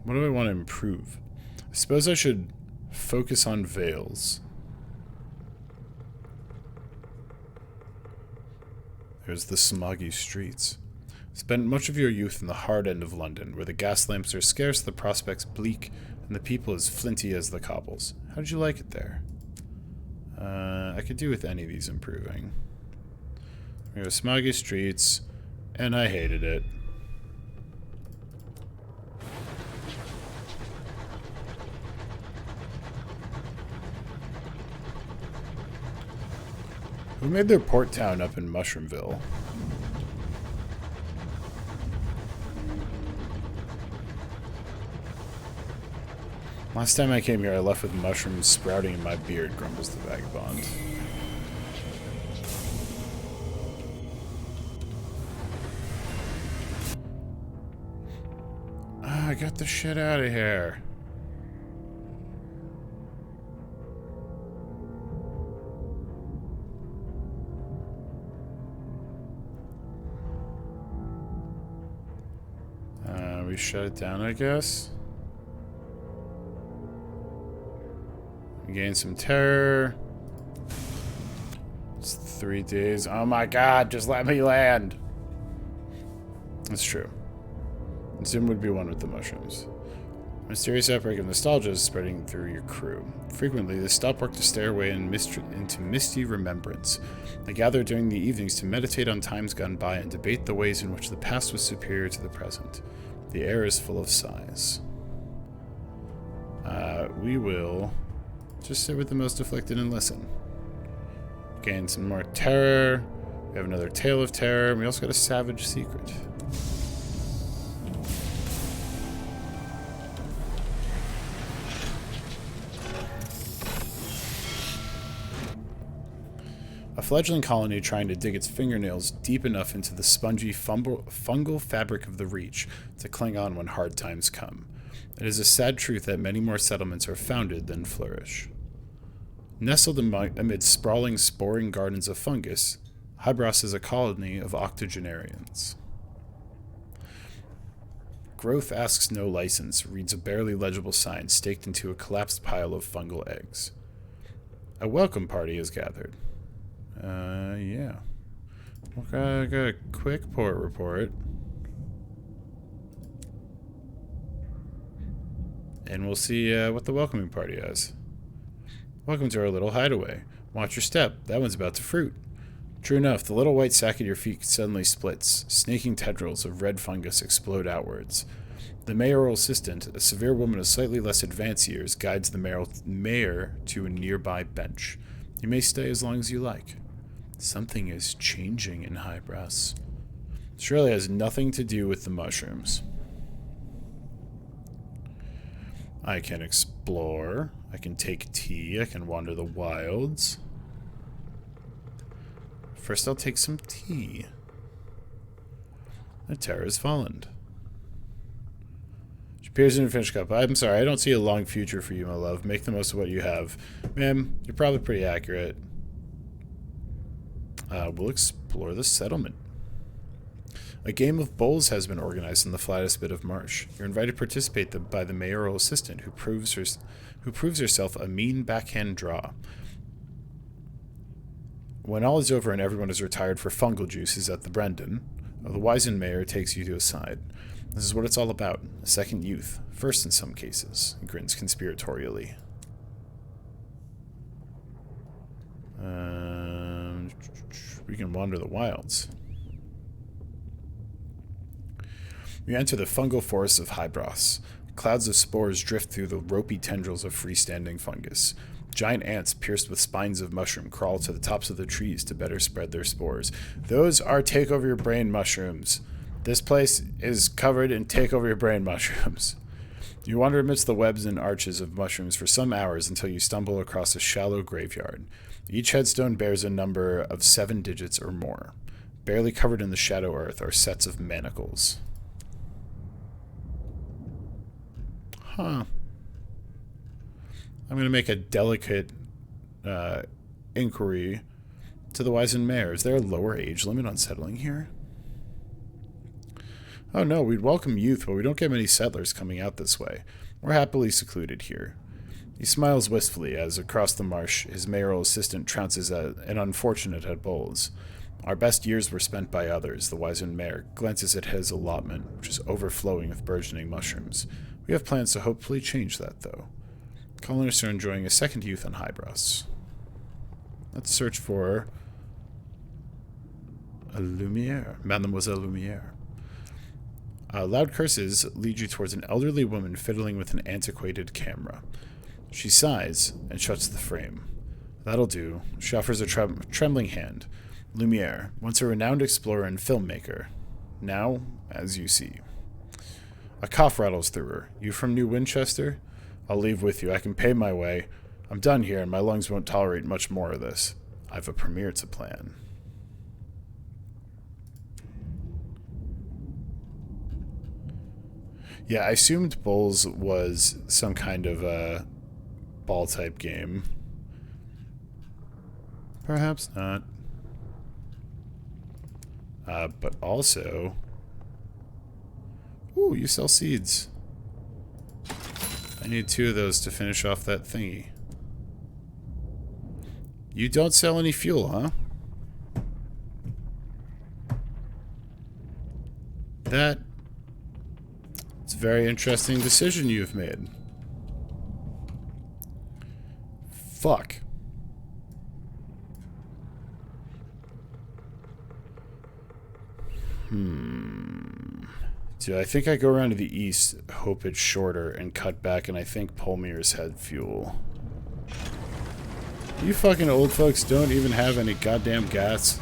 What do I want to improve? I suppose I should focus on veils. There's the smoggy streets. Spent much of your youth in the hard end of London, where the gas lamps are scarce, the prospects bleak, and the people as flinty as the cobbles. How did you like it there? I could do with any of these improving. We have smoggy streets, and I hated it. Who made their port town up in Mushroomville? Last time I came here, I left with mushrooms sprouting in my beard, grumbles the vagabond. Ah, get the shit out of here. We shut it down, I guess. Gain some terror. It's 3 days. Oh my god, just let me land. That's true. Zim would be one with the mushrooms. Mysterious outbreak of nostalgia is spreading through your crew. Frequently, they stop work to stare away into misty remembrance. They gather during the evenings to meditate on times gone by and debate the ways in which the past was superior to the present. The air is full of sighs. We will just sit with the most afflicted and listen. Gain some more terror. We have another tale of terror. We also got a savage secret. A fledgling colony trying to dig its fingernails deep enough into the spongy fungal fabric of the Reach to cling on when hard times come. It is a sad truth that many more settlements are founded than flourish. Nestled amid sprawling, sporing gardens of fungus, Hybros is a colony of octogenarians. Growth asks no license, reads a barely legible sign staked into a collapsed pile of fungal eggs. A welcome party is gathered. Yeah. Okay, I got a quick port report. And we'll see what the welcoming party has. Welcome to our little hideaway. Watch your step. That one's about to fruit. True enough, the little white sack at your feet suddenly splits. Snaking tendrils of red fungus explode outwards. The mayoral assistant, a severe woman of slightly less advanced years, guides the mayor to a nearby bench. You may stay as long as you like. Something is changing in Hybras. Surely has nothing to do with the mushrooms. I can explore. I can take tea. I can wander the wilds. First, I'll take some tea. The terror has fallen. She peers in her finished cup. I'm sorry, I don't see a long future for you, my love. Make the most of what you have. Ma'am, you're probably pretty accurate. We'll explore the settlement. A game of bowls has been organized in the flattest bit of marsh. You're invited to participate by the mayoral assistant, who proves herself a mean backhand draw. When all is over and everyone is retired for fungal juices at the Brendan, the wizened mayor takes you to a side. This is what it's all about. A second youth. First in some cases. He grins conspiratorially. We can wander the wilds. You enter the fungal forests of Hybras. Clouds of spores drift through the ropey tendrils of freestanding fungus. Giant ants pierced with spines of mushroom crawl to the tops of the trees to better spread their spores. Those are take over your brain mushrooms. This place is covered in take over your brain mushrooms. You wander amidst the webs and arches of mushrooms for some hours until you stumble across a shallow graveyard. Each headstone bears a number of 7 digits or more. Barely covered in the shadow earth are sets of manacles. Huh. I'm going to make a delicate inquiry to the wizened mayor. Is there a lower age limit on settling here? Oh no, we'd welcome youth, but we don't get many settlers coming out this way. We're happily secluded here. He smiles wistfully as, across the marsh, his mayoral assistant trounces an unfortunate at bowls. Our best years were spent by others, the wizened mayor glances at his allotment, which is overflowing with burgeoning mushrooms. We have plans to hopefully change that, though. Colonists are enjoying a second youth on Hybras. Let's search for a Lumiere. Mademoiselle Lumiere. Loud curses lead you towards an elderly woman fiddling with an antiquated camera. She sighs and shuts the frame. That'll do. She offers a trembling hand. Lumiere, once a renowned explorer and filmmaker. Now, as you see. A cough rattles through her. You from New Winchester? I'll leave with you. I can pay my way. I'm done here, and my lungs won't tolerate much more of this. I've a premiere to plan. Yeah, I assumed Bowls was some kind of a ball-type game. Perhaps not. But also... Ooh, you sell seeds. I need 2 of those to finish off that thingy. You don't sell any fuel, huh? It's a very interesting decision you've made. Fuck. Dude, I think I go around to the east, hope it's shorter, and cut back, and I think Polmir's had fuel. You fucking old folks don't even have any goddamn gas.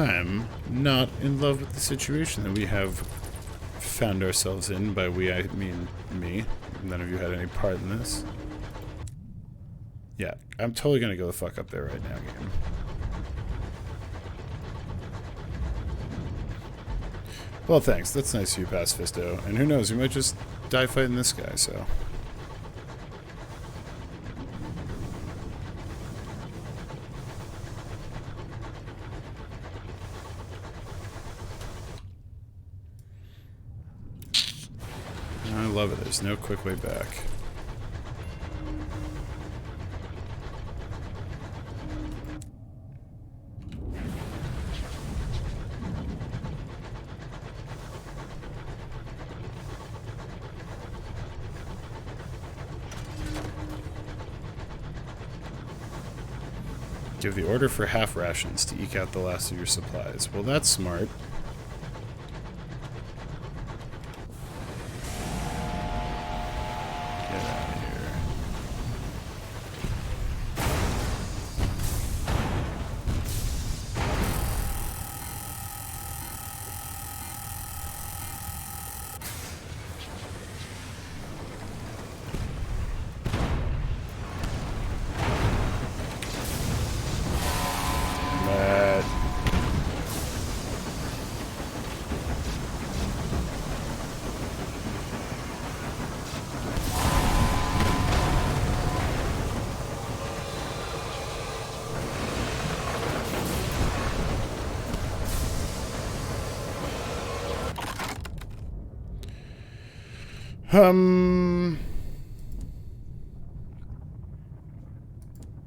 I'm not in love with the situation that we have found ourselves in. By we, I mean me. None of you had any part in this. Yeah, I'm totally gonna go the fuck up there right now, game. Well, thanks. That's nice of you, Pacifisto. And who knows, we might just die fighting this guy, so... I love it. There's no quick way back. Give the order for half rations to eke out the last of your supplies. Well, that's smart. Get out of here.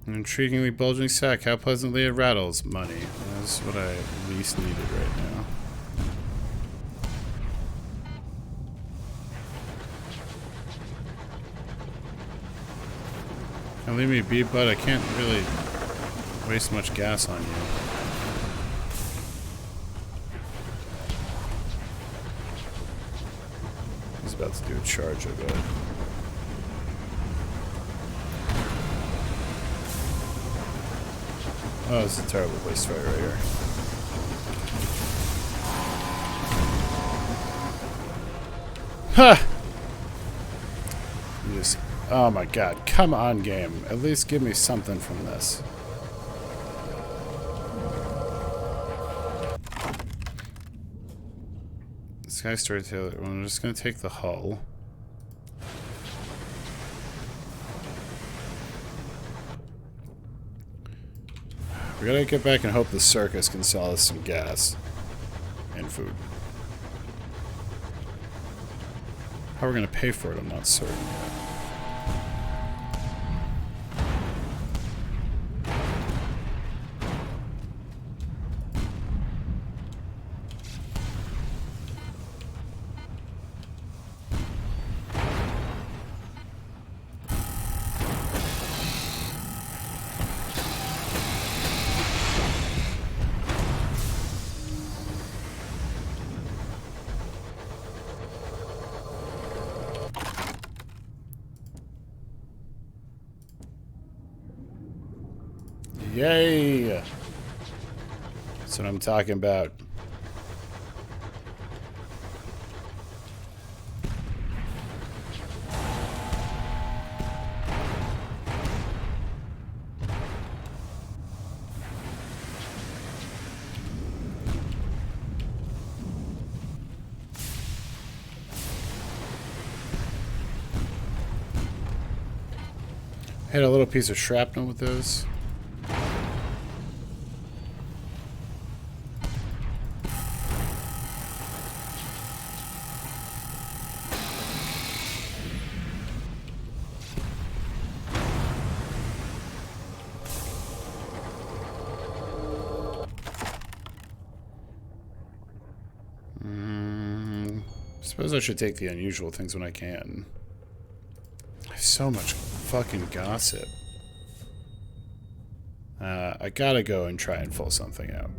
An intriguingly bulging sack. How pleasantly it rattles. Money. That's what I least needed right now. Now leave me be, bud. I can't really waste much gas on you. He's about to do a charge, I bet. Oh, this is a terrible waste fight right here. Ha! You just, oh my god, come on, game. At least give me something from this. Sky Storyteller. Well, I'm just gonna take the hull. We gotta get back and hope the circus can sell us some gas and food. How we're gonna pay for it, I'm not certain yet. Yay! That's what I'm talking about. Hit a little piece of shrapnel with those. Suppose I should take the unusual things when I can. I have so much fucking gossip. I gotta go and try and pull something out.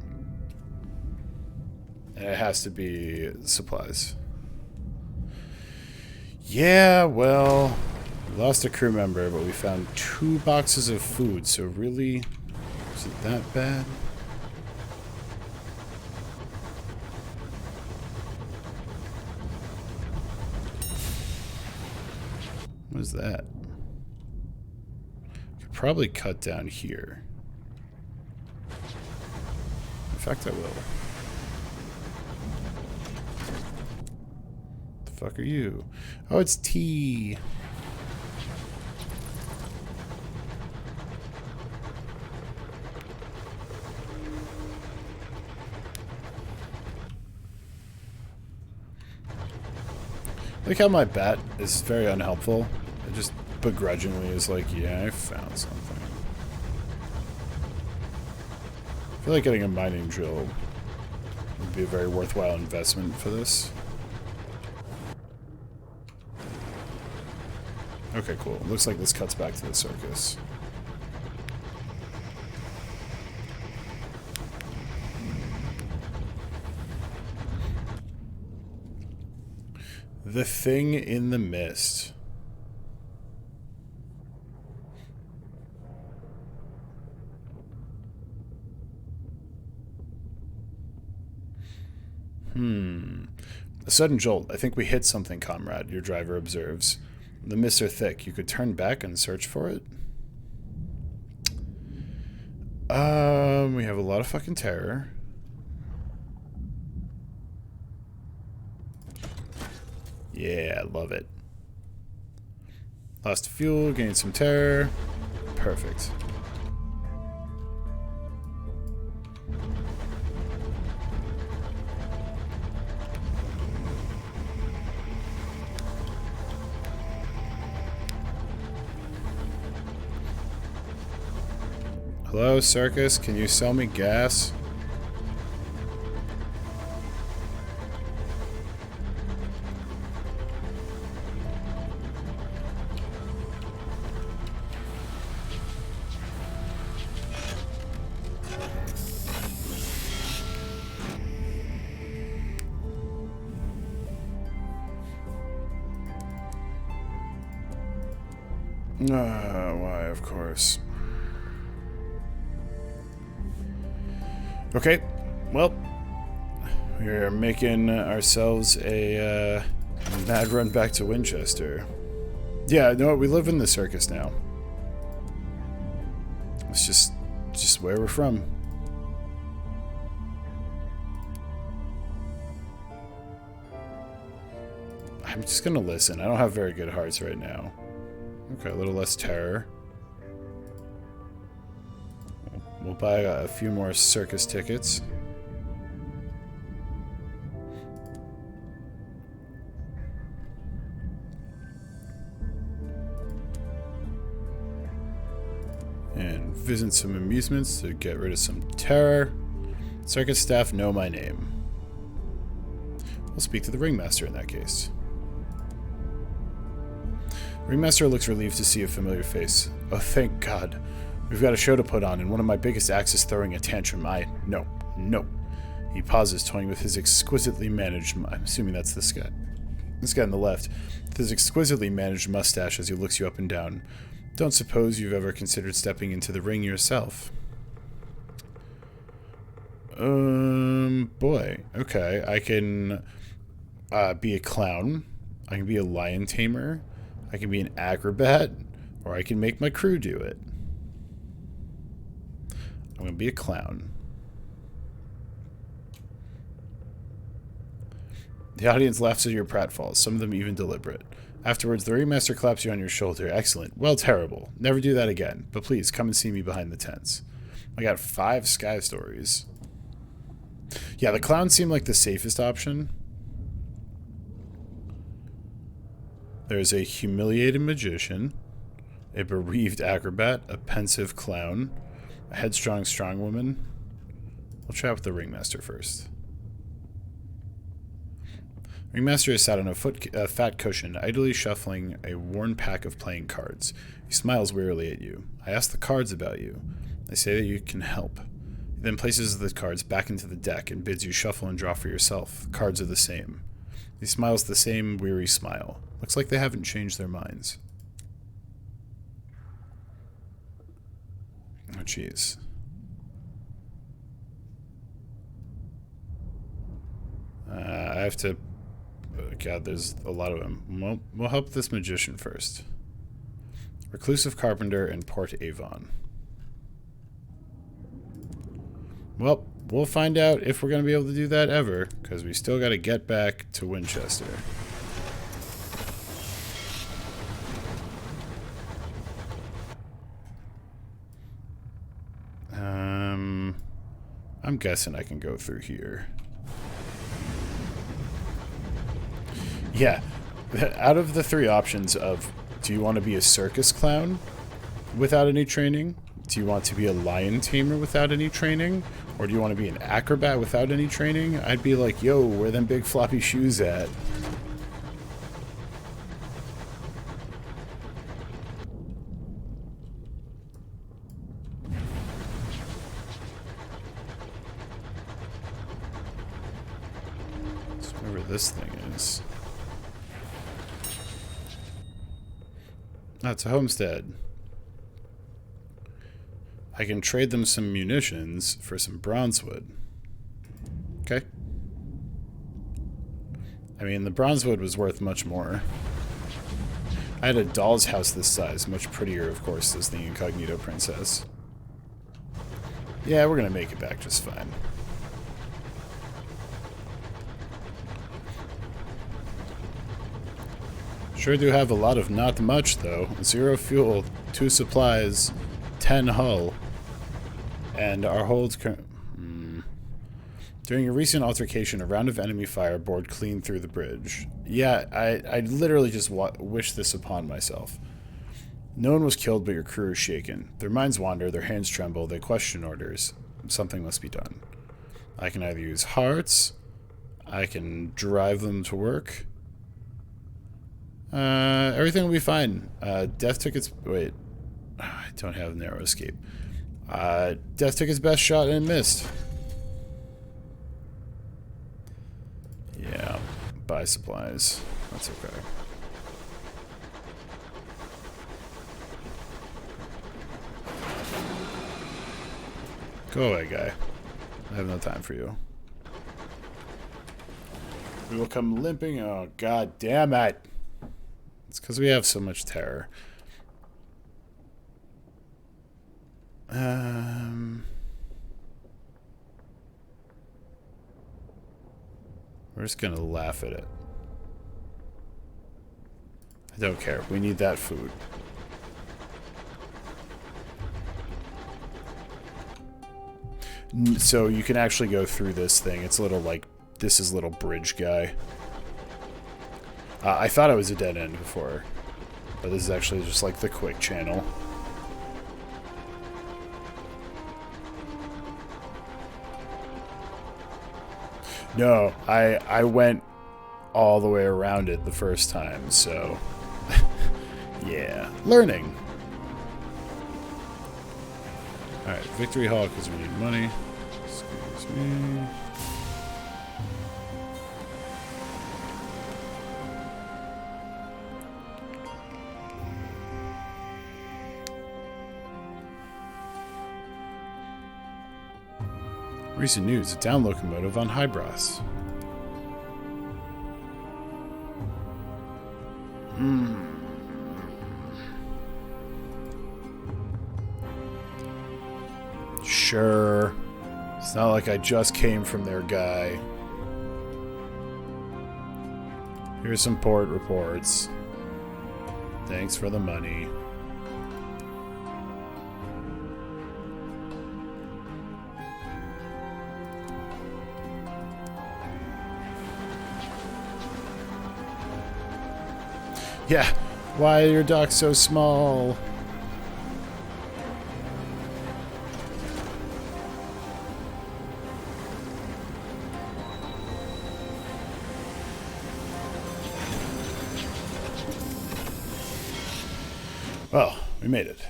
And it has to be supplies. Yeah, well, we lost a crew member, but we found 2 boxes of food, so really, is it that bad? What is that? Could probably cut down here. In fact, I will. The fuck are you? Oh, it's tea. Like how my bat is very unhelpful. It just begrudgingly is like, yeah, I found something. I feel like getting a mining drill would be a very worthwhile investment for this. Okay, cool. Looks like this cuts back to the circus. The Thing in the Mist. A sudden jolt. I think we hit something, comrade, your driver observes. The mists are thick. You could turn back and search for it? We have a lot of fucking terror. Yeah, I love it. Lost fuel, gained some terror. Perfect. Hello, circus? Can you sell me gas? Why, of course. Okay, well, we're making ourselves a mad run back to Winchester. Yeah, no, we live in the circus now. It's just where we're from. I'm just gonna listen. I don't have very good hearts right now. Okay, a little less terror. We'll buy a few more circus tickets. And visit some amusements to get rid of some terror. Circus staff know my name. We'll speak to the ringmaster in that case. Ringmaster looks relieved to see a familiar face. Oh, thank God. We've got a show to put on, and one of my biggest acts is throwing a tantrum. No. He pauses, toying with his exquisitely managed... I'm assuming that's this guy. This guy on the left. With his exquisitely managed mustache as he looks you up and down. Don't suppose you've ever considered stepping into the ring yourself. Boy. Okay, I can be a clown. I can be a lion tamer. I can be an acrobat. Or I can make my crew do it. I'm going to be a clown. The audience laughs at your pratfalls, some of them even deliberate. Afterwards, the ringmaster claps you on your shoulder. Excellent. Well, terrible. Never do that again. But please, come and see me behind the tents. I got 5 sky stories. Yeah, the clowns seem like the safest option. There's a humiliated magician, a bereaved acrobat, a pensive clown, a headstrong strong woman. We'll chat with the ringmaster first. Ringmaster is sat on a fat cushion, idly shuffling a worn pack of playing cards. He smiles wearily at you. I ask the cards about you. They say that you can help. He then places the cards back into the deck and bids you shuffle and draw for yourself. The cards are the same. He smiles the same weary smile. Looks like they haven't changed their minds. Oh, jeez. I have to... God, there's a lot of them. Well, we'll help this magician first. Reclusive Carpenter in Port Avon. Well, we'll find out if we're going to be able to do that ever, because we still got to get back to Winchester. I'm guessing I can go through here. Yeah, out of the three options of, do you want to be a circus clown without any training? Do you want to be a lion tamer without any training? Or do you want to be an acrobat without any training? I'd be like, yo, where them big floppy shoes at? Let's whatever this thing is. That's a homestead. I can trade them some munitions for some bronzewood. Okay. I mean, the bronzewood was worth much more. I had a doll's house this size, much prettier, of course, as the Incognito Princess. Yeah, we're gonna make it back just fine. Sure do have a lot of not much, though. 0 fuel, 2 supplies, 10 hull. And our holds... During a recent altercation, a round of enemy fire bored clean through the bridge. Yeah, I literally just wish this upon myself. No one was killed, but your crew is shaken. Their minds wander, their hands tremble, they question orders. Something must be done. I can either use hearts, I can drive them to work. Everything will be fine. Death took its... Wait. I don't have narrow escape. Death took his best shot and missed. Yeah. Buy supplies. That's okay. Go away, guy. I have no time for you. We will come limping. Oh, god damn it. It's because we have so much terror. We're just gonna laugh at it. I don't care. We need that food. So you can actually go through this thing. It's a little like, this is little bridge guy. I thought it was a dead end before, but this is actually just like the quick channel. No, I went all the way around it the first time, so yeah, learning. Alright, Victory Hall because we need money. Excuse me. Recent news, a down locomotive on Hybros. Sure. It's not like I just came from their guy. Here's some port reports. Thanks for the money. Yeah, why are your docks so small? Well, we made it.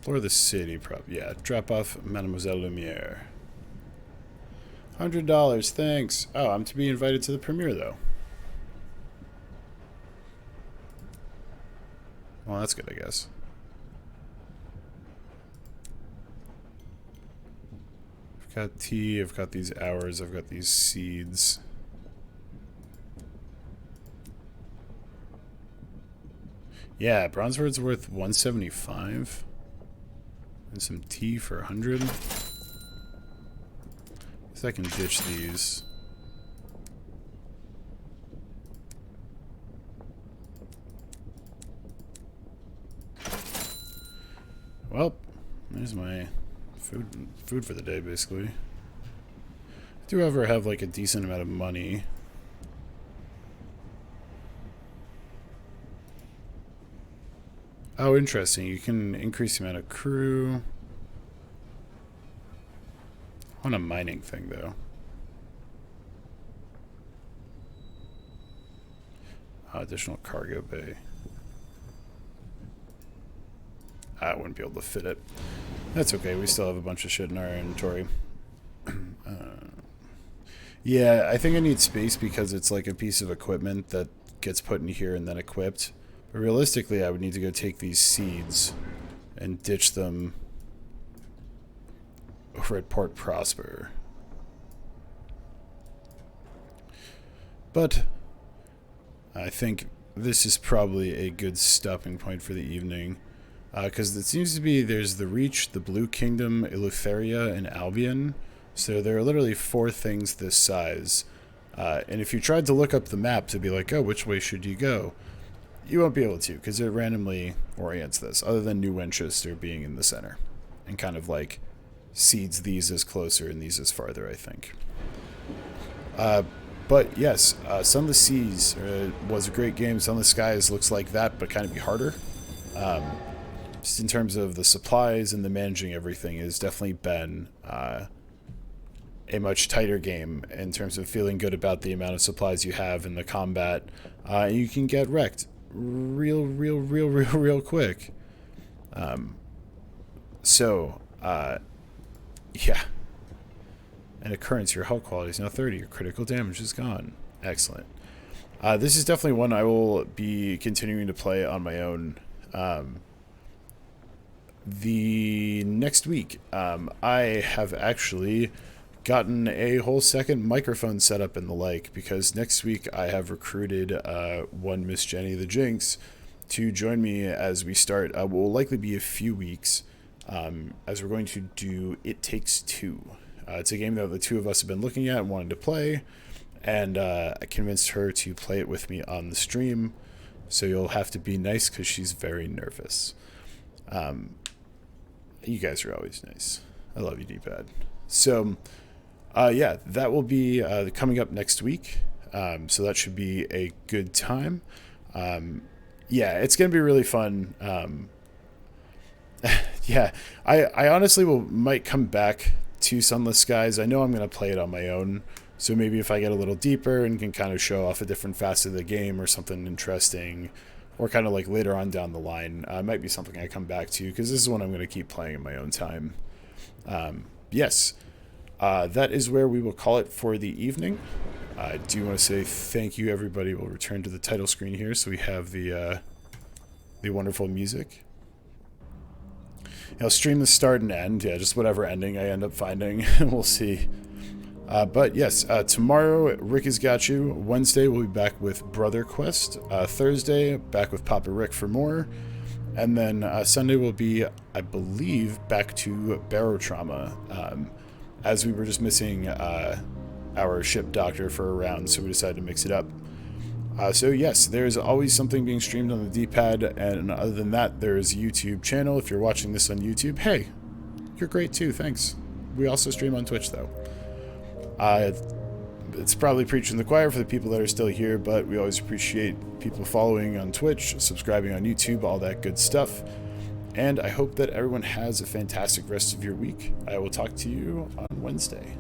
Explore the city, yeah. Drop off Mademoiselle Lumiere. $100, thanks. Oh, I'm to be invited to the premiere, though. Well, that's good, I guess. I've got tea, I've got these hours, I've got these seeds. Yeah, Bronzebird's worth $175. And some tea for 100. I can ditch these. Well, there's my food for the day, basically. I do, however, have like a decent amount of money. Oh, interesting. You can increase the amount of crew. On a mining thing, though. Additional cargo bay. I wouldn't be able to fit it. That's okay. We still have a bunch of shit in our inventory. Yeah, I think I need space because it's like a piece of equipment that gets put in here and then equipped. But realistically, I would need to go take these seeds and ditch them over at Port Prosper. But I think this is probably a good stopping point for the evening. Because it seems to be there's the Reach, the Blue Kingdom, Eleutheria, and Albion. So there are literally 4 things this size. And if you tried to look up the map to be like, oh, which way should you go? You won't be able to, because it randomly orients this, other than New Winchester being in the center. And kind of like seeds these as closer and these as farther, I think. But yes, Sunless Seas was a great game. Sunless Skies looks like that, but kind of be harder. Just in terms of the supplies and the managing everything, has definitely been a much tighter game in terms of feeling good about the amount of supplies you have in the combat. You can get wrecked real quick. Yeah. An occurrence, your health quality is now 30. Your critical damage is gone. Excellent. This is definitely one I will be continuing to play on my own. The next week, I have actually gotten a whole second microphone setup and the like, because next week I have recruited one Miss Jenny the Jinx to join me as we start what will likely be a few weeks, as we're going to do It Takes Two. It's a game that the two of us have been looking at and wanted to play, and I convinced her to play it with me on the stream, so you'll have to be nice because she's very nervous. You guys are always nice. I love you, D-Pad. So, yeah, that will be coming up next week, so that should be a good time. Yeah, it's going to be really fun. Yeah, I honestly might come back to Sunless Skies. I know I'm going to play it on my own, so maybe if I get a little deeper and can kind of show off a different facet of the game or something interesting, or kind of like later on down the line, might be something I come back to, because this is one I'm going to keep playing in my own time. Yes, that is where we will call it for the evening. I do want to say thank you, everybody. We'll return to the title screen here, so we have the wonderful music. I'll stream the start and end. Yeah, just whatever ending I end up finding. We'll see. But yes, tomorrow, Rick has got you. Wednesday, we'll be back with Brother Quest. Thursday, back with Papa Rick for more. And then Sunday will be, I believe, back to Barotrauma, as we were just missing our ship doctor for a round, so we decided to mix it up. So yes, there's always something being streamed on the D-pad, and other than that, there's a YouTube channel. If you're watching this on YouTube, hey, you're great too, thanks. We also stream on Twitch, though. It's probably preaching the choir for the people that are still here, but we always appreciate people following on Twitch, subscribing on YouTube, all that good stuff. And I hope that everyone has a fantastic rest of your week. I will talk to you on Wednesday.